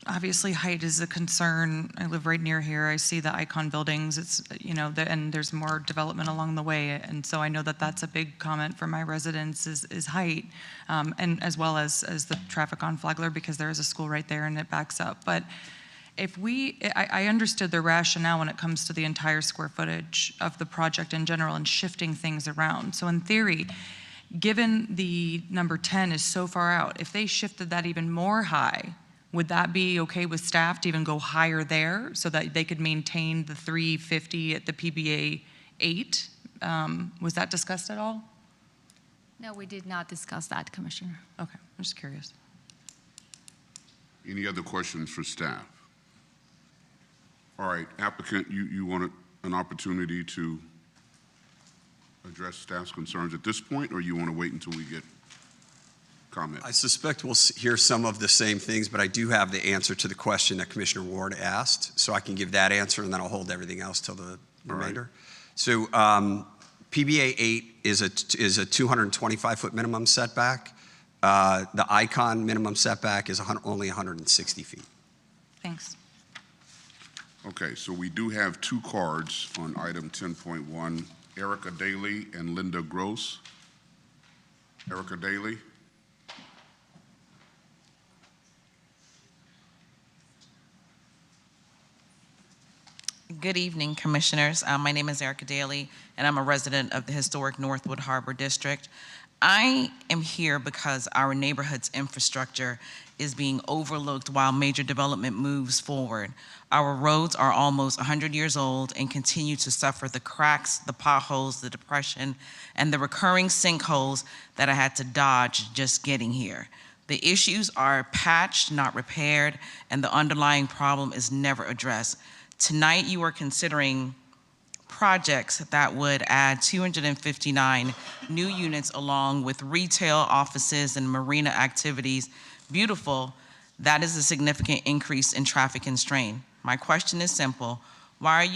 Obviously, height is a concern. I live right near here. I see the Icon buildings. It's, and there's more development along the way. And so I know that that's a big comment for my residents is height, and as well as the traffic on Flagler, because there is a school right there and it backs up. But if I understood the rationale when it comes to the entire square footage of the project in general and shifting things around. So in theory, given the number 10 is so far out, if they shifted that even more high, would that be okay with staff to even go higher there so that they could maintain the 350 at the PBA 8? Was that discussed at all? No, we did not discuss that, Commissioner. Okay, I'm just curious. Any other questions for staff? All right, applicant, you wanted an opportunity to address staff's concerns at this point, or you want to wait until we get comment? I suspect we'll hear some of the same things, but I do have the answer to the question that Commissioner Ward asked, so I can give that answer, and then I'll hold everything else till the remainder. Right. So PBA 8 is a 225-foot minimum setback. The Icon minimum setback is only 160 feet. Thanks. Okay, so we do have two cards on item 10.1, Erica Daly and Linda Gross. Erica Daly. Good evening, Commissioners. My name is Erica Daly, and I'm a resident of the historic Northwood Harbor District. I am here because our neighborhood's infrastructure is being overlooked while major development moves forward. Our roads are almost 100 years old and continue to suffer the cracks, the potholes, the depression, and the recurring sinkholes that I had to dodge just getting here. The issues are patched, not repaired, and the underlying problem is never addressed. Tonight, you are considering projects that would add 259 new units along with retail, offices, and marina activities. Beautiful. That is a significant increase in traffic and strain. My question is simple. Why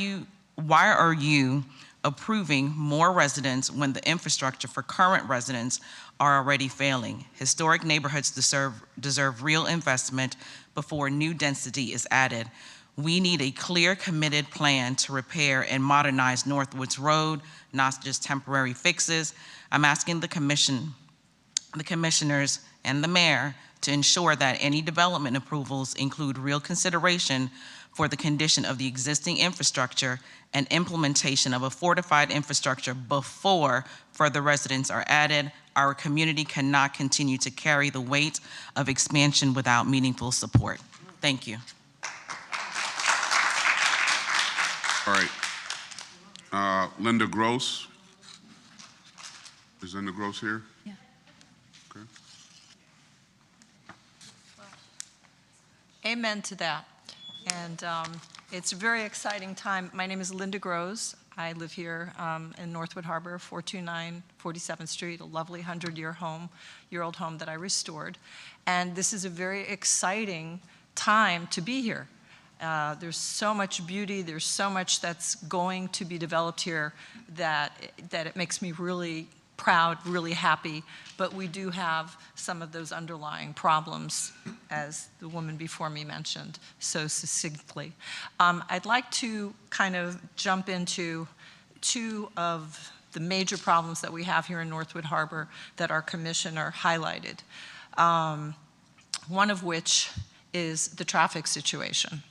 are you approving more residents when the infrastructure for current residents are already failing? Historic neighborhoods deserve real investment before new density is added. We need a clear, committed plan to repair and modernize Northwoods Road, not just temporary fixes. I'm asking the commission, the commissioners, and the mayor to ensure that any development approvals include real consideration for the condition of the existing infrastructure and implementation of a fortified infrastructure before further residents are added. Our community cannot continue to carry the weight of expansion without meaningful support. Thank you. All right. Linda Gross. Is Linda Gross here? Yeah. Okay. Amen to that. And it's a very exciting time. My name is Linda Gross. I live here in Northwood Harbor, 429 47th Street, a lovely 100-year-old home that I restored. And this is a very exciting time to be here. There's so much beauty, there's so much that's going to be developed here that it makes me really proud, really happy, but we do have some of those underlying problems, as the woman before me mentioned so succinctly. I'd like to kind of jump into two of the major problems that we have here in Northwood Harbor that our commissioner highlighted. One of which is the traffic situation.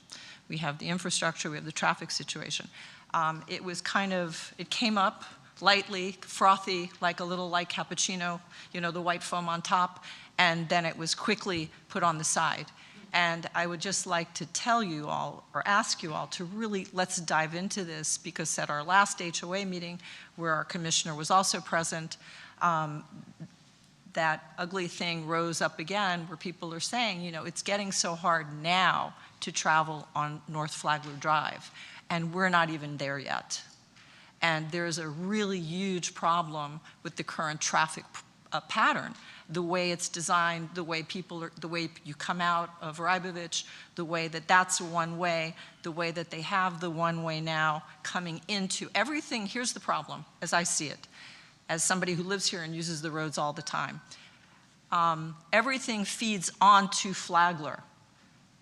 We have the infrastructure, we have the traffic situation. It came up lightly, frothy, like a little light cappuccino, you know, the white foam on top, and then it was quickly put on the side. And I would just like to tell you all, or ask you all, to really, let's dive into this, because at our last HOA meeting, where our commissioner was also present, that ugly thing rose up again, where people are saying, you know, it's getting so hard now to travel on North Flagler Drive, and we're not even there yet. And there's a really huge problem with the current traffic pattern, the way it's designed, the way you come out of Rybovich, the way that's one way, the way that they have the one way now coming into everything. Here's the problem, as I see it, as somebody who lives here and uses the roads all the time. Everything feeds onto Flagler.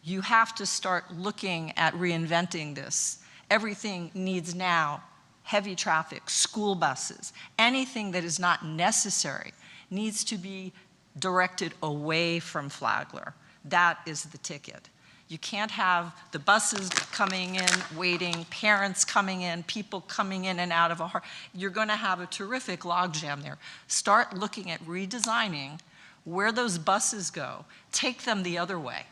You have to start looking at reinventing this. Everything needs now heavy traffic, school buses, anything that is not necessary needs to be directed away from Flagler. That is the ticket. You can't have the buses coming in, waiting, parents coming in, people coming in and out of a harbor. You're going to have a terrific logjam there. Start looking at redesigning where those buses go. Take them the other way.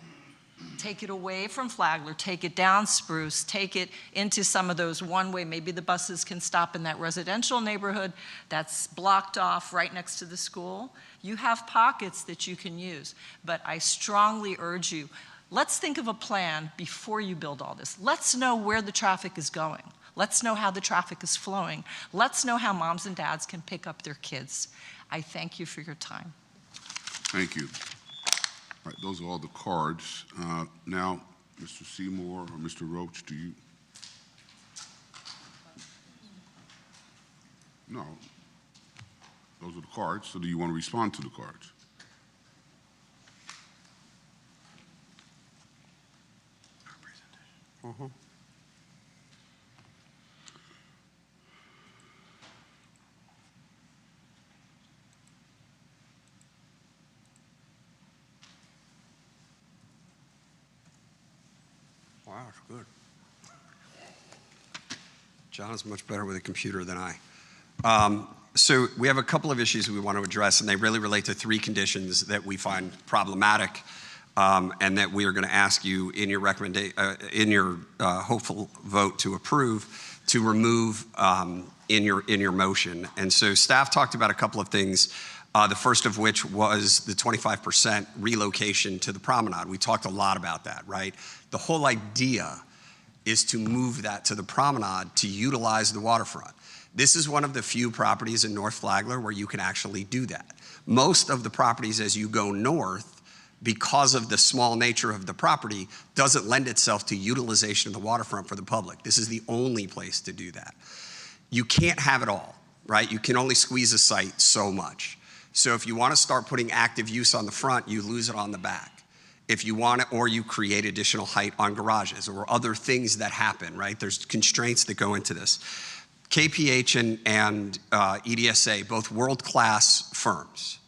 Take it away from Flagler, take it down Spruce, take it into some of those one-way. Maybe the buses can stop in that residential neighborhood that's blocked off right next to the school. You have pockets that you can use, but I strongly urge you, let's think of a plan before you build all this. Let's know where the traffic is going. Let's know how the traffic is flowing. Let's know how moms and dads can pick up their kids. I thank you for your time. Thank you. All right, those are all the cards. Now, Mr. Seymour or Mr. Roach, do you? No. Those are the cards, so do you want to respond to the cards? Mm-hmm. Wow, that's good. John's much better with a computer than I. So we have a couple of issues we want to address, and they really relate to three conditions that we find problematic, and that we are going to ask you in your hopeful vote to approve, to remove in your motion. And so staff talked about a couple of things. The first of which was the 25% relocation to the promenade. We talked a lot about that, right? The whole idea is to move that to the promenade to utilize the waterfront. This is one of the few properties in North Flagler where you can actually do that. Most of the properties as you go north, because of the small nature of the property, doesn't lend itself to utilization of the waterfront for the public. This is the only place to do that. You can't have it all, right? You can only squeeze a site so much. So if you want to start putting active use on the front, you lose it on the back. If you want it, or you create additional height on garages or other things that happen, right? There's constraints that go into this. KPH and EDSA, both world-class firms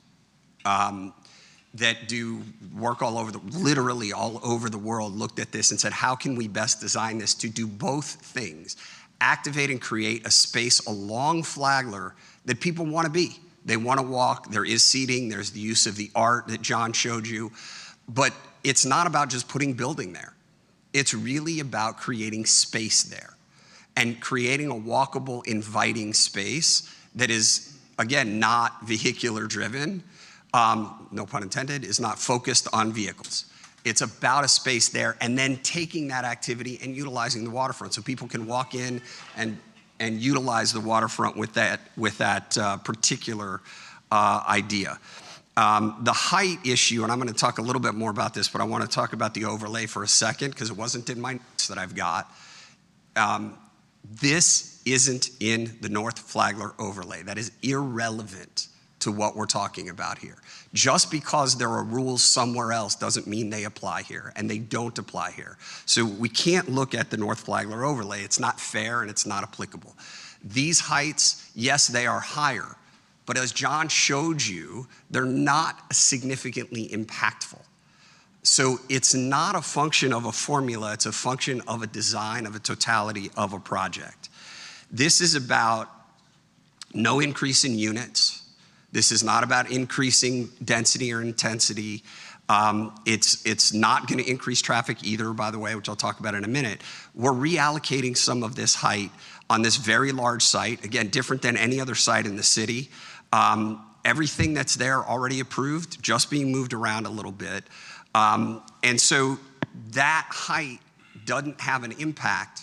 that do work literally all over the world, looked at this and said, how can we best design this to do both things? Activate and create a space along Flagler that people want to be. They want to walk, there is seating, there's the use of the art that John showed you, but it's not about just putting building there. It's really about creating space there and creating a walkable, inviting space that is again, not vehicular driven, no pun intended, is not focused on vehicles. It's about a space there and then taking that activity and utilizing the waterfront so people can walk in and utilize the waterfront with that particular idea. The height issue, and I'm going to talk a little bit more about this, but I want to talk about the overlay for a second because it wasn't in my notes that I've got. This isn't in the North Flagler overlay. That is irrelevant to what we're talking about here. Just because there are rules somewhere else doesn't mean they apply here, and they don't apply here. So we can't look at the North Flagler overlay. It's not fair and it's not applicable. These heights, yes, they are higher, but as John showed you, they're not significantly impactful. So it's not a function of a formula, it's a function of a design, of a totality of a project. This is about no increase in units. This is not about increasing density or intensity. It's not going to increase traffic either, by the way, which I'll talk about in a minute. We're reallocating some of this height on this very large site, again, different than any other site in the city. Everything that's there already approved, just being moved around a little bit. And so that height doesn't have an impact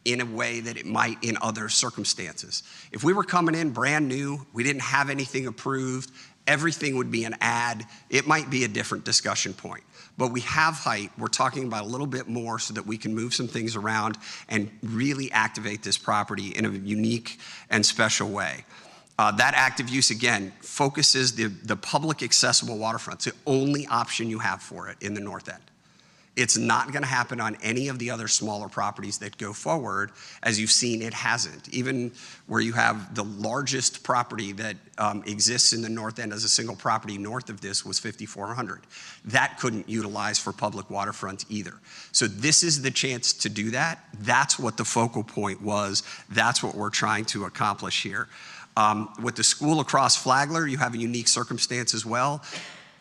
in a way that it might in other circumstances. If we were coming in brand new, we didn't have anything approved, everything would be an ad, it might be a different discussion point. But we have height, we're talking about a little bit more so that we can move some things around and really activate this property in a unique and special way. That active use, again, focuses the public accessible waterfront. It's the only option you have for it in the north end. It's not going to happen on any of the other smaller properties that go forward. As you've seen, it hasn't. Even where you have the largest property that exists in the north end as a single property north of this was 5,400. That couldn't utilize for public waterfront either. So this is the chance to do that. That's what the focal point was. That's what we're trying to accomplish here. With the school across Flagler, you have a unique circumstance as well.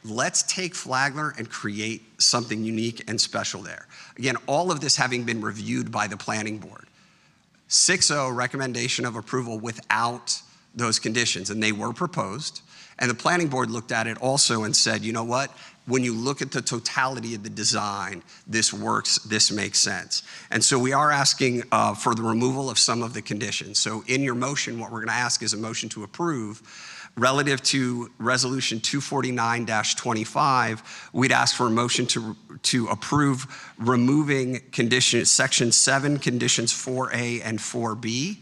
Let's take Flagler and create something unique and special there. Again, all of this having been reviewed by the planning board. 6-0 recommendation of approval without those conditions, and they were proposed. And the planning board looked at it also and said, you know what? When you look at the totality of the design, this works, this makes sense. And so we are asking for the removal of some of the conditions. So in your motion, what we're gonna ask is a motion to approve. Relative to Resolution 249-25, we'd ask for a motion to approve removing Section 7, Conditions 4A and 4B,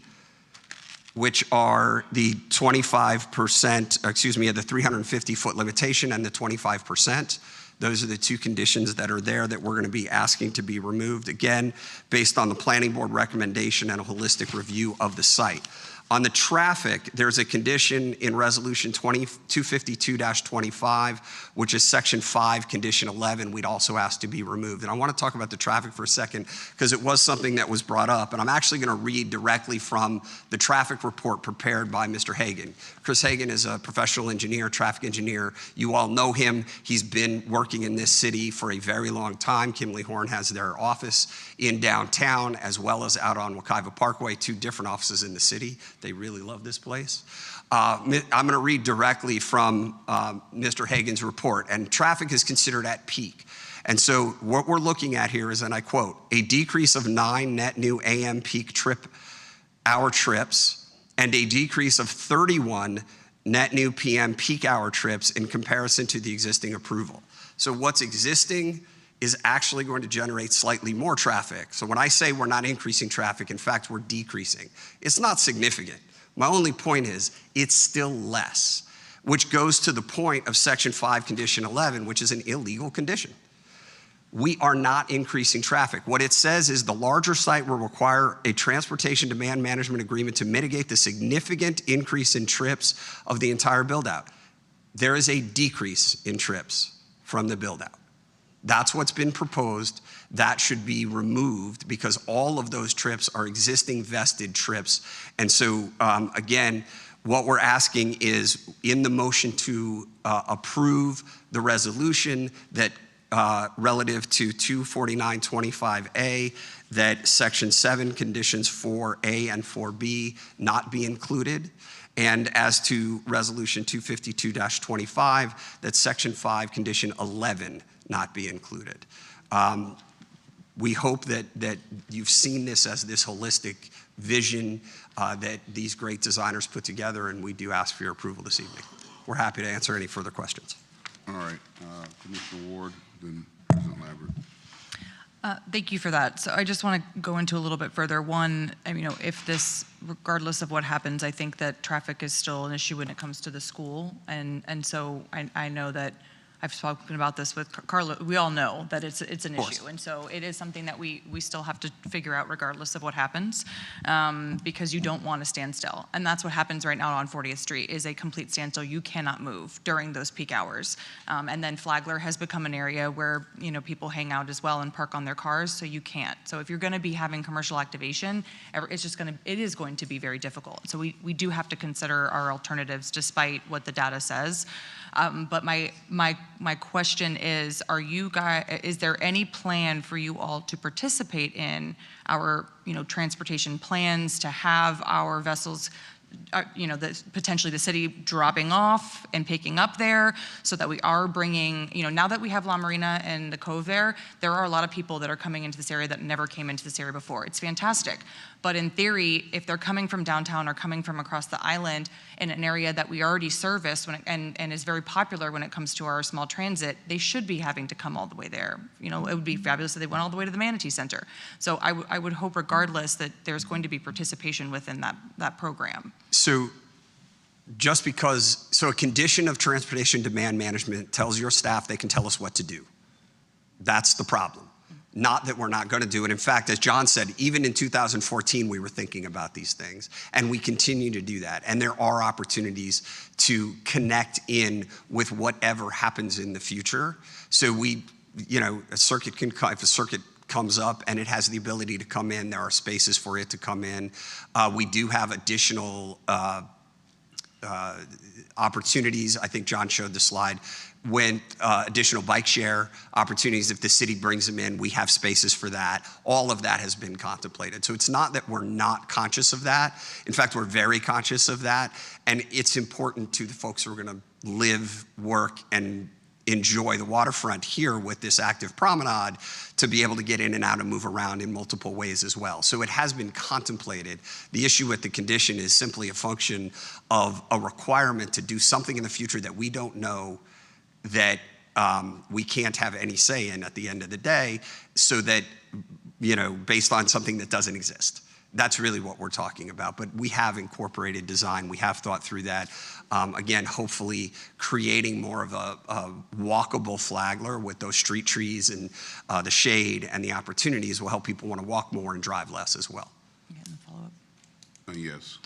which are the 25%, the 350-foot limitation and the 25%. Those are the two conditions that are there that we're going to be asking to be removed, again, based on the planning board recommendation and a holistic review of the site. On the traffic, there's a condition in Resolution 252-25, which is Section 5, Condition 11, we'd also ask to be removed. And I want to talk about the traffic for a second because it was something that was brought up. And I'm actually going to read directly from the traffic report prepared by Mr. Hagan. Chris Hagan is a professional engineer, traffic engineer. You all know him. He's been working in this city for a very long time. Kimley Horn has their office in downtown as well as out on Wekiva Parkway, 2 different offices in the city. They really love this place. I'm going to read directly from Mr. Hagan's report, and traffic is considered at peak. And so what we're looking at here is, and I quote, a decrease of 9 net new AM peak hour trips and a decrease of 31 net new PM peak hour trips in comparison to the existing approval. So what's existing is actually going to generate slightly more traffic. So when I say we're not increasing traffic, in fact, we're decreasing. It's not significant. My only point is it's still less, which goes to the point of Section 5, Condition 11, which is an illegal condition. We are not increasing traffic. What it says is the larger site will require a transportation demand management agreement to mitigate the significant increase in trips of the entire build-out. There is a decrease in trips from the build-out. That's what's been proposed. That should be removed because all of those trips are existing vested trips. And so, again, what we're asking is in the motion to approve the resolution that relative to 24925A, that Section 7 conditions 4A and 4B not be included. And as to Resolution 252-25, that Section 5, Condition 11 not be included. We hope that you've seen this as this holistic vision that these great designers put together, and we do ask for your approval this evening. We're happy to answer any further questions. All right, Commissioner Ward, then President Lambert. Thank you for that. So I just want to go into a little bit further. One, if this, regardless of what happens, I think that traffic is still an issue when it comes to the school. And so I know that I've spoken about this with Carla. We all know that it's an issue. And so it is something that we still have to figure out regardless of what happens, because you don't want to stand still. And that's what happens right now on 40th Street is a complete standstill. You cannot move during those peak hours. And then Flagler has become an area where, people hang out as well and park on their cars, so you can't. So if you're going to be having commercial activation, it is going to be very difficult. So we do have to consider our alternatives despite what the data says. But my question is, is there any plan for you all to participate in our, transportation plans to have our vessels, potentially the city dropping off and picking up there so that we are bringing, now that we have La Marina and the Cove there are a lot of people that are coming into this area that never came into this area before. It's fantastic. But in theory, if they're coming from downtown or coming from across the island in an area that we already service and is very popular when it comes to our small transit, they should be having to come all the way there. It would be fabulous if they went all the way to the Manatee Center. So I would hope regardless that there's going to be participation within that program. So a condition of transportation demand management tells your staff they can tell us what to do. That's the problem. Not that we're not going to do it. In fact, as John said, even in 2014, we were thinking about these things, and we continue to do that. And there are opportunities to connect in with whatever happens in the future. So a circuit can come, if a circuit comes up and it has the ability to come in, there are spaces for it to come in. We do have additional opportunities. I think John showed the slide. When additional bike share opportunities, if the city brings them in, we have spaces for that. All of that has been contemplated. So it's not that we're not conscious of that. In fact, we're very conscious of that. And it's important to the folks who are going to live, work, and enjoy the waterfront here with this active promenade to be able to get in and out and move around in multiple ways as well. So it has been contemplated. The issue with the condition is simply a function of a requirement to do something in the future that we don't know, that we can't have any say in at the end of the day, so that, based on something that doesn't exist. That's really what we're talking about. But we have incorporated design. We have thought through that. Again, hopefully creating more of a walkable Flagler with those street trees and the shade and the opportunities will help people want to walk more and drive less as well. Yes.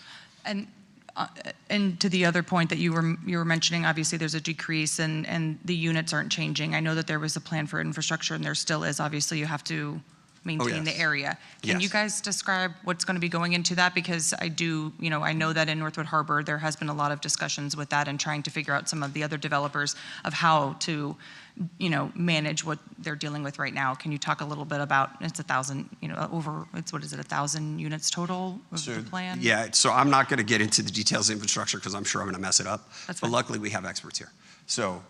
And to the other point that you were mentioning, obviously there's a decrease and the units aren't changing. I know that there was a plan for infrastructure and there still is. Obviously you have to maintain the area. Can you guys describe what's going to be going into that? Because I know that in Northwood Harbor there has been a lot of discussions with that and trying to figure out some of the other developers of how to manage what they're dealing with right now. Can you talk a little bit about, it's 1,000, what is it, 1,000 units total of the plan? Yeah, so I'm not going to get into the details of infrastructure because I'm sure I'm going to mess it up. That's but fine. Luckily we have experts here. So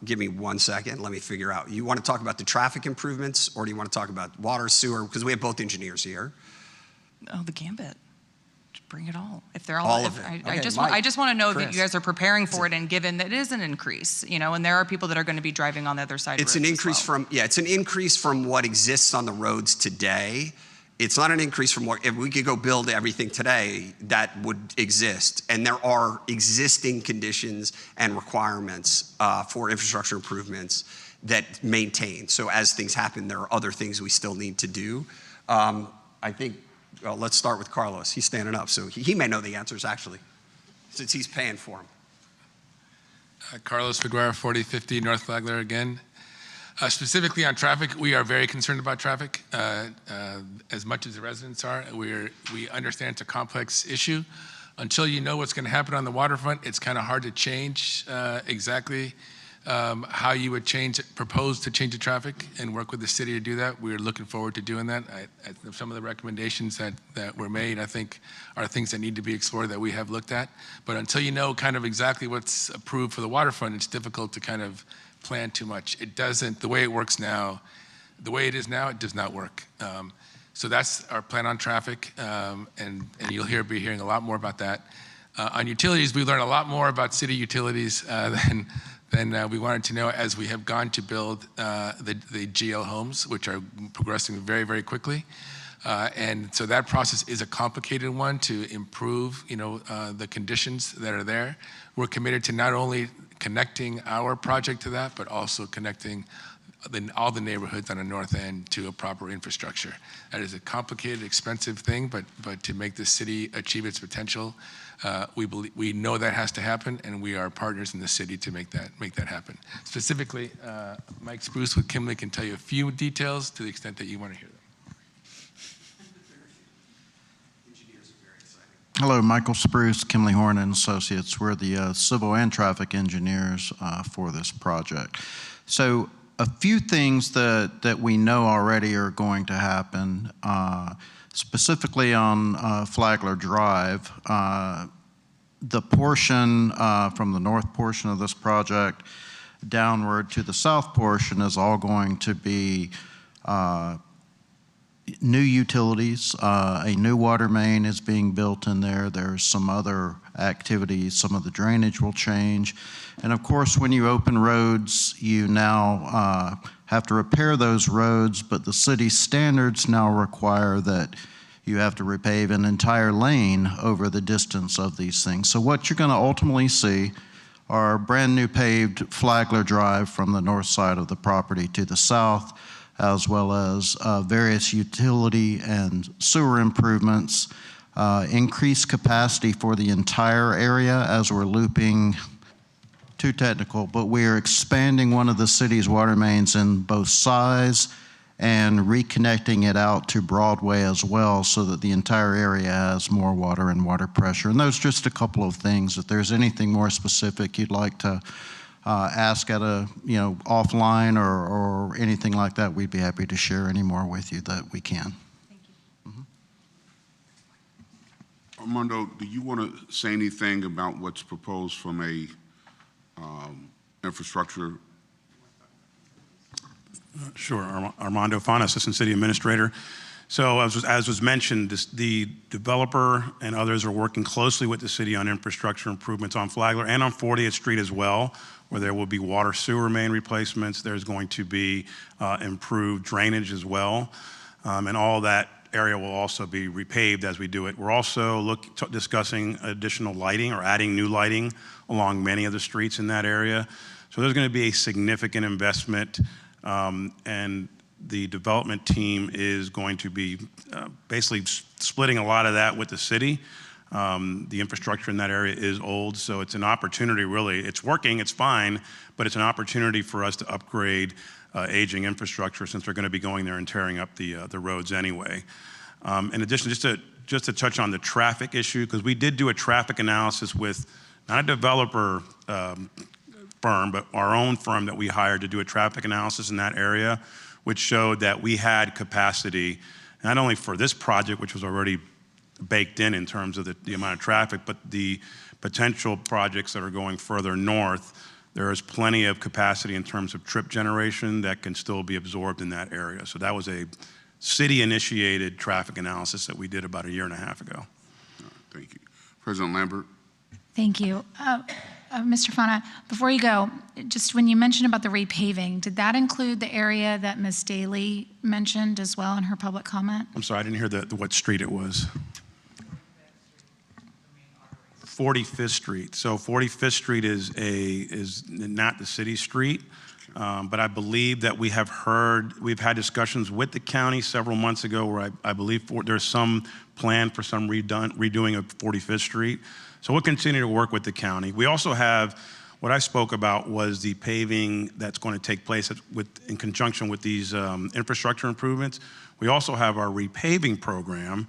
give me 1 second, let me figure out. You want to talk about the traffic improvements or do you want to talk about water, sewer? Because we have both engineers here. Oh, the gambit. Bring it all. If they're all of it. I just Mike, want to know Chris. that you guys are preparing for it, and given that it is an increase, and there are people that are going to be driving on the other side. It's an increase from what exists on the roads today. It's not an increase from what, if we could go build everything today, that would exist. And there are existing conditions and requirements for infrastructure improvements that maintain. So as things happen, there are other things we still need to do. I think, well, let's start with Carlos. He's standing up, so he may know the answers actually, since he's paying for them. Carlos Figueroa, 4050 North Flagler again. Specifically on traffic, we are very concerned about traffic, as much as the residents are. We understand it's a complex issue. Until you know what's going to happen on the waterfront, it's kind of hard to change exactly how you would propose to change the traffic and work with the city to do that. We're looking forward to doing that. Some of the recommendations that were made, I think, are things that need to be explored that we have looked at. But until you know kind of exactly what's approved for the waterfront, it's difficult to kind of plan too much. It doesn't, the way it works now, the way it is now, it does not work. So that's our plan on traffic, and you'll be hearing a lot more about that. On utilities, we learned a lot more about city utilities than we wanted to know as we have gone to build the GL homes, which are progressing very, very quickly. And so that process is a complicated one to improve, the conditions that are there. We're committed to not only connecting our project to that, but also connecting all the neighborhoods on the north end to a proper infrastructure. That is a complicated, expensive thing, but to make the city achieve its potential, we know that has to happen, and we are partners in the city to make that happen. Specifically, Mike Spruce with Kimley can tell you a few details to the extent that you want to hear them. Hello, Michael Spruce, Kimley Horn and Associates. We're the civil and traffic engineers for this project. So a few things that we know already are going to happen, specifically on Flagler Drive. The portion from the north portion of this project downward to the south portion is all going to be new utilities. A new water main is being built in there. There's some other activities. Some of the drainage will change. And of course, when you open roads, you now have to repair those roads, but the city standards now require that you have to repave an entire lane over the distance of these things. So what you're going to ultimately see are brand new paved Flagler Drive from the north side of the property to the south, as well as various utility and sewer improvements, increased capacity for the entire area as we're looping, too technical, but we're expanding one of the city's water mains in both size and reconnecting it out to Broadway as well so that the entire area has more water and water pressure. And those are just a couple of things. If there's anything more specific you'd like to ask at a, offline or anything like that, we'd be happy to share any more with you that we can. Thank you. Armando, do you want to say anything about what's proposed from a infrastructure? Sure. Armando Fana, Assistant City Administrator. So as was mentioned, the developer and others are working closely with the city on infrastructure improvements on Flagler and on 40th Street as well, where there will be water sewer main replacements. There's going to be improved drainage as well. And all that area will also be repaved as we do it. We're also discussing additional lighting or adding new lighting along many of the streets in that area. So there's going to be a significant investment, and the development team is going to be basically splitting a lot of that with the city. The infrastructure in that area is old, so it's an opportunity, really. It's working, it's fine, but it's an opportunity for us to upgrade aging infrastructure since they're going to be going there and tearing up the roads anyway. In addition, just to touch on the traffic issue, because we did do a traffic analysis with not a developer firm, but our own firm that we hired to do a traffic analysis in that area, which showed that we had capacity, not only for this project, which was already baked in terms of the amount of traffic, but the potential projects that are going further north. There is plenty of capacity in terms of trip generation that can still be absorbed in that area. So that was a city-initiated traffic analysis that we did about 1.5 years ago. Thank you. President Lambert. Thank you. Mr. Fana, before you go, just when you mentioned about the repaving, did that include the area that Ms. Daly mentioned as well in her public comment? I'm sorry, I didn't hear what street it was. 45th Street. So 45th Street is not the city street, but I believe that we've had discussions with the county several months ago where I believe there's some plan for some redoing of 45th Street. So we'll continue to work with the county. We also have, what I spoke about was the paving that's going to take place in conjunction with these infrastructure improvements. We also have our repaving program,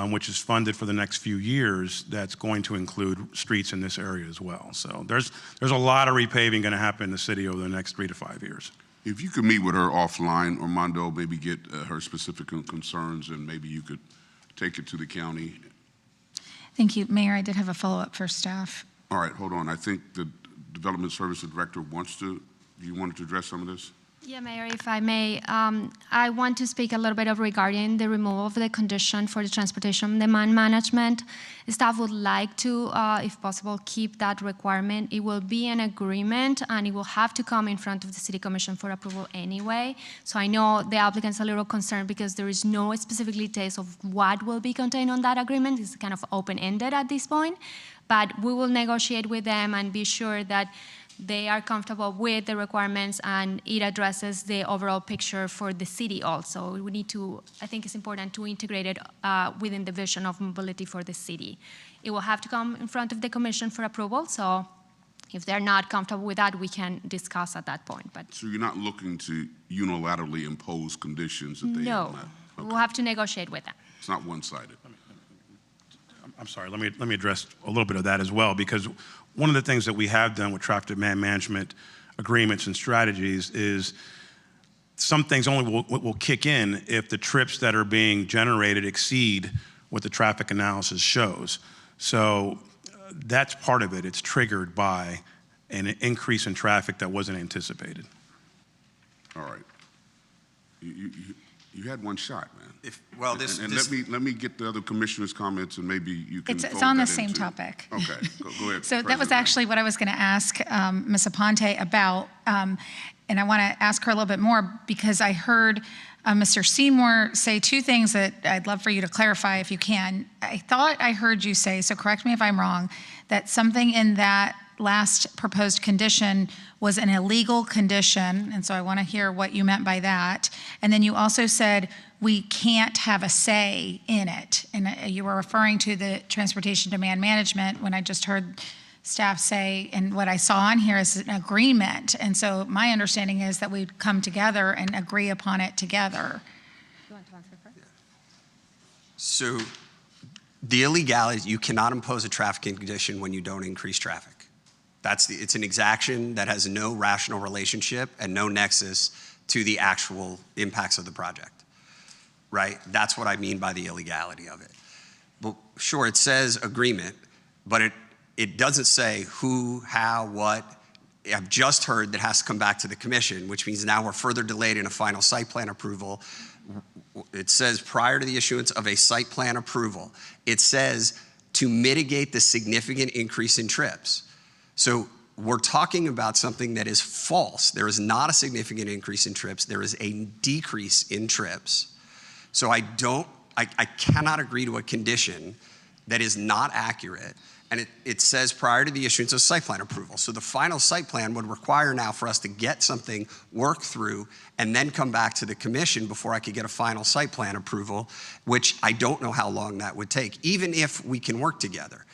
which is funded for the next few years, that's going to include streets in this area as well. So there's a lot of repaving going to happen in the city over the next 3 to 5 years. If you could meet with her offline, Armando, maybe get her specific concerns, and maybe you could take it to the county. Thank you. Mayor, I did have a follow-up for staff. All right, hold on. I think the Development Services Director you wanted to address some of this? Yeah, Mayor, if I may, I want to speak a little bit regarding the removal of the condition for the transportation demand management. Staff would like to, if possible, keep that requirement. It will be an agreement, and it will have to come in front of the City Commission for approval anyway. So I know the applicant's a little concerned because there is no specific details of what will be contained on that agreement. It's kind of open-ended at this point, but we will negotiate with them and be sure that they are comfortable with the requirements, and it addresses the overall picture for the city also. We need to, I think it's important to integrate it within the vision of mobility for the city. It will have to come in front of the commission for approval, so if they're not comfortable with that, we can discuss at that point. But So you're not looking to unilaterally impose conditions that they no, have met? Okay. we'll have to negotiate with them. It's not one-sided. I'm sorry, let me address a little bit of that as well, because one of the things that we have done with traffic demand management agreements and strategies is some things only will kick in if the trips that are being generated exceed what the traffic analysis shows. So that's part of it. It's triggered by an increase in traffic that wasn't anticipated. All right. You had one shot, man. Let me get the other commissioners' comments, and maybe you can. It's on the same topic. Okay, go ahead. So that was actually what I was going to ask Ms. Aponte about, and I want to ask her a little bit more because I heard Mr. Seymour say two things that I'd love for you to clarify if you can. I thought I heard you say, so correct me if I'm wrong, that something in that last proposed condition was an illegal condition, and so I want to hear what you meant by that. And then you also said we can't have a say in it, and you were referring to the transportation demand management when I just heard staff say, and what I saw on here is an agreement, and so my understanding is that we'd come together and agree upon it together. You want to answer first? So the illegality, you cannot impose a traffic condition when you don't increase traffic. It's an exaction that has no rational relationship and no nexus to the actual impacts of the project, right? That's what I mean by the illegality of it. Well, sure, it says agreement, but it doesn't say who, how, what. I've just heard that has to come back to the commission, which means now we're further delayed in a final site plan approval. It says prior to the issuance of a site plan approval, it says to mitigate the significant increase in trips. So we're talking about something that is false. There is not a significant increase in trips. There is a decrease in trips. So I cannot agree to a condition that is not accurate. And it says prior to the issuance of site plan approval. So the final site plan would require now for us to get something worked through and then come back to the commission before I could get a final site plan approval, which I don't know how long that would take, even if we can work together.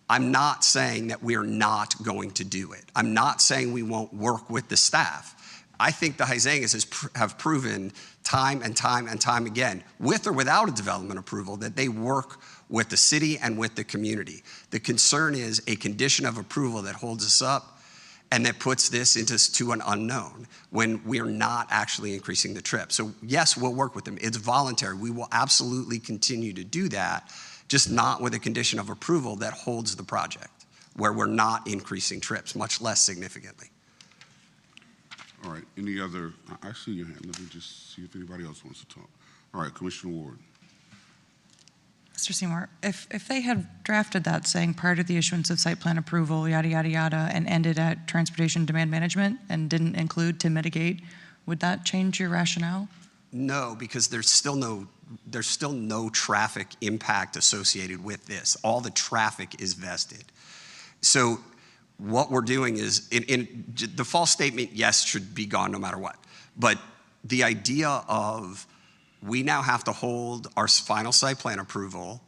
I'm not saying that we're not going to do it. I'm not saying we won't work with the staff. I think the Huizengas have proven time and time and time again, with or without a development approval, that they work with the city and with the community. The concern is a condition of approval that holds us up and that puts this into an unknown when we're not actually increasing the trip. So yes, we'll work with them. It's voluntary. We will absolutely continue to do that, just not with a condition of approval that holds the project, where we're not increasing trips, much less significantly. All right, any other, I see your hand. Let me just see if anybody else wants to talk. All right, Commissioner Ward. Mr. Seymour, if they had drafted that saying prior to the issuance of site plan approval, yada, yada, yada, and ended at transportation demand management and didn't include to mitigate, would that change your rationale? No, because there's still no traffic impact associated with this. All the traffic is vested. So what we're doing is, in the false statement, yes, should be gone no matter what. But the idea of we now have to hold our final site plan approval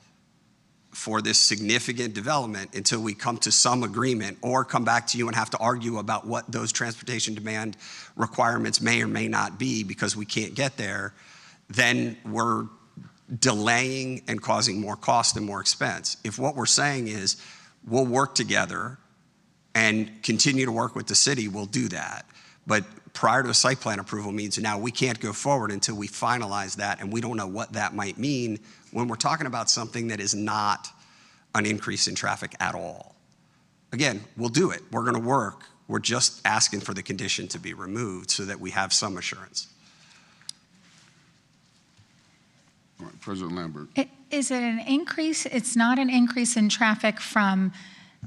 for this significant development until we come to some agreement or come back to you and have to argue about what those transportation demand requirements may or may not be because we can't get there, then we're delaying and causing more cost and more expense. If what we're saying is we'll work together and continue to work with the city, we'll do that. But prior to a site plan approval means now we can't go forward until we finalize that, and we don't know what that might mean when we're talking about something that is not an increase in traffic at all. Again, we'll do it. We're going to work. We're just asking for the condition to be removed so that we have some assurance. All right, President Lambert. Is it an increase? It's not an increase in traffic from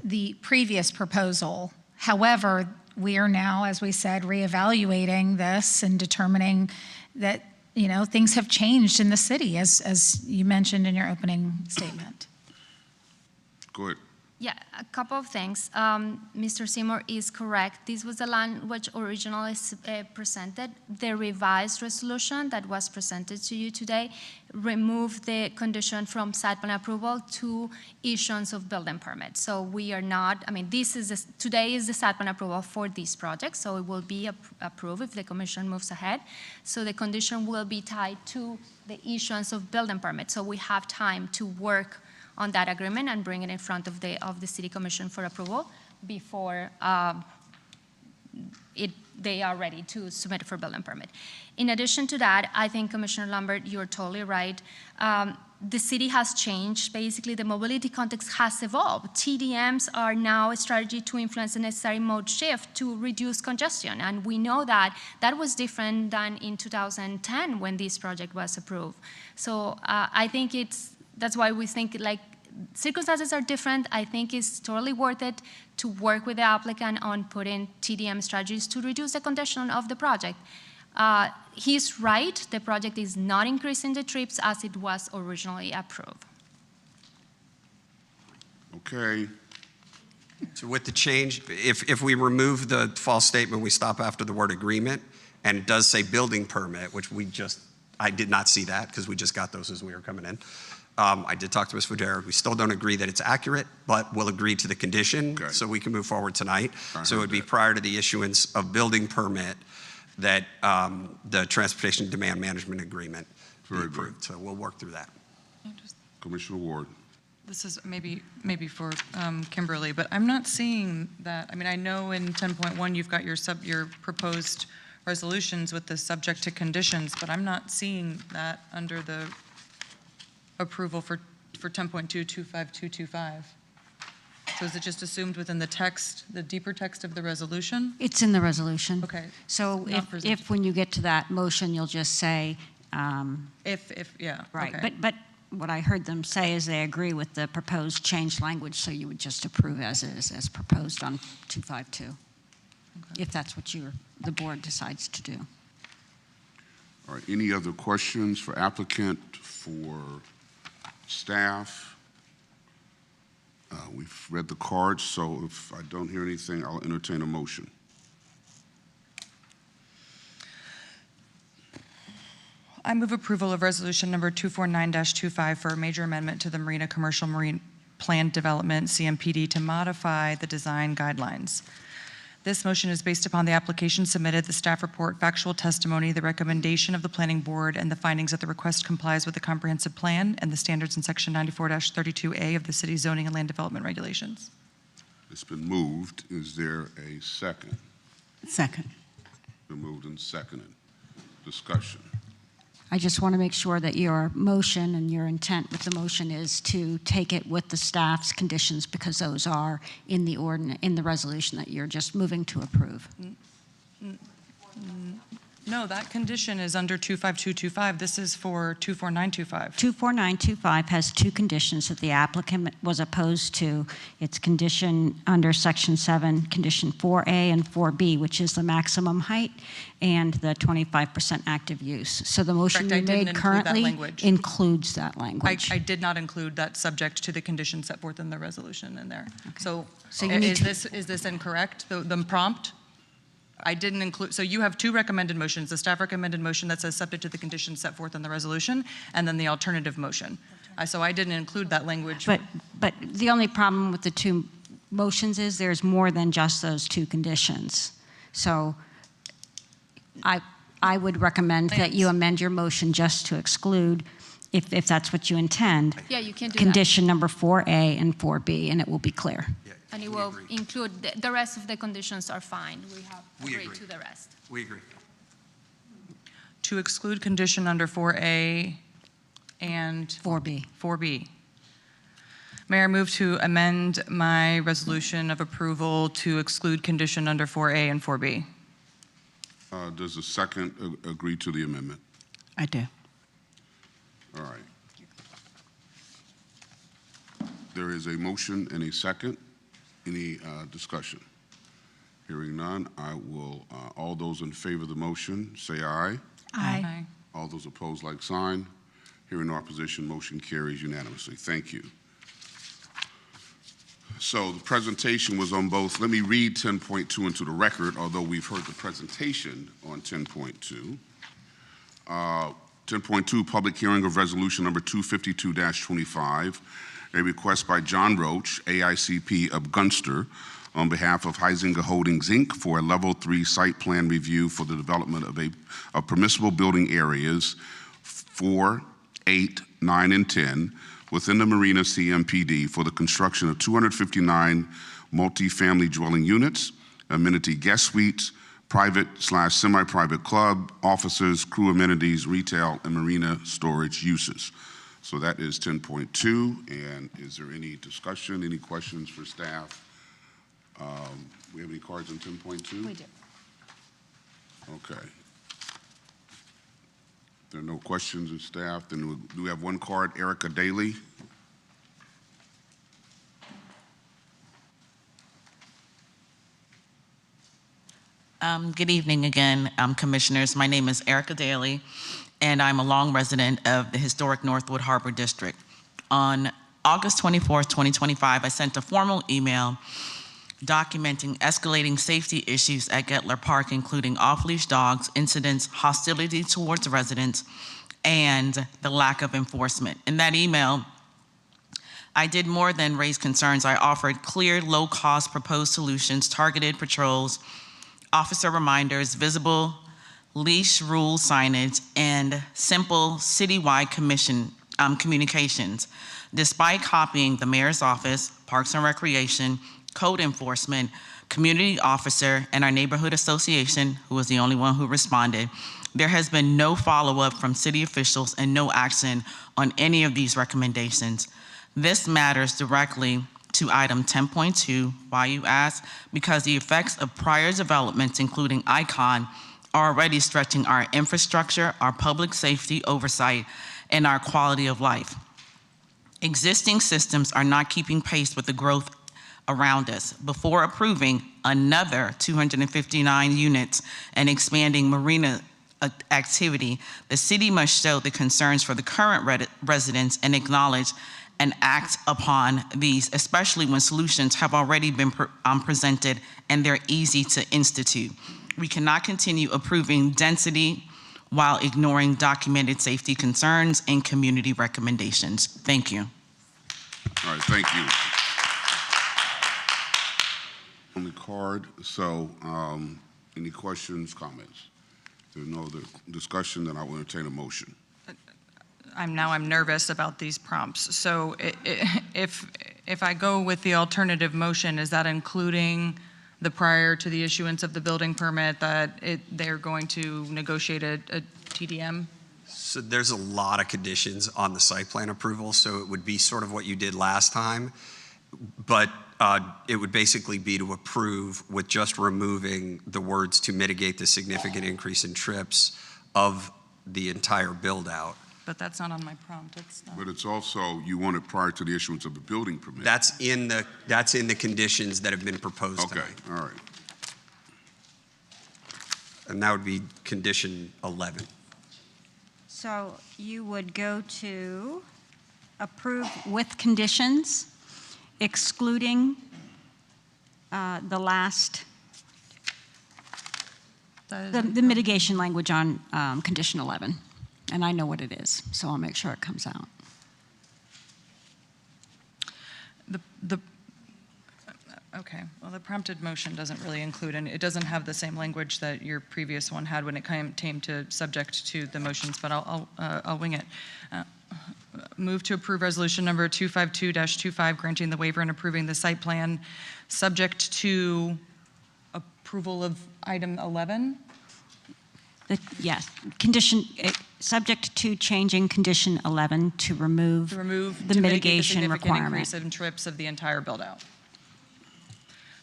the previous proposal. However, we are now, as we said, reevaluating this and determining that, you know, things have changed in the city, as you mentioned in your opening statement. Go ahead. Yeah, a couple of things. Mr. Seymour is correct. This was the language originally presented. The revised resolution that was presented to you today removed the condition from site plan approval to issuance of building permit. So we are not, I mean, today is the site plan approval for this project, so it will be approved if the commission moves ahead. So the condition will be tied to the issuance of building permit. So we have time to work on that agreement and bring it in front of the City Commission for approval before they are ready to submit for building permit. In addition to that, I think Commissioner Lambert, you're totally right. The city has changed. Basically, the mobility context has evolved. TDMs are now a strategy to influence the necessary mode shift to reduce congestion. And we know that that was different than in 2010 when this project was approved. So I think that's why we think, like, circumstances are different. I think it's totally worth it to work with the applicant on putting TDM strategies to reduce the congestion of the project. He's right, the project is not increasing the trips as it was originally approved. Okay. So with the change, if we remove the false statement, we stop after the word agreement, and it does say building permit, which I did not see that because we just got those as we were coming in. I did talk to Ms. Fudera. We still don't agree that it's accurate, but we'll agree to the condition so we can move forward tonight. So it would be prior to the issuance of building permit that the Transportation Demand Management Agreement be approved. So we'll work through that. Commissioner Ward. This is maybe for Kimberly, but I'm not seeing that. I mean, I know in 10.1 you've got your proposed resolutions with the subject to conditions, but I'm not seeing that under the approval for 10.2.25225. So is it just assumed within the text, the deeper text of the resolution? It's in the resolution. Okay. So if when you get to that motion, you'll just say. Yeah. Right. Okay. But what I heard them say is they agree with the proposed changed language, so you would just approve as is, as proposed on 252. Okay. If that's what the board decides to do. All right, any other questions for applicant, for staff? We've read the cards, so if I don't hear anything, I'll entertain a motion. I move approval of resolution number 249-25 for a major amendment to the Marina Commercial Marine Plan Development, CMPD, to modify the design guidelines. This motion is based upon the application submitted, the staff report, factual testimony, the recommendation of the planning board, and the findings that the request complies with the comprehensive plan and the standards in section 94-32A of the city zoning and land development regulations. It's been moved. Is there a second? Second. Been moved and seconded. Discussion. I just want to make sure that your motion and your intent with the motion is to take it with the staff's conditions, because those are in the resolution that you're just moving to approve. No, that condition is under 25225. This is for 24925. 24925 has two conditions that the applicant was opposed to. It's condition under section 7, condition 4A and 4B, which is the maximum height and the 25% active use. So the motion you made currently includes that language. I did not include that subject to the conditions set forth in the resolution in there. Okay. So is this incorrect, the prompt? I didn't include, so you have two recommended motions, the staff recommended motion that says subject to the conditions set forth in the resolution, and then the alternative motion. So I didn't include that language. But the only problem with the two motions is there's more than just those two conditions. So I would recommend that you amend your motion just to exclude if that's what you intend, Yeah, you can do condition number 4A and 4B, and it will be clear. that. And it will include, the rest of the conditions are fine. We have We agreed agree. to the rest. We agree. To exclude condition under 4A and 4B. 4B. Mayor, I move to amend my resolution of approval to exclude condition under 4A and 4B. Does the second agree to the amendment? I do. All right. There is a motion and a second. Any discussion? Hearing none, I will, all those in favor of the motion, say aye. Aye. All those opposed, like sign. Hearing no opposition, motion carries unanimously. Thank you. So the presentation was on both. Let me read 10.2 into the record, although we've heard the presentation on 10.2. 10.2, public hearing of resolution number 252-25, a request by John Roach, AICP of Gunster, on behalf of Heisinger Holdings, Inc., for a Level 3 site plan review for the development of permissible building areas 4, 8, 9, and 10 within the Marina CMPD for the construction of 259 multifamily dwelling units, amenity guest suites, private/semi-private club, offices, crew amenities, retail, and marina storage uses. So that is 10.2. And is there any discussion, any questions for staff? We have any cards on 10.2? We do. Okay. If there are no questions of staff, then do we have one card, Erica Daly? Good evening again, Commissioners. My name is Erica Daly, and I'm a long resident of the historic Northwood Harbor District. On August 24th, 2025, I sent a formal email documenting escalating safety issues at Gettler Park, including off-leash dogs, incidents, hostility towards residents, and the lack of enforcement. In that email, I did more than raise concerns. I offered clear, low-cost proposed solutions, targeted patrols, officer reminders, visible leash rule signage, and simple citywide communications. Despite copying the mayor's office, Parks and Recreation, code enforcement, community officer, and our neighborhood association, who was the only one who responded, there has been no follow-up from city officials and no action on any of these recommendations. This matters directly to item 10.2. Why, you ask? Because the effects of prior developments, including ICON, are already stretching our infrastructure, our public safety oversight, and our quality of life. Existing systems are not keeping pace with the growth around us. Before approving another 259 units and expanding marina activity, the city must show the concerns for the current residents and acknowledge and act upon these, especially when solutions have already been presented and they're easy to institute. We cannot continue approving density while ignoring documented safety concerns and community recommendations. Thank you. All right, thank you. On the card, so any questions, comments? If there's no other discussion, then I will entertain a motion. I'm nervous about these prompts. So if I go with the alternative motion, is that including the prior to the issuance of the building permit that they're going to negotiate a TDM? So there's a lot of conditions on the site plan approval, so it would be sort of what you did last time, but it would basically be to approve with just removing the words "to mitigate the significant increase in trips" of the entire build-out. But that's not on my prompt. It's not. But it's also, you want it prior to the issuance of the building permit. That's in the conditions that have been proposed Okay, tonight. all right. And that would be condition 11. So you would go to approve with conditions, excluding the last, the mitigation language on condition 11. And I know what it is, so I'll make sure it comes out. Okay, well, the prompted motion doesn't really include, and it doesn't have the same language that your previous one had when it came to subject to the motions, but I'll wing it. Move to approve resolution number 252-25, granting the waiver and approving the site plan, subject to approval of item 11. Yes, condition, subject to changing condition 11 to remove the to mitigate the mitigation significant requirement. increase in trips of the entire build-out.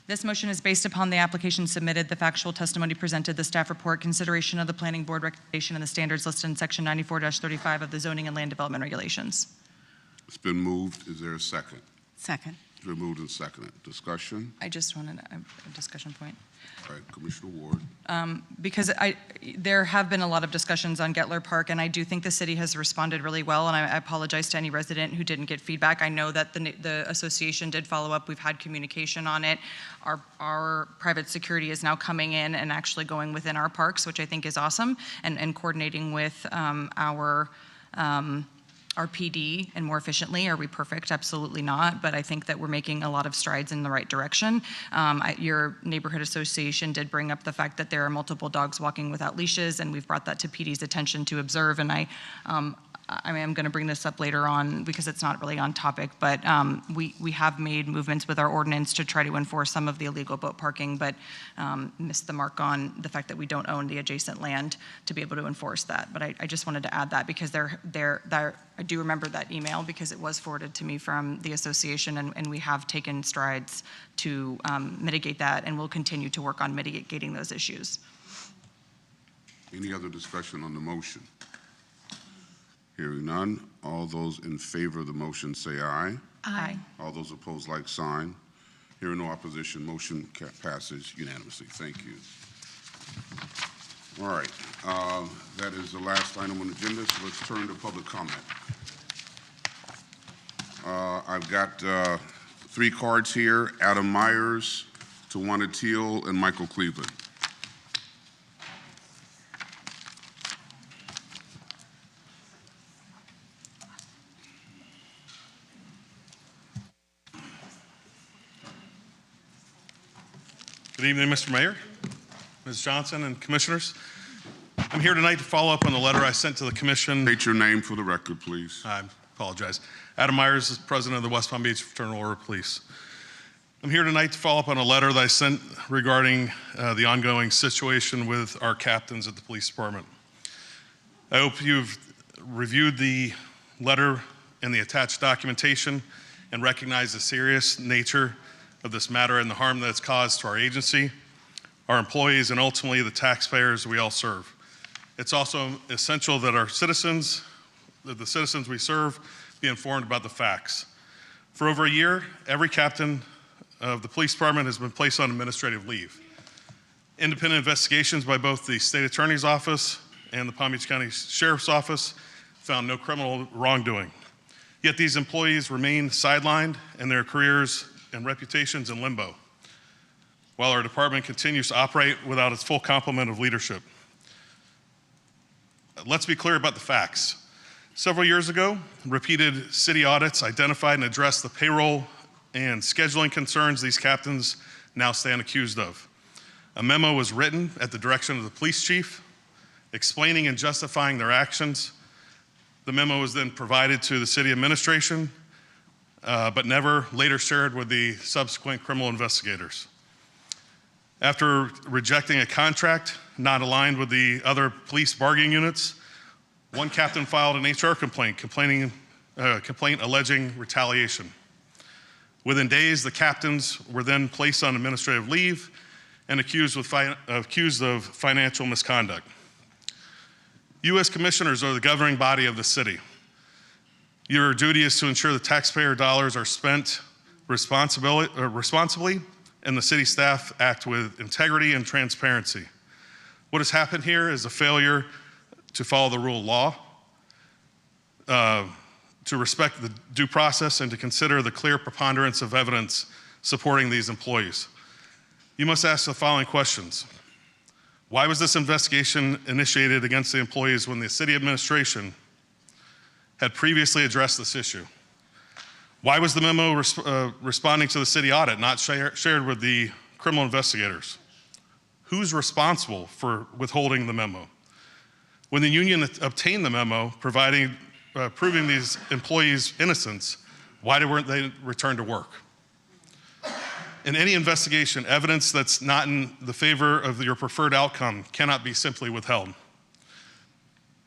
This motion is based upon the application submitted, the factual testimony presented, the staff report, consideration of the planning board recommendation, and the standards listed in section 94-35 of the zoning and land development regulations. It's been moved. Is there a second? Second. It's been moved and seconded. Discussion? I just wanted a discussion point. All right, Commissioner Ward. Because there have been a lot of discussions on Gettler Park, and I do think the city has responded really well, and I apologize to any resident who didn't get feedback. I know that the association did follow up. We've had communication on it. Our private security is now coming in and actually going within our parks, which I think is awesome, and coordinating with our PD and more efficiently. Are we perfect? Absolutely not. But I think that we're making a lot of strides in the right direction. Your neighborhood association did bring up the fact that there are multiple dogs walking without leashes, and we've brought that to PD's attention to observe. And I'm going to bring this up later on because it's not really on topic, but we have made movements with our ordinance to try to enforce some of the illegal boat parking, but missed the mark on the fact that we don't own the adjacent land to be able to enforce that. But I just wanted to add that because I do remember that email because it was forwarded to me from the association, and we have taken strides to mitigate that, and we'll continue to work on mitigating those issues. Any other discussion on the motion? Hearing none, all those in favor of the motion say aye. Aye. All those opposed, like sign. Hearing no opposition, motion passes unanimously. Thank you. All right, that is the last item on the agenda, so let's turn to public comment. I've got 3 cards here: Adam Myers, Tawana Teal, and Michael Cleveland. Good evening, Mr. Mayor, Ms. Johnson, and commissioners. I'm here tonight to follow up on the letter I sent to the commission. State your name for the record, please. I apologize. Adam Myers is president of the West Palm Beach Fraternal Order of Police. I'm here tonight to follow up on a letter that I sent regarding the ongoing situation with our captains at the police department. I hope you've reviewed the letter and the attached documentation and recognize the serious nature of this matter and the harm that it's caused to our agency, our employees, and ultimately the taxpayers we all serve. It's also essential that our citizens, that the citizens we serve, be informed about the facts. For over a year, every captain of the police department has been placed on administrative leave. Independent investigations by both the state attorney's office and the Palm Beach County Sheriff's Office found no criminal wrongdoing. Yet these employees remain sidelined and their careers and reputations in limbo, while our department continues to operate without its full complement of leadership. Let's be clear about the facts. Several years ago, repeated city audits identified and addressed the payroll and scheduling concerns these captains now stand accused of. A memo was written at the direction of the police chief, explaining and justifying their actions. The memo was then provided to the city administration, but never later shared with the subsequent criminal investigators. After rejecting a contract not aligned with the other police bargaining units, one captain filed an HR complaint alleging retaliation. Within days, the captains were then placed on administrative leave and accused of financial misconduct. You as commissioners are the governing body of the city. Your duty is to ensure the taxpayer dollars are spent responsibly and the city staff act with integrity and transparency. What has happened here is a failure to follow the rule of law, to respect the due process, and to consider the clear preponderance of evidence supporting these employees. You must ask the following questions. Why was this investigation initiated against the employees when the city administration had previously addressed this issue? Why was the memo responding to the city audit not shared with the criminal investigators? Who's responsible for withholding the memo? When the union obtained the memo providing proving these employees' innocence, why weren't they returned to work? In any investigation, evidence that's not in the favor of your preferred outcome cannot be simply withheld.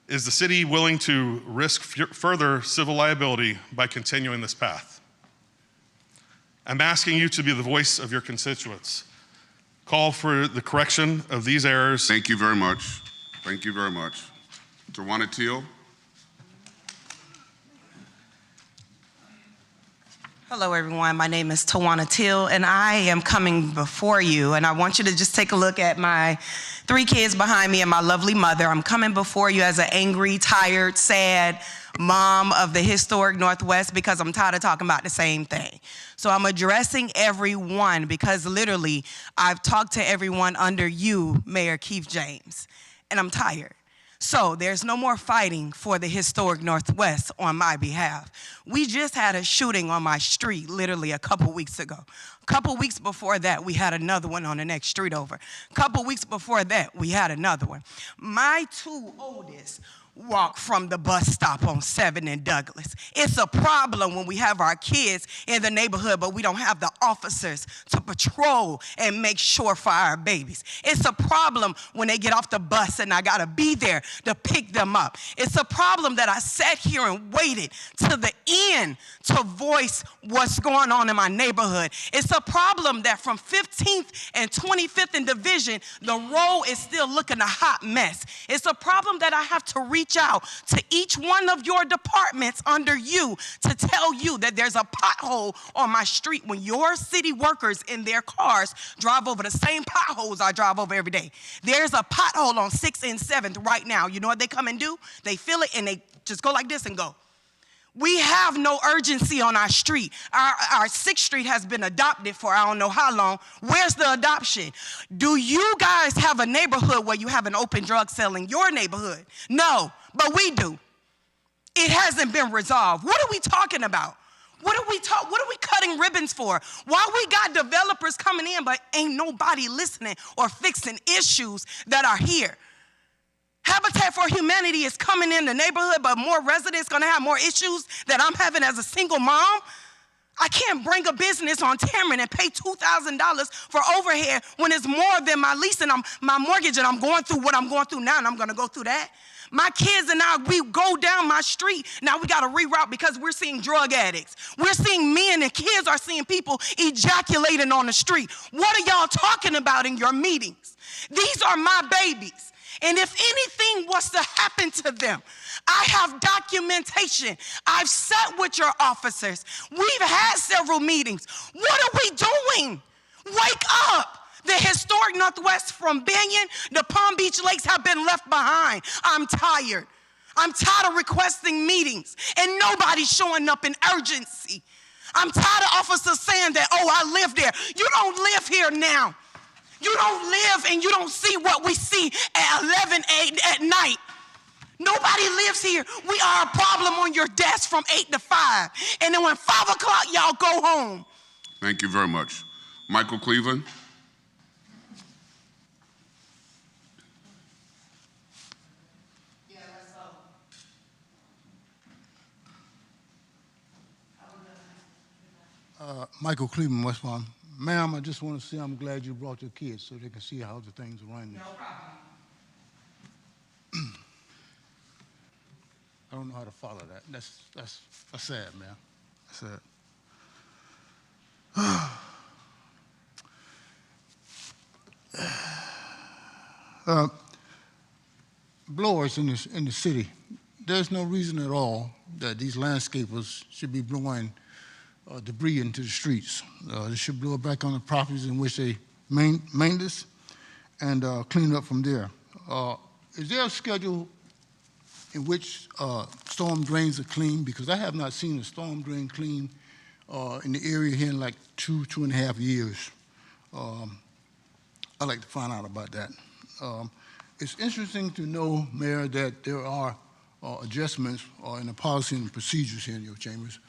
Is the city willing to risk further civil liability by continuing this path? I'm asking you to be the voice of your constituents. Call for the correction of these errors. Thank you very much. Thank you very much. Tawana Teal. Hello, everyone. My name is Tawana Teal, and I am coming before you, and I want you to just take a look at my 3 kids behind me and my lovely mother. I'm coming before you as an angry, tired, sad mom of the historic Northwest because I'm tired of talking about the same thing. So I'm addressing everyone because literally I've talked to everyone under you, Mayor Keith James, and I'm tired. So there's no more fighting for the historic Northwest on my behalf. We just had a shooting on my street literally a couple weeks ago. A couple weeks before that, we had another one on the next street over. A couple weeks before that, we had another one. My 2 oldest walk from the bus stop on 7 and Douglas. It's a problem when we have our kids in the neighborhood, but we don't have the officers to patrol and make sure for our babies. It's a problem when they get off the bus and I gotta be there to pick them up. It's a problem that I sat here and waited to the end to voice what's going on in my neighborhood. It's a problem that from 15th and 25th and Division, the road is still looking a hot mess. It's a problem that I have to reach out to each one of your departments under you to tell you that there's a pothole on my street when your city workers in their cars drive over the same potholes I drive over every day. There's a pothole on 6th and 7th right now. You know what they come and do? They feel it and they just go like this and go. We have no urgency on our street. Our 6th Street has been adopted for I don't know how long. Where's the adoption? Do you guys have a neighborhood where you have an open drug sale in your neighborhood? No, but we do. It hasn't been resolved. What are we talking about? What are we cutting ribbons for? Why we got developers coming in but ain't nobody listening or fixing issues that are here? Habitat for Humanity is coming in the neighborhood, but more residents gonna have more issues that I'm having as a single mom. I can't bring a business on Tamron and pay $2,000 for overhead when it's more than my lease and my mortgage and I'm going through what I'm going through now and I'm gonna go through that. My kids and I, we go down my street, now we gotta reroute because we're seeing drug addicts. We're seeing men and kids are seeing people ejaculating on the street. What are y'all talking about in your meetings? These are my babies. And if anything was to happen to them, I have documentation. I've sat with your officers. We've had several meetings. What are we doing? Wake up. The historic Northwest from Banyan to Palm Beach Lakes have been left behind. I'm tired. I'm tired of requesting meetings and nobody's showing up in urgency. I'm tired of officers saying that, oh, I live there. You don't live here now. You don't live and you don't see what we see at 11 at night. Nobody lives here. We are a problem on your desk from 8 to 5. And then when 5 o'clock, y'all go home. Thank you very much. Michael Cleveland. Michael Cleveland, West Palm. Ma'am, I just want to say I'm glad you brought your kids so they can see how the things are running. No problem. I don't know how to follow that. That's sad, man. That's sad. Blowers in the city. There's no reason at all that these landscapers should be blowing debris into the streets. They should blow it back on the properties in which they maintained this and clean up from there. Is there a schedule in which storm drains are cleaned? Because I have not seen a storm drain clean in the area here in like 2.5 years. I'd like to find out about that. It's interesting to know, Mayor, that there are adjustments in the policy and procedures here in your chambers.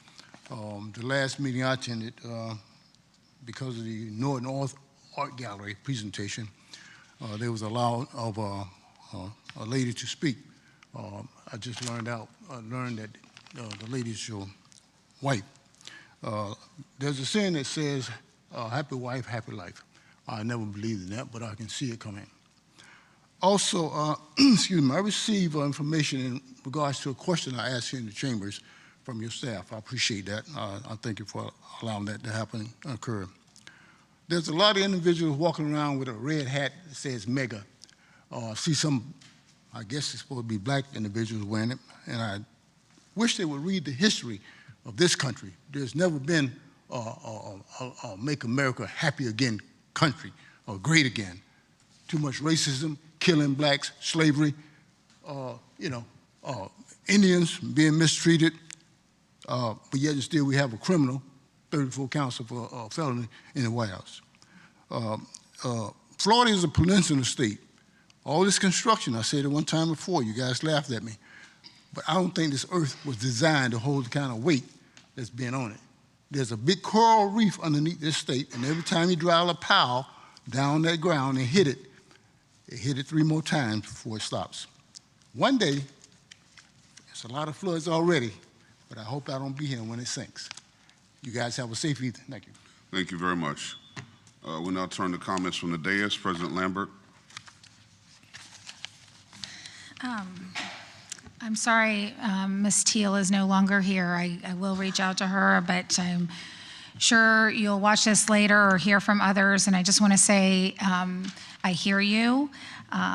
The last meeting I attended, because of the North Art Gallery presentation, there was a lot of a lady to speak. I just learned that the lady's your wife. There's a saying that says, happy wife, happy life. I never believed in that, but I can see it coming. Also, excuse me, I received information in regards to a question I asked here in the chambers from your staff. I appreciate that. I thank you for allowing that to happen, occur. There's a lot of individuals walking around with a red hat that says MEGA. See some, I guess it's supposed to be black individuals wearing it, and I wish they would read the history of this country. There's never been a Make America Happy Again country, or great again. Too much racism, killing blacks, slavery, Indians being mistreated, but yet and still we have a criminal, 34 counts of felony in the White House. Florida is a peninsula state. All this construction, I said it one time before, you guys laughed at me, but I don't think this earth was designed to hold the kind of weight that's been on it. There's a big coral reef underneath this state, and every time you drive a plow down that ground and hit it 3 more times before it stops. One day, there's a lot of floods already, but I hope I don't be here when it sinks. You guys have a safe evening. Thank you. Thank you very much. We'll now turn to comments from the dais. President Lambert. I'm sorry Ms. Teal is no longer here. I will reach out to her, but I'm sure you'll watch this later or hear from others, and I just want to say I hear you.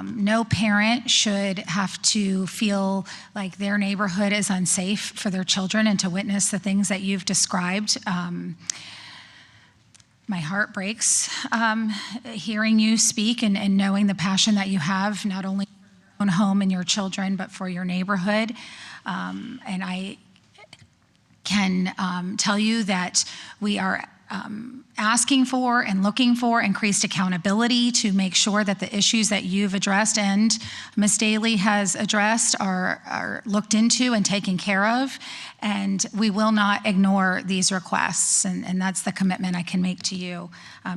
No parent should have to feel like their neighborhood is unsafe for their children and to witness the things that you've described. My heart breaks hearing you speak and knowing the passion that you have, not only for your own home and your children, but for your neighborhood. And I can tell you that we are asking for and looking for increased accountability to make sure that the issues that you've addressed and Ms. Daly has addressed are looked into and taken care of. And we will not ignore these requests, and that's the commitment I can make to you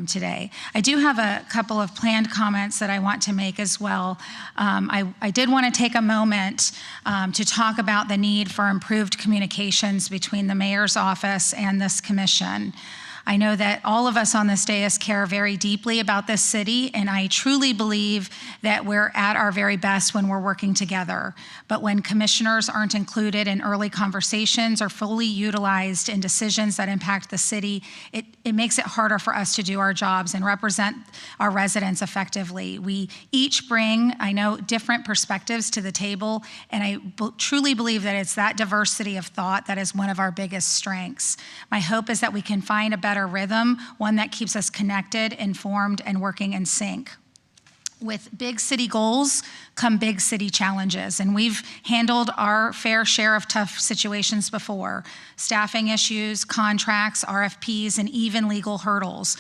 today. I do have a couple of planned comments that I want to make as well. I did want to take a moment to talk about the need for improved communications between the mayor's office and this commission. I know that all of us on this dais care very deeply about this city, and I truly believe that we're at our very best when we're working together. But when commissioners aren't included in early conversations or fully utilized in decisions that impact the city, it makes it harder for us to do our jobs and represent our residents effectively. We each bring, I know, different perspectives to the table, and I truly believe that it's that diversity of thought that is one of our biggest strengths. My hope is that we can find a better rhythm, one that keeps us connected, informed, and working in sync. With big city goals come big city challenges, and we've handled our fair share of tough situations before: staffing issues, contracts, RFPs, and even legal hurdles.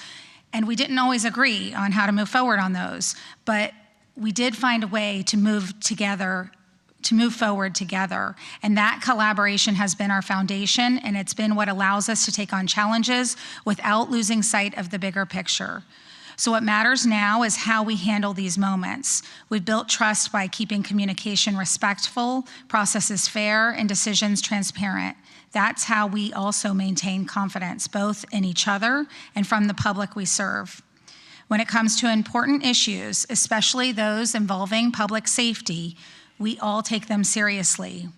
And we didn't always agree on how to move forward on those, but we did find a way to move forward together. And that collaboration has been our foundation, and it's been what allows us to take on challenges without losing sight of the bigger picture. So what matters now is how we handle these moments. We've built trust by keeping communication respectful, processes fair, and decisions transparent. That's how we also maintain confidence, both in each other and from the public we serve. When it comes to important issues, especially those involving public safety, we all take them seriously.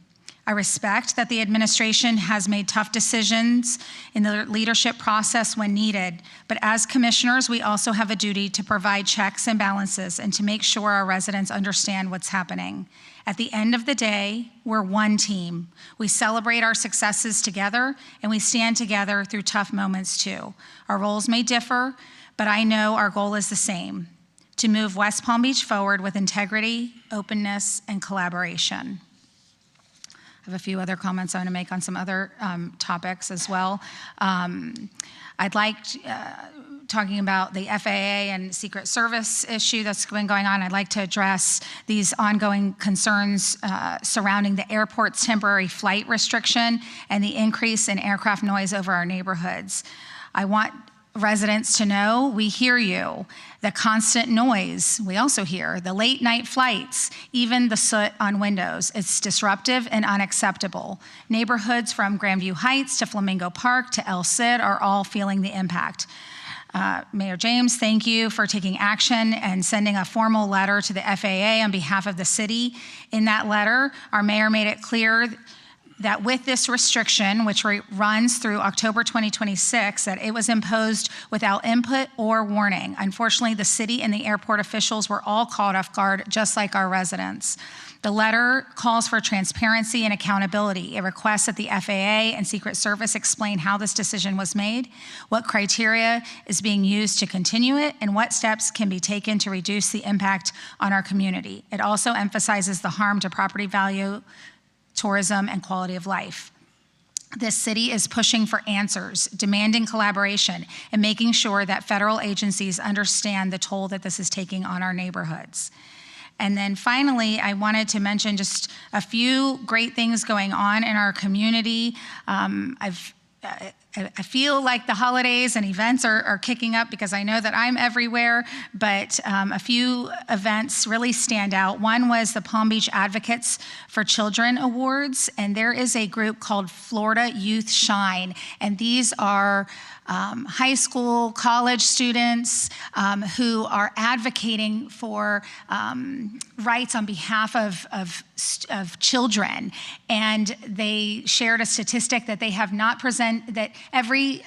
I respect that the administration has made tough decisions in the leadership process when needed, but as commissioners, we also have a duty to provide checks and balances and to make sure our residents understand what's happening. At the end of the day, we're one team. We celebrate our successes together, and we stand together through tough moments too. Our roles may differ, but I know our goal is the same: to move West Palm Beach forward with integrity, openness, and collaboration. I have a few other comments I want to make on some other topics as well. I'd like, talking about the FAA and Secret Service issue that's been going on, I'd like to address these ongoing concerns surrounding the airport's temporary flight restriction and the increase in aircraft noise over our neighborhoods. I want residents to know we hear you. The constant noise, we also hear. The late night flights, even the soot on windows. It's disruptive and unacceptable. Neighborhoods from Grandview Heights to Flamingo Park to El Cid are all feeling the impact. Mayor James, thank you for taking action and sending a formal letter to the FAA on behalf of the city. In that letter, our mayor made it clear that with this restriction, which runs through October 2026, that it was imposed without input or warning. Unfortunately, the city and the airport officials were all caught off guard, just like our residents. The letter calls for transparency and accountability. It requests that the FAA and Secret Service explain how this decision was made, what criteria is being used to continue it, and what steps can be taken to reduce the impact on our community. It also emphasizes the harm to property value, tourism, and quality of life. This city is pushing for answers, demanding collaboration, and making sure that federal agencies understand the toll that this is taking on our neighborhoods. And then finally, I wanted to mention just a few great things going on in our community. I feel like the holidays and events are kicking up because I know that I'm everywhere, but a few events really stand out. One was the Palm Beach Advocates for Children Awards, and there is a group called Florida Youth Shine, and these are high school, college students who are advocating for rights on behalf of children. And they shared a statistic that they have not that every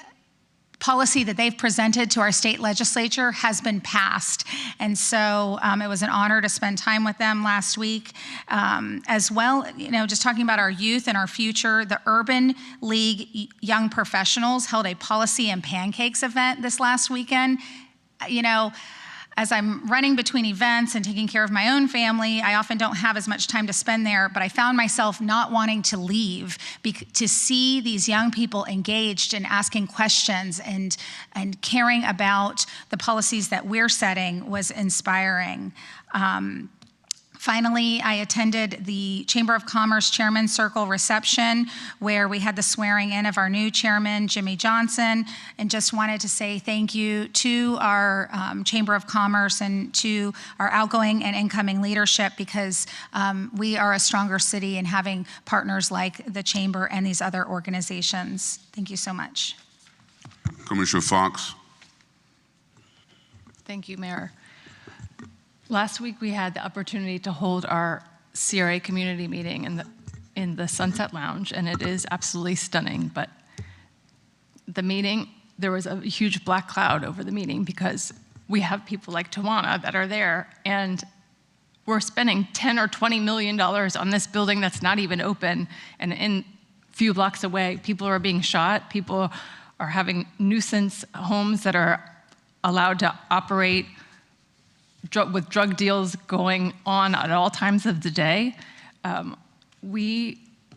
policy that they've presented to our state legislature has been passed. And so it was an honor to spend time with them last week. As well, just talking about our youth and our future, the Urban League Young Professionals held a policy and pancakes event this last weekend. As I'm running between events and taking care of my own family, I often don't have as much time to spend there, but I found myself not wanting to leave to see these young people engaged and asking questions and caring about the policies that we're setting was inspiring. Finally, I attended the Chamber of Commerce Chairman's Circle reception where we had the swearing in of our new chairman, Jimmy Johnson, and just wanted to say thank you to our Chamber of Commerce and to our outgoing and incoming leadership because we are a stronger city in having partners like the Chamber and these other organizations. Thank you so much. Commissioner Fox. Thank you, Mayor. Last week, we had the opportunity to hold our CRA community meeting in the Sunset Lounge, and it is absolutely stunning. But the meeting, there was a huge black cloud over the meeting because we have people like Tawana that are there, and we're spending $10 or $20 million on this building that's not even open, and in a few blocks away, people are being shot. People are having nuisance homes that are allowed to operate with drug deals going on at all times of the day. I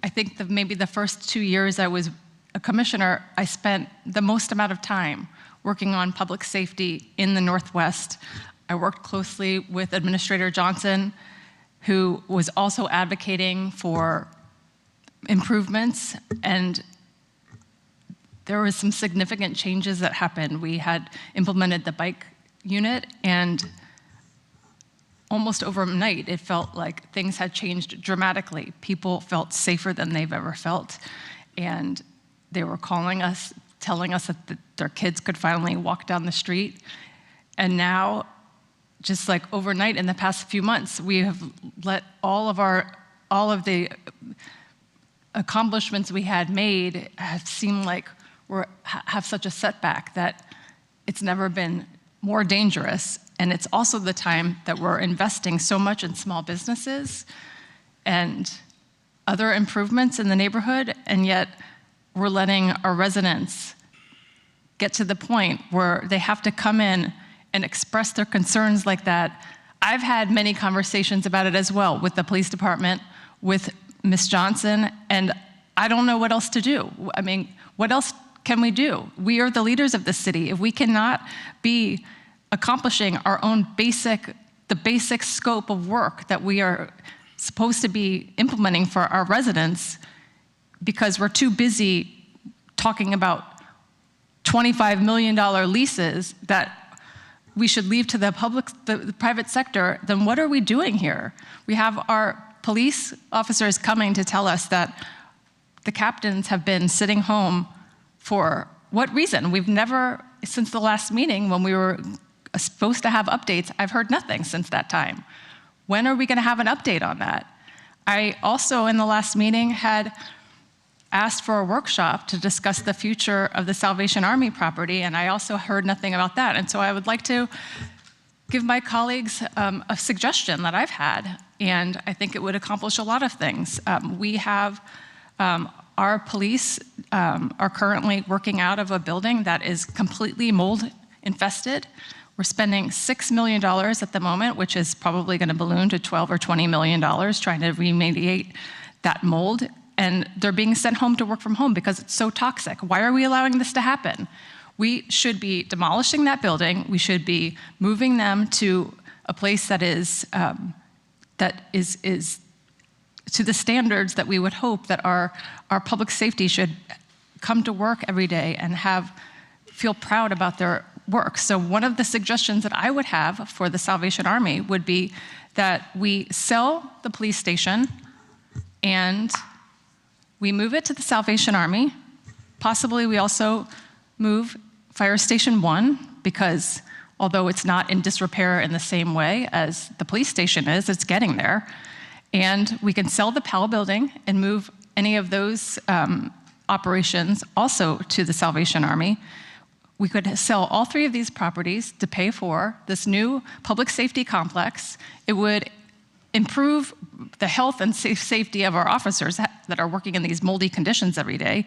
think maybe the first 2 years I was a commissioner, I spent the most amount of time working on public safety in the Northwest. I worked closely with Administrator Johnson, who was also advocating for improvements, and there were some significant changes that happened. We had implemented the bike unit, and almost overnight, it felt like things had changed dramatically. People felt safer than they've ever felt. And they were calling us, telling us that their kids could finally walk down the street. And now, just like overnight in the past few months, we have let all of the accomplishments we had made have seemed like have such a setback that it's never been more dangerous. And it's also the time that we're investing so much in small businesses and other improvements in the neighborhood, and yet we're letting our residents get to the point where they have to come in and express their concerns like that. I've had many conversations about it as well with the police department, with Ms. Johnson, and I don't know what else to do. I mean, what else can we do? We are the leaders of the city. If we cannot be accomplishing our own the basic scope of work that we are supposed to be implementing for our residents because we're too busy talking about $25 million leases that we should leave to the private sector, then what are we doing here? We have our police officers coming to tell us that the captains have been sitting home for what reason? We've never, since the last meeting when we were supposed to have updates, I've heard nothing since that time. When are we going to have an update on that? I also, in the last meeting, had asked for a workshop to discuss the future of the Salvation Army property, and I also heard nothing about that. And so I would like to give my colleagues a suggestion that I've had, and I think it would accomplish a lot of things. We have our police are currently working out of a building that is completely mold infested. We're spending $6 million at the moment, which is probably going to balloon to $12 or $20 million trying to remediate that mold. And they're being sent home to work from home because it's so toxic. Why are we allowing this to happen? We should be demolishing that building. We should be moving them to a place that is to the standards that we would hope that our public safety should come to work every day and feel proud about their work. So one of the suggestions that I would have for the Salvation Army would be that we sell the police station and we move it to the Salvation Army. Possibly we also move Fire Station 1 because although it's not in disrepair in the same way as the police station is, it's getting there. And we can sell the Powell building and move any of those operations also to the Salvation Army. We could sell all three of these properties to pay for this new public safety complex. It would improve the health and safety of our officers that are working in these moldy conditions every day.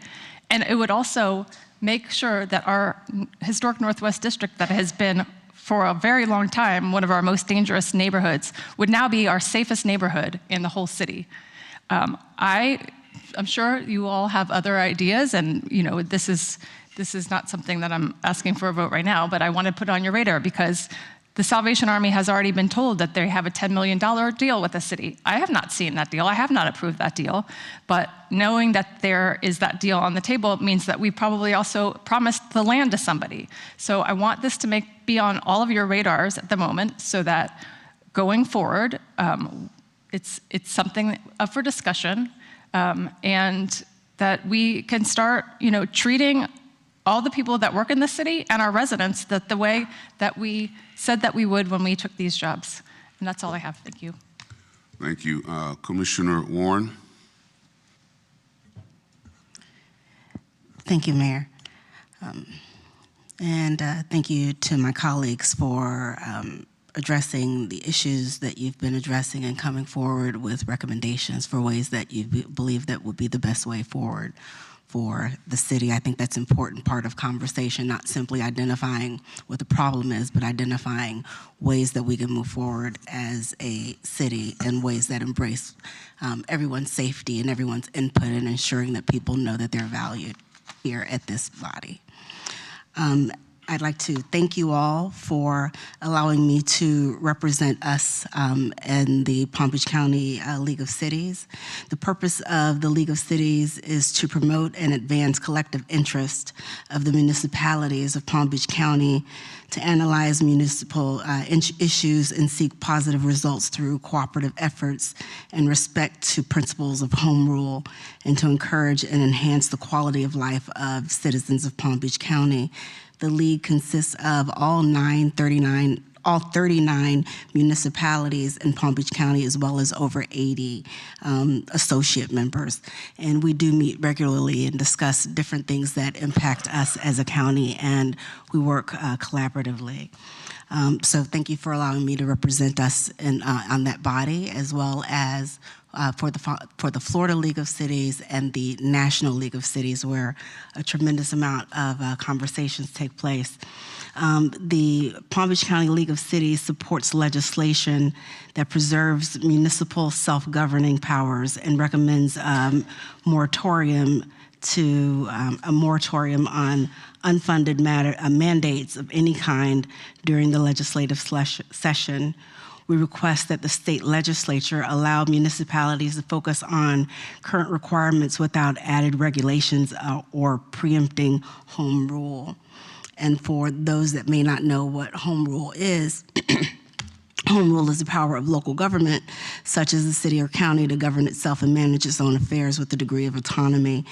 And it would also make sure that our historic Northwest District that has been for a very long time one of our most dangerous neighborhoods would now be our safest neighborhood in the whole city. I'm sure you all have other ideas, and this is not something that I'm asking for a vote right now, but I want to put it on your radar because the Salvation Army has already been told that they have a $10 million deal with the city. I have not seen that deal. I have not approved that deal. But knowing that there is that deal on the table means that we probably also promised the land to somebody. So I want this to be on all of your radars at the moment so that going forward, it's something up for discussion and that we can start treating all the people that work in the city and our residents the way that we said that we would when we took these jobs. And that's all I have. Thank you. Thank you. Commissioner Warren. Thank you, Mayor. And thank you to my colleagues for addressing the issues that you've been addressing and coming forward with recommendations for ways that you believe that would be the best way forward for the city. I think that's an important part of conversation, not simply identifying what the problem is, but identifying ways that we can move forward as a city in ways that embrace everyone's safety and everyone's input and ensuring that people know that they're valued here at this body. I'd like to thank you all for allowing me to represent us in the Palm Beach County League of Cities. The purpose of the League of Cities is to promote and advance collective interest of the municipalities of Palm Beach County, to analyze municipal issues and seek positive results through cooperative efforts and respect to principles of home rule, and to encourage and enhance the quality of life of citizens of Palm Beach County. The League consists of all 39 municipalities in Palm Beach County, as well as over 80 associate members. And we do meet regularly and discuss different things that impact us as a county, and we work collaboratively. So thank you for allowing me to represent us on that body, as well as for the Florida League of Cities and the National League of Cities, where a tremendous amount of conversations take place. The Palm Beach County League of Cities supports legislation that preserves municipal self-governing powers and recommends a moratorium on unfunded mandates of any kind during the legislative session. We request that the state legislature allow municipalities to focus on current requirements without added regulations or preempting home rule. And for those that may not know what home rule is, home rule is the power of local government, such as the city or county, to govern itself and manage its own affairs with a degree of autonomy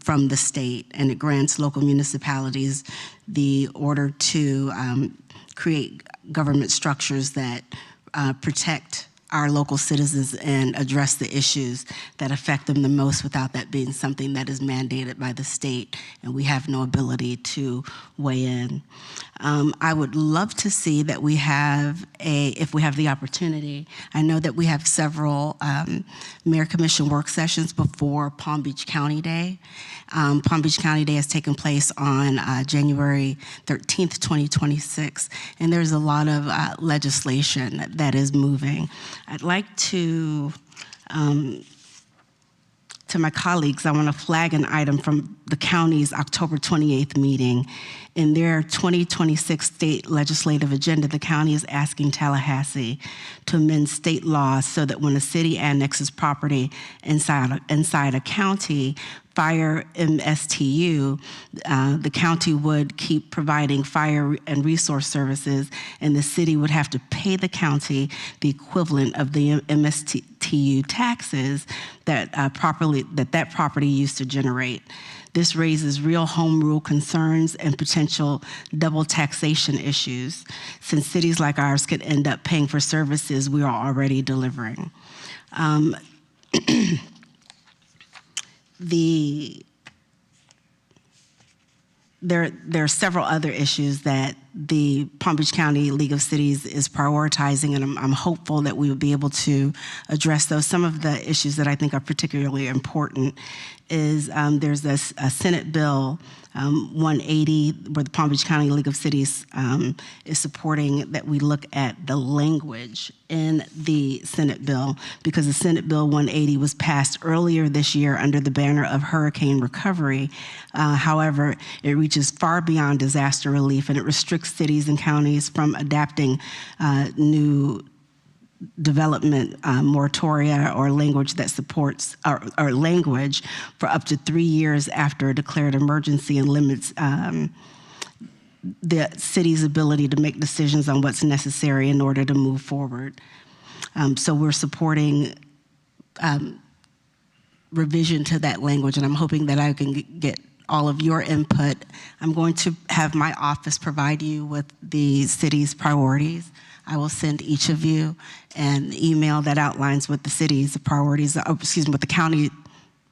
from the state. And it grants local municipalities the order to create government structures that protect our local citizens and address the issues that affect them the most without that being something that is mandated by the state and we have no ability to weigh in. I would love to see that we have if we have the opportunity, I know that we have several Mayor Commission work sessions before Palm Beach County Day. Palm Beach County Day has taken place on January 13th, 2026, and there's a lot of legislation that is moving. I'd like to my colleagues, I want to flag an item from the county's October 28th meeting. In their 2026 state legislative agenda, the county is asking Tallahassee to amend state laws so that when a city annexes property inside a county, fire MSTU, the county would keep providing fire and resource services, and the city would have to pay the county the equivalent of the MSTU taxes that that property used to generate. This raises real home rule concerns and potential double taxation issues, since cities like ours could end up paying for services we are already delivering. There are several other issues that the Palm Beach County League of Cities is prioritizing, and I'm hopeful that we will be able to address those. Some of the issues that I think are particularly important is there's a Senate bill 180 where the Palm Beach County League of Cities is supporting that we look at the language in the Senate bill, because the Senate bill 180 was passed earlier this year under the banner of hurricane recovery. However, it reaches far beyond disaster relief, and it restricts cities and counties from adapting new development moratoria or language that supports or language for up to 3 years after a declared emergency, and limits the city's ability to make decisions on what's necessary in order to move forward. So we're supporting revision to that language, and I'm hoping that I can get all of your input. I'm going to have my office provide you with the city's priorities. I will send each of you an email that outlines what the city's priorities, what the county,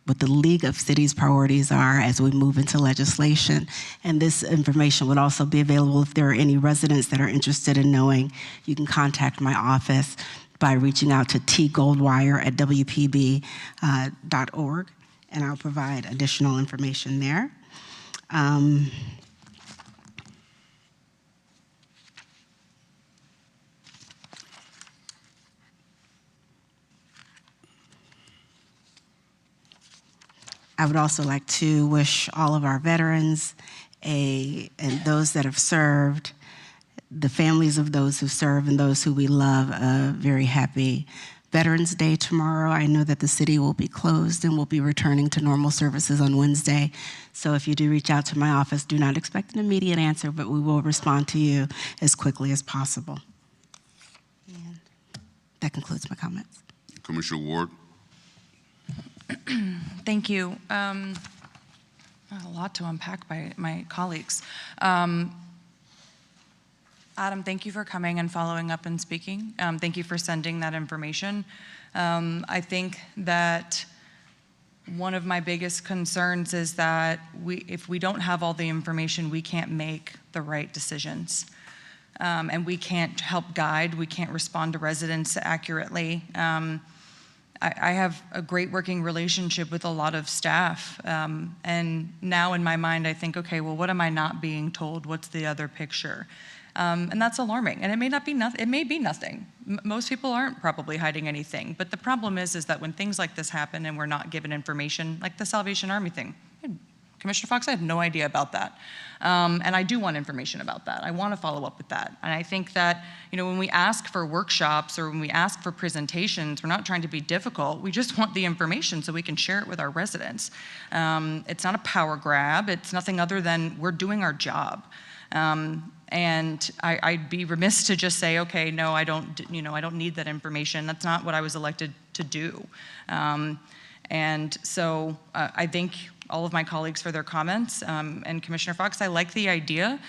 what the League of Cities priorities are as we move into legislation. And this information would also be available if there are any residents that are interested in knowing. You can contact my office by reaching out to tgoldwire@wpb.org, and I'll provide additional information there. I would also like to wish all of our veterans and those that have served, the families of those who serve and those who we love, a very happy Veterans Day tomorrow. I know that the city will be closed and will be returning to normal services on Wednesday. So if you do reach out to my office, do not expect an immediate answer, but we will respond to you as quickly as possible. And that concludes my comments. Commissioner Ward. Thank you. A lot to unpack by my colleagues. Adam, thank you for coming and following up and speaking. Thank you for sending that information. I think that one of my biggest concerns is that if we don't have all the information, we can't make the right decisions. And we can't help guide, we can't respond to residents accurately. I have a great working relationship with a lot of staff, and now in my mind I think, okay, well, what am I not being told? What's the other picture? And that's alarming, and it may not be nothing. It may be nothing. Most people aren't probably hiding anything, but the problem is that when things like this happen and we're not given information, like the Salvation Army thing, Commissioner Fox, I had no idea about that. And I do want information about that. I want to follow up with that. And I think that, when we ask for workshops or when we ask for presentations, we're not trying to be difficult. We just want the information so we can share it with our residents. It's not a power grab. It's nothing other than we're doing our job. And I'd be remiss to just say, okay, no, I don't need that information. That's not what I was elected to do. And so I thank all of my colleagues for their comments. And Commissioner Fox, I like the idea.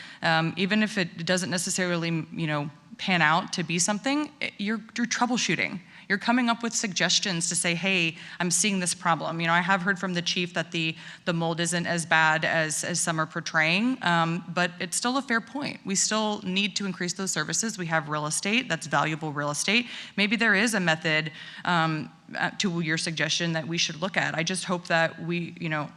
Even if it doesn't necessarily, pan out to be something, you're troubleshooting. You're coming up with suggestions to say, hey, I'm seeing this problem. I have heard from the chief that the mold isn't as bad as some are portraying, but it's still a fair point. We still need to increase those services. We have real estate, that's valuable real estate. Maybe there is a method to your suggestion that we should look at. I just hope that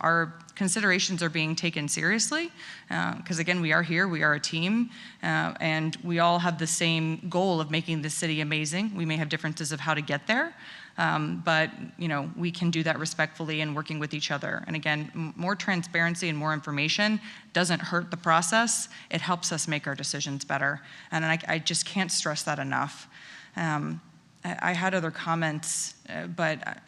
our considerations are being taken seriously, because again, we are here, we are a team, and we all have the same goal of making this city amazing. We may have differences of how to get there, but we can do that respectfully and working with each other. And again, more transparency and more information doesn't hurt the process. It helps us make our decisions better. And I just can't stress that enough. I had other comments, but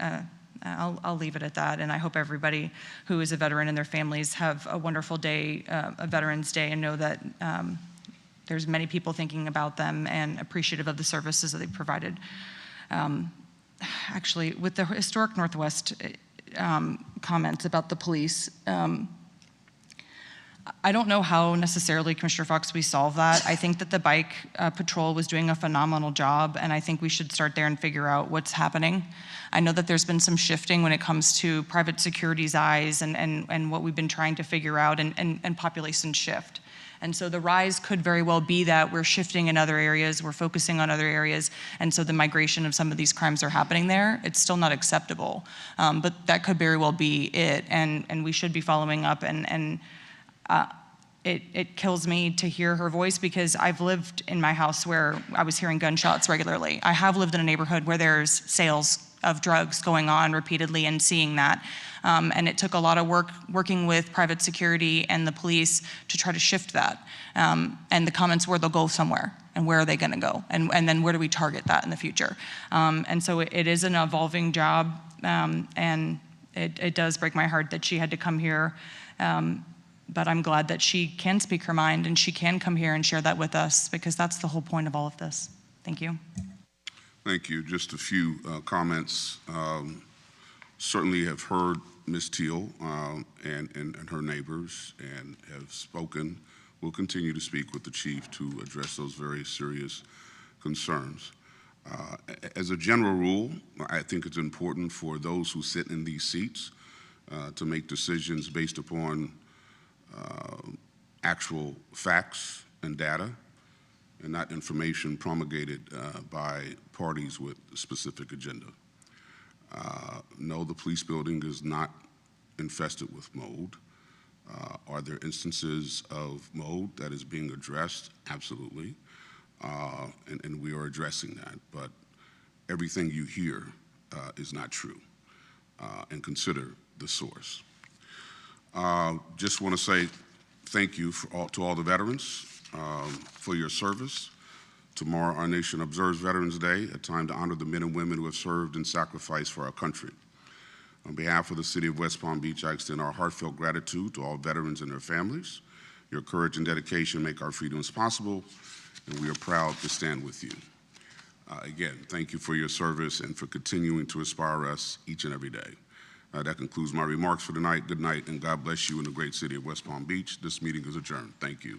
I'll leave it at that. And I hope everybody who is a veteran and their families have a wonderful day, a Veterans Day, and know that there's many people thinking about them and appreciative of the services that they provided. Actually, with the Historic Northwest comments about the police, I don't know how necessarily, Commissioner Fox, we solve that. I think that the bike patrol was doing a phenomenal job, and I think we should start there and figure out what's happening. I know that there's been some shifting when it comes to private security's eyes and what we've been trying to figure out and population shift. And so the rise could very well be that we're shifting in other areas, we're focusing on other areas, and so the migration of some of these crimes are happening there. It's still not acceptable, but that could very well be it, and we should be following up. It kills me to hear her voice, because I've lived in my house where I was hearing gunshots regularly. I have lived in a neighborhood where there's sales of drugs going on repeatedly and seeing that. And it took a lot of work working with private security and the police to try to shift that. And the comments were they'll go somewhere, and where are they gonna go? And then where do we target that in the future? And so it is an evolving job, and it does break my heart that she had to come here. But I'm glad that she can speak her mind and she can come here and share that with us, because that's the whole point of all of this. Thank you. Thank you. Just a few comments. Certainly have heard Ms. Teal and her neighbors and have spoken. We'll continue to speak with the chief to address those very serious concerns. As a general rule, I think it's important for those who sit in these seats to make decisions based upon actual facts and data, and not information promulgated by parties with a specific agenda. No, the police building is not infested with mold. Are there instances of mold that is being addressed? Absolutely, and we are addressing that, but everything you hear is not true, and consider the source. Just want to say thank you to all the veterans for your service. Tomorrow, our nation observes Veterans Day, a time to honor the men and women who have served and sacrificed for our country. On behalf of the City of West Palm Beach, I extend our heartfelt gratitude to all veterans and their families. Your courage and dedication make our freedoms possible, and we are proud to stand with you. Again, thank you for your service and for continuing to inspire us each and every day. That concludes my remarks for tonight. Good night, and God bless you in the great city of West Palm Beach. This meeting is adjourned. Thank you.